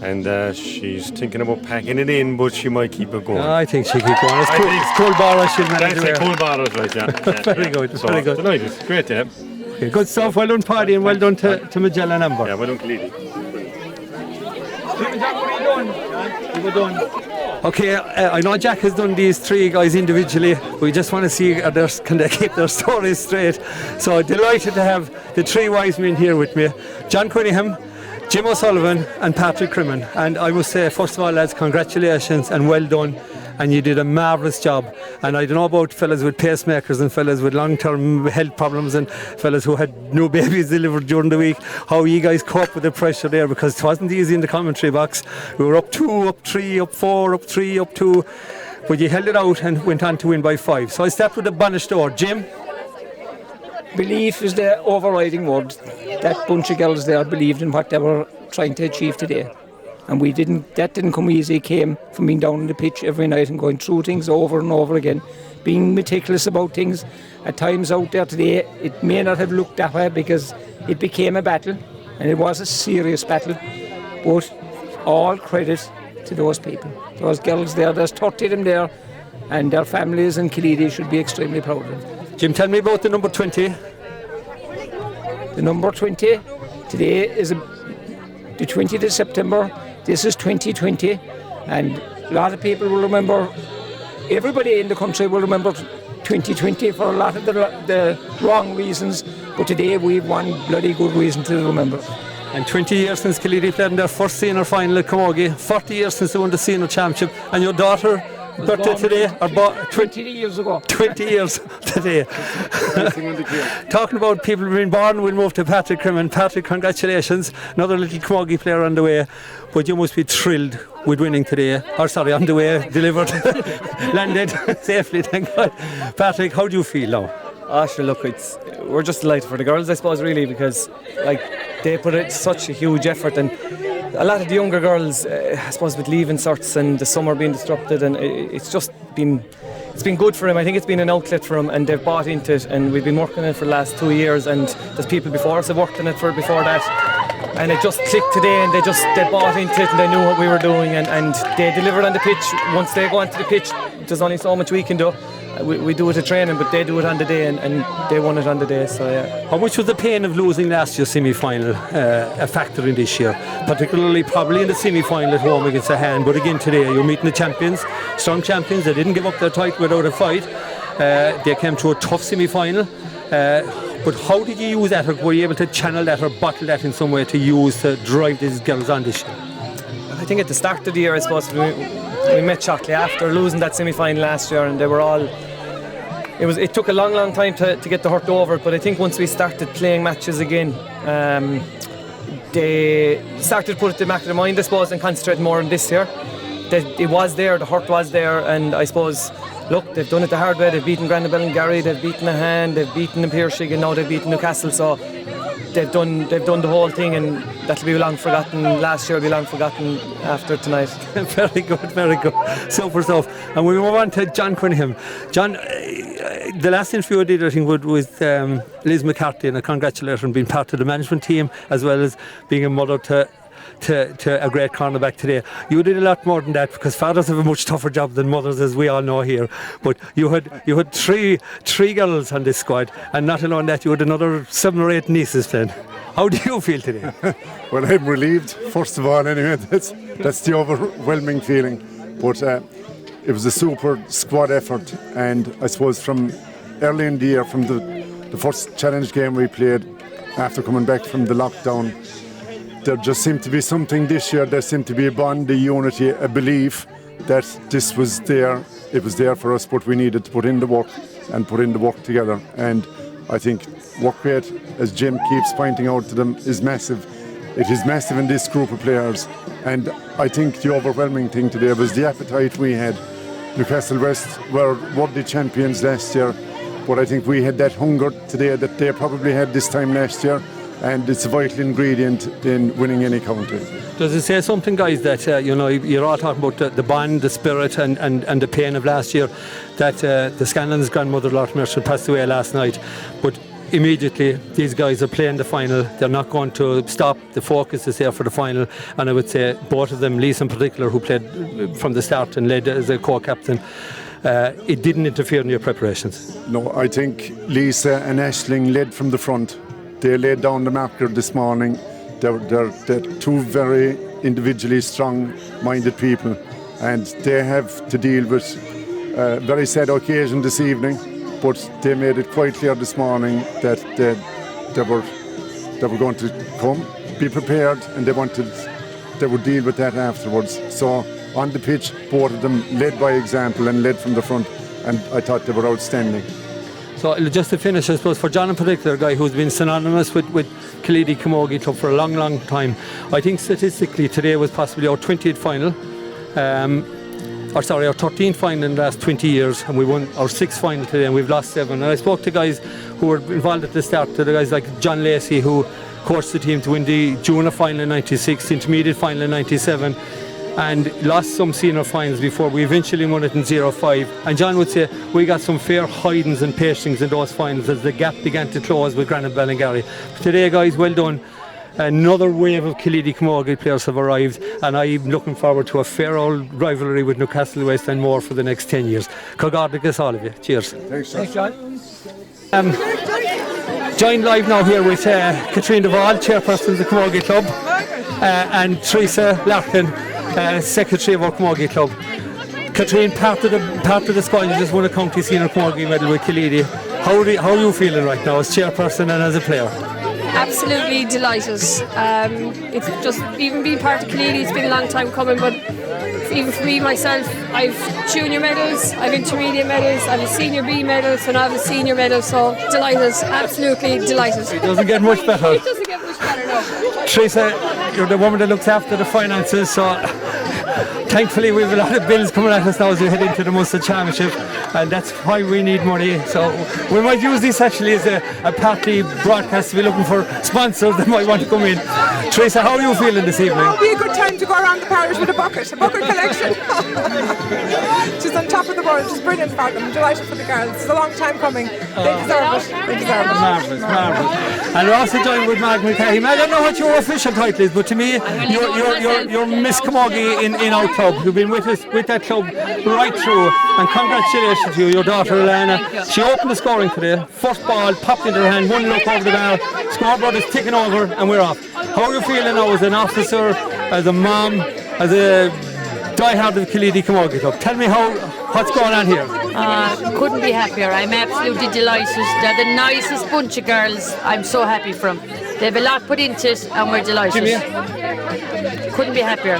And she's thinking about packing it in, but she might keep it going. I think she'll keep going. It's cool bar, she'll manage to wear. Cool bar, right, yeah. Very good, very good. Delighted. Great, yeah. Okay, good stuff. Well done, Paddy, and well done to Magella and Amber. Yeah, well done, Killeedy. Okay, I know Jack has done these 3 guys individually. We just want to see can they keep their stories straight. So delighted to have the 3 wise men here with me. John Cunningham, Jim O'Sullivan and Patrick Crimmin. And I must say, first of all, lads, congratulations and well done. And you did a marvellous job. And I don't know about fellas with pacemakers and fellas with long-term health problems and fellas who had new babies delivered during the week, how you guys cope with the pressure there, because it wasn't easy in the commentary box. We were up 2, up 3, up 4, up 3, up 2. But you held it out and went on to win by 5. So I stepped with the banished door. Jim? Belief is the overriding word. That bunch of girls there believed in what they were trying to achieve today. And that didn't come easy. It came from being down on the pitch every night and going through things over and over again, being meticulous about things. At times out there today, it may not have looked that way because it became a battle, and it was a serious battle. But all credit to those people, those girls there. There's 30 of them there, and their families and Killeedy should be extremely proud of them. Jim, tell me about the number 20. The number 20 today is the 20th of September. This is 2020, and a lot of people will remember, everybody in the country will remember 2020 for a lot of the wrong reasons, but today we've one bloody good reason to remember. And 20 years since Killeedy played in their first senior final at Camogie, 40 years since they won the senior championship, and your daughter birthday today, or 20 years ago. 20 years today. Talking about people being born, we'll move to Patrick Crimmin. Patrick, congratulations. Another little Camogie player on the way. But you must be thrilled with winning today. Or sorry, on the way, delivered, landed safely, thank God. Patrick, how do you feel now? Sure, look, we're just delighted for the girls, I suppose, really, because they put in such a huge effort, and a lot of the younger girls, I suppose, with leaving certs and the summer being disrupted, and it's been good for them. I think it's been an outlet for them, and they've bought into it, and we've been working on it for the last 2 years, and there's people before us have worked on it before that, and it just clicked today, and they bought into it, and they knew what we were doing, and they delivered on the pitch. Once they go onto the pitch, there's only so much we can do. We do it at training, but they do it on the day, and they won it on the day. So yeah. How much was the pain of losing last year's semi-final a factor in this year? Particularly probably in the semi-final at home against a hand, but again today you're meeting the champions, strong champions. They didn't give up their title without a fight. They came through a tough semi-final. But how did you use that, or were you able to channel that or bottle that in some way to use to drive these girls on this year? I think at the start of the year, I suppose, we met Shockley after losing that semi-final last year, and they were all... It took a long time to get the hurt over, but I think once we started playing matches again, they started to put it in the back of their mind, I suppose, and concentrate more on this year. It was there, the hurt was there, and I suppose, look, they've done it the hard way. They've beaten Grandabell and Gary, they've beaten a hand, they've beaten the Piershig, and now they've beaten Newcastle, so they've done the whole thing, and that'll be long forgotten. Last year will be long forgotten after tonight. Very good, super stuff. And we move on to John Cunningham. John, the last interview I did, I think, with Liz McCarthy, and I congratulate her on being part of the management team as well as being a mother to a great cornerback today. You did a lot more than that, because fathers have a much tougher job than mothers, as we all know here. But you had three girls on this squad, and not alone that, you had another 7 or 8 nieces playing. How do you feel today? Well, I'm relieved, first of all, anyway. That's the overwhelming feeling. But it was a super squad effort, and I suppose from early in the year, from the first challenge game we played after coming back from the lockdown, there just seemed to be something this year. There seemed to be a bond, a unity, a belief that this was there. It was there for us, but we needed to put in the work together. And I think work rate, as Jim keeps pointing out to them, is massive. It is massive in this group of players. And I think the overwhelming thing today was the appetite we had. Newcastle West were worthy champions last year, but I think we had that hunger today that they probably had this time last year. And it's a vital ingredient in winning any county. Does it say something, guys, that you're all talking about the bond, the spirit, and the pain of last year, that the Scanlon's grandmother, Lord Mercer, passed away last night, but immediately these guys are playing the final. They're not going to stop. The focus is there for the final, and I would say both of them, Lisa in particular, who played from the start and led as a co-captain, it didn't interfere in your preparations. No, I think Lisa and Aisling led from the front. They laid down the marker this morning. They're two very individually strong-minded people, and they have to deal with a very sad occasion this evening, but they made it quite clear this morning that they were going to come, be prepared, and they would deal with that afterwards. So on the pitch, both of them led by example and led from the front, and I thought they were outstanding. So just to finish, I suppose, for John in particular, a guy who's been synonymous with Killeedy Camogie Club for a long, long time, I think statistically today was possibly our 20th final, our 13th final in the last 20 years, and we won our 6th final today, and we've lost 7. And I spoke to guys who were involved at the start, to the guys like John Lacey, who coached the team to win the junior final in 96, intermediate final in 97, and lost some senior finals before we eventually won it in 05. And John would say we got some fair hidings and pastings in those finals as the gap began to close with Granite Ballingarry. Today, guys, well done. Another wave of Killeedy Camogie players have arrived, and I'm looking forward to a fair old rivalry with Newcastle West and more for the next 10 years. Cogardicus, all of you. Cheers. Thanks, John. Joined live now here with Katrine Duvall, chairperson of the Camogie Club, and Teresa Larkin, secretary of our Camogie Club. Katrine, part of the squad, you just won a county senior Camogie medal with Killeedy. How are you feeling right now as chairperson and as a player? Absolutely delighted. It's just, even being part of Killeedy, it's been a long time coming, but even for me myself, I've junior medals, I've intermediate medals, I've a senior B medal, so now I have a senior medal, so delighted, absolutely delighted. It doesn't get much better. It doesn't get much better, no. Teresa, you're the woman that looks after the finances, so thankfully we have a lot of bills coming at us now as we head into the Munster Championship, and that's why we need money. So we might use this actually as a partly broadcast. We're looking for sponsors that might want to come in. Teresa, how are you feeling this evening? It'll be a good time to go around the parish with a bucket collection. She's on top of the world. She's brilliant for them. I'm delighted for the girls. It's a long time coming. They deserve it. They deserve it. Marvellous. And we're also joined with Mag McCahey. I don't know what your official title is, but to me, you're Miss Camogie in our club. You've been with us with that club right through, and congratulations to you, your daughter Alana. She opened the scoring today. First ball popped into her hand, one look over the bar. Scoreboard is ticking over, and we're off. How are you feeling now as an officer, as a mom, as a diehard of Killeedy Camogie Club? Tell me what's going on here. Couldn't be happier. I'm absolutely delighted. They're the nicest bunch of girls. I'm so happy for them. They have a lot put into it, and we're delighted. Couldn't be happier.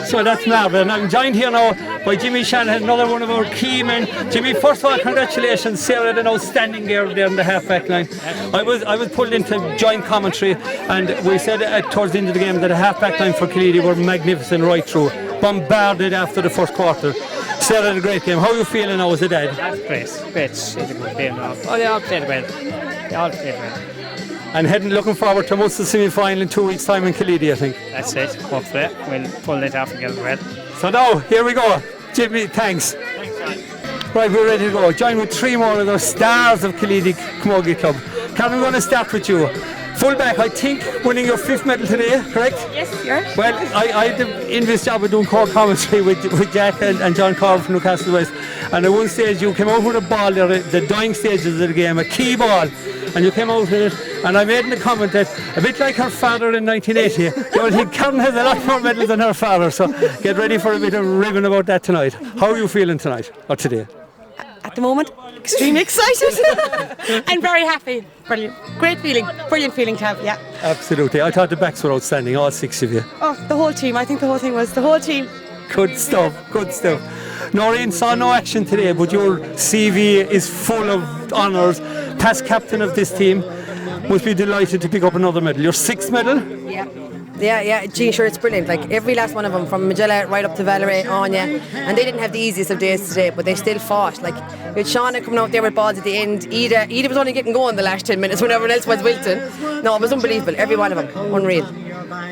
So that's Marvin. I'm joined here now by Jimmy Shanahan, another one of our key men. Jimmy, first of all, congratulations. Sarah had an outstanding girl there in the half-back line. I was pulled into joint commentary, and we said towards the end of the game that the half-back line for Killeedy were magnificent right through. Bombarded after the first quarter. Sarah had a great game. How are you feeling now as a dad? That's great. It's a good game now. Oh, they all played well. And looking forward to Munster semi-final in 2 weeks' time in Killeedy, I think. That's it. Hopefully we'll pull it off together well. So now, here we go. Jimmy, thanks. Right, we're ready to go. Join with 3 more of the stars of Killeedy Camogie Club. Karen, we're going to start with you. Fullback, I think, winning your 5th medal today, correct? Yes, you're. Well, I had the envious job of doing core commentary with Jack and John Corbett from Newcastle West. And at one stage, you came out with a ball there, the dying stages of the game, a key ball. And you came out with it, and I made in the comment that a bit like her father in 1980, you would think Karen has a lot more medals than her father, so get ready for a bit of ribbon about that tonight. How are you feeling tonight, or today? At the moment, extremely excited and very happy. Brilliant. Great feeling. Brilliant feeling to have, yeah. Absolutely. I thought the backs were outstanding, all 6 of you. Oh, the whole team. I think the whole thing was the whole team. Good stuff. Noreen saw no action today, but your CV is full of honours. Past captain of this team, must be delighted to pick up another medal. Your 6th medal? Yeah. Gee, sure, it's brilliant. Like every last one of them, from Magella right up to Valerie, Anya, and they didn't have the easiest of days today, but they still fought. Like with Shauna coming out there with balls at the end, Ida was only getting going the last 10 minutes when everyone else was wilting. No, it was unbelievable. Every one of them, unreal.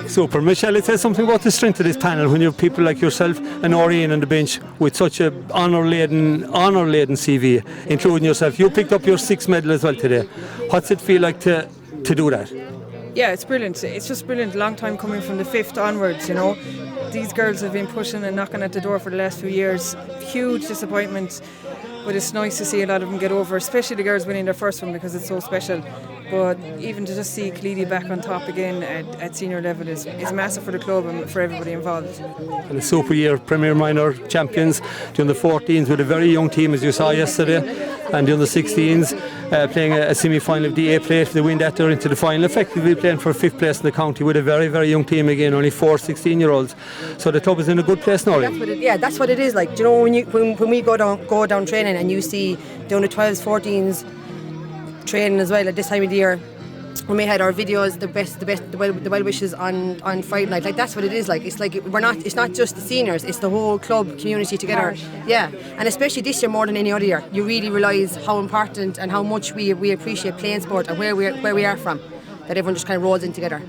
Super. Michelle, it says something about the strength of this panel when you have people like yourself and Orion on the bench with such a honour-laden CV, including yourself. You picked up your 6th medal as well today. What's it feel like to do that? Yeah, it's brilliant. It's just brilliant. Long time coming from the 5th onwards, you know. These girls have been pushing and knocking at the door for the last few years. Huge disappointment, but it's nice to see a lot of them get over, especially the girls winning their first one because it's so special. But even to just see Killeedy back on top again at senior level is massive for the club and for everybody involved. And a super year, Premier Minor champions, doing the 14s with a very young team as you saw yesterday. and the under-16s playing a semi-final of the A play. If they win that, they're into the final, effectively playing for 5th place in the county with a very, very young team again, only 4 16-year-olds. So the club is in a good place now. That's what it is like. Do you know, when we go down training and you see the under-12s, 14s training as well at this time of the year, when we had our videos, the well wishes on Friday night, like that's what it is like. It's like it's not just the seniors, it's the whole club community together. Yeah, and especially this year more than any other year, you really realise how important and how much we appreciate playing sport and where we are from. That everyone just kind of rolls in together.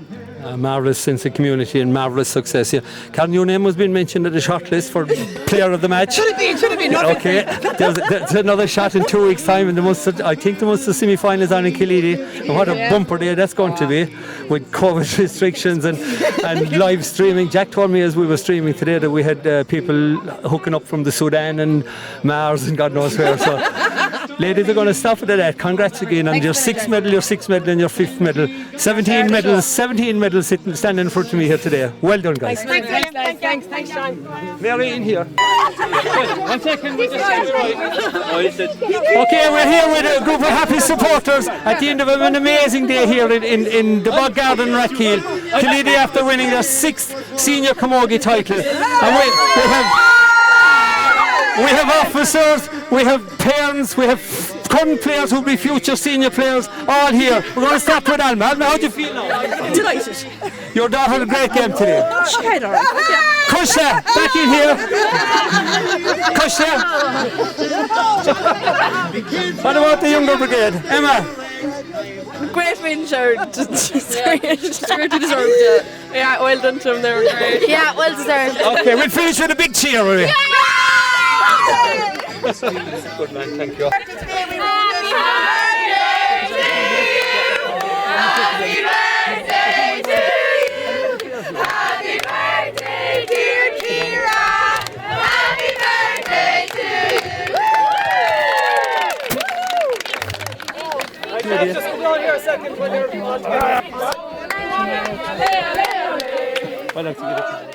Marvellous sense of community and marvellous success. Yeah. Karen, your name has been mentioned at the shortlist for player of the match. Should have been. Okay, there's another shot in 2 weeks' time, and I think the most semi-finals on in Killeedy. And what a bumper day that's going to be with COVID restrictions and live streaming. Jack told me as we were streaming today that we had people hooking up from the Sudan and Mars and God knows where. So, ladies are going to stop at that. Congrats again on your 6th medal, your 5th medal. 17 medals standing in front of me here today. Well done, guys. Thanks, John. Mary, in here. 1 second, we'll just Okay, we're here with a group of happy supporters at the end of an amazing day here in the Bog Garden, Rathkeil. Killeedy after winning their 6th senior Camogie title. And we have officers, we have parents, we have current players who will be future senior players, all here. We're going to start with Alma. Alma, how do you feel now? Delighted. Your daughter had a great game today. She had all right. Kusha, back in here. Kusha. What about the younger brigade? Emma? Great win, Sharon. She really deserved it. Yeah, well done to them. They were great. Yeah, well deserved. Okay, we'll finish with a big cheer. Yeah! Good man, thank you. Happy birthday to you! Happy birthday, dear Kira! Happy birthday to you! Just come down here a second when you're Well done to you.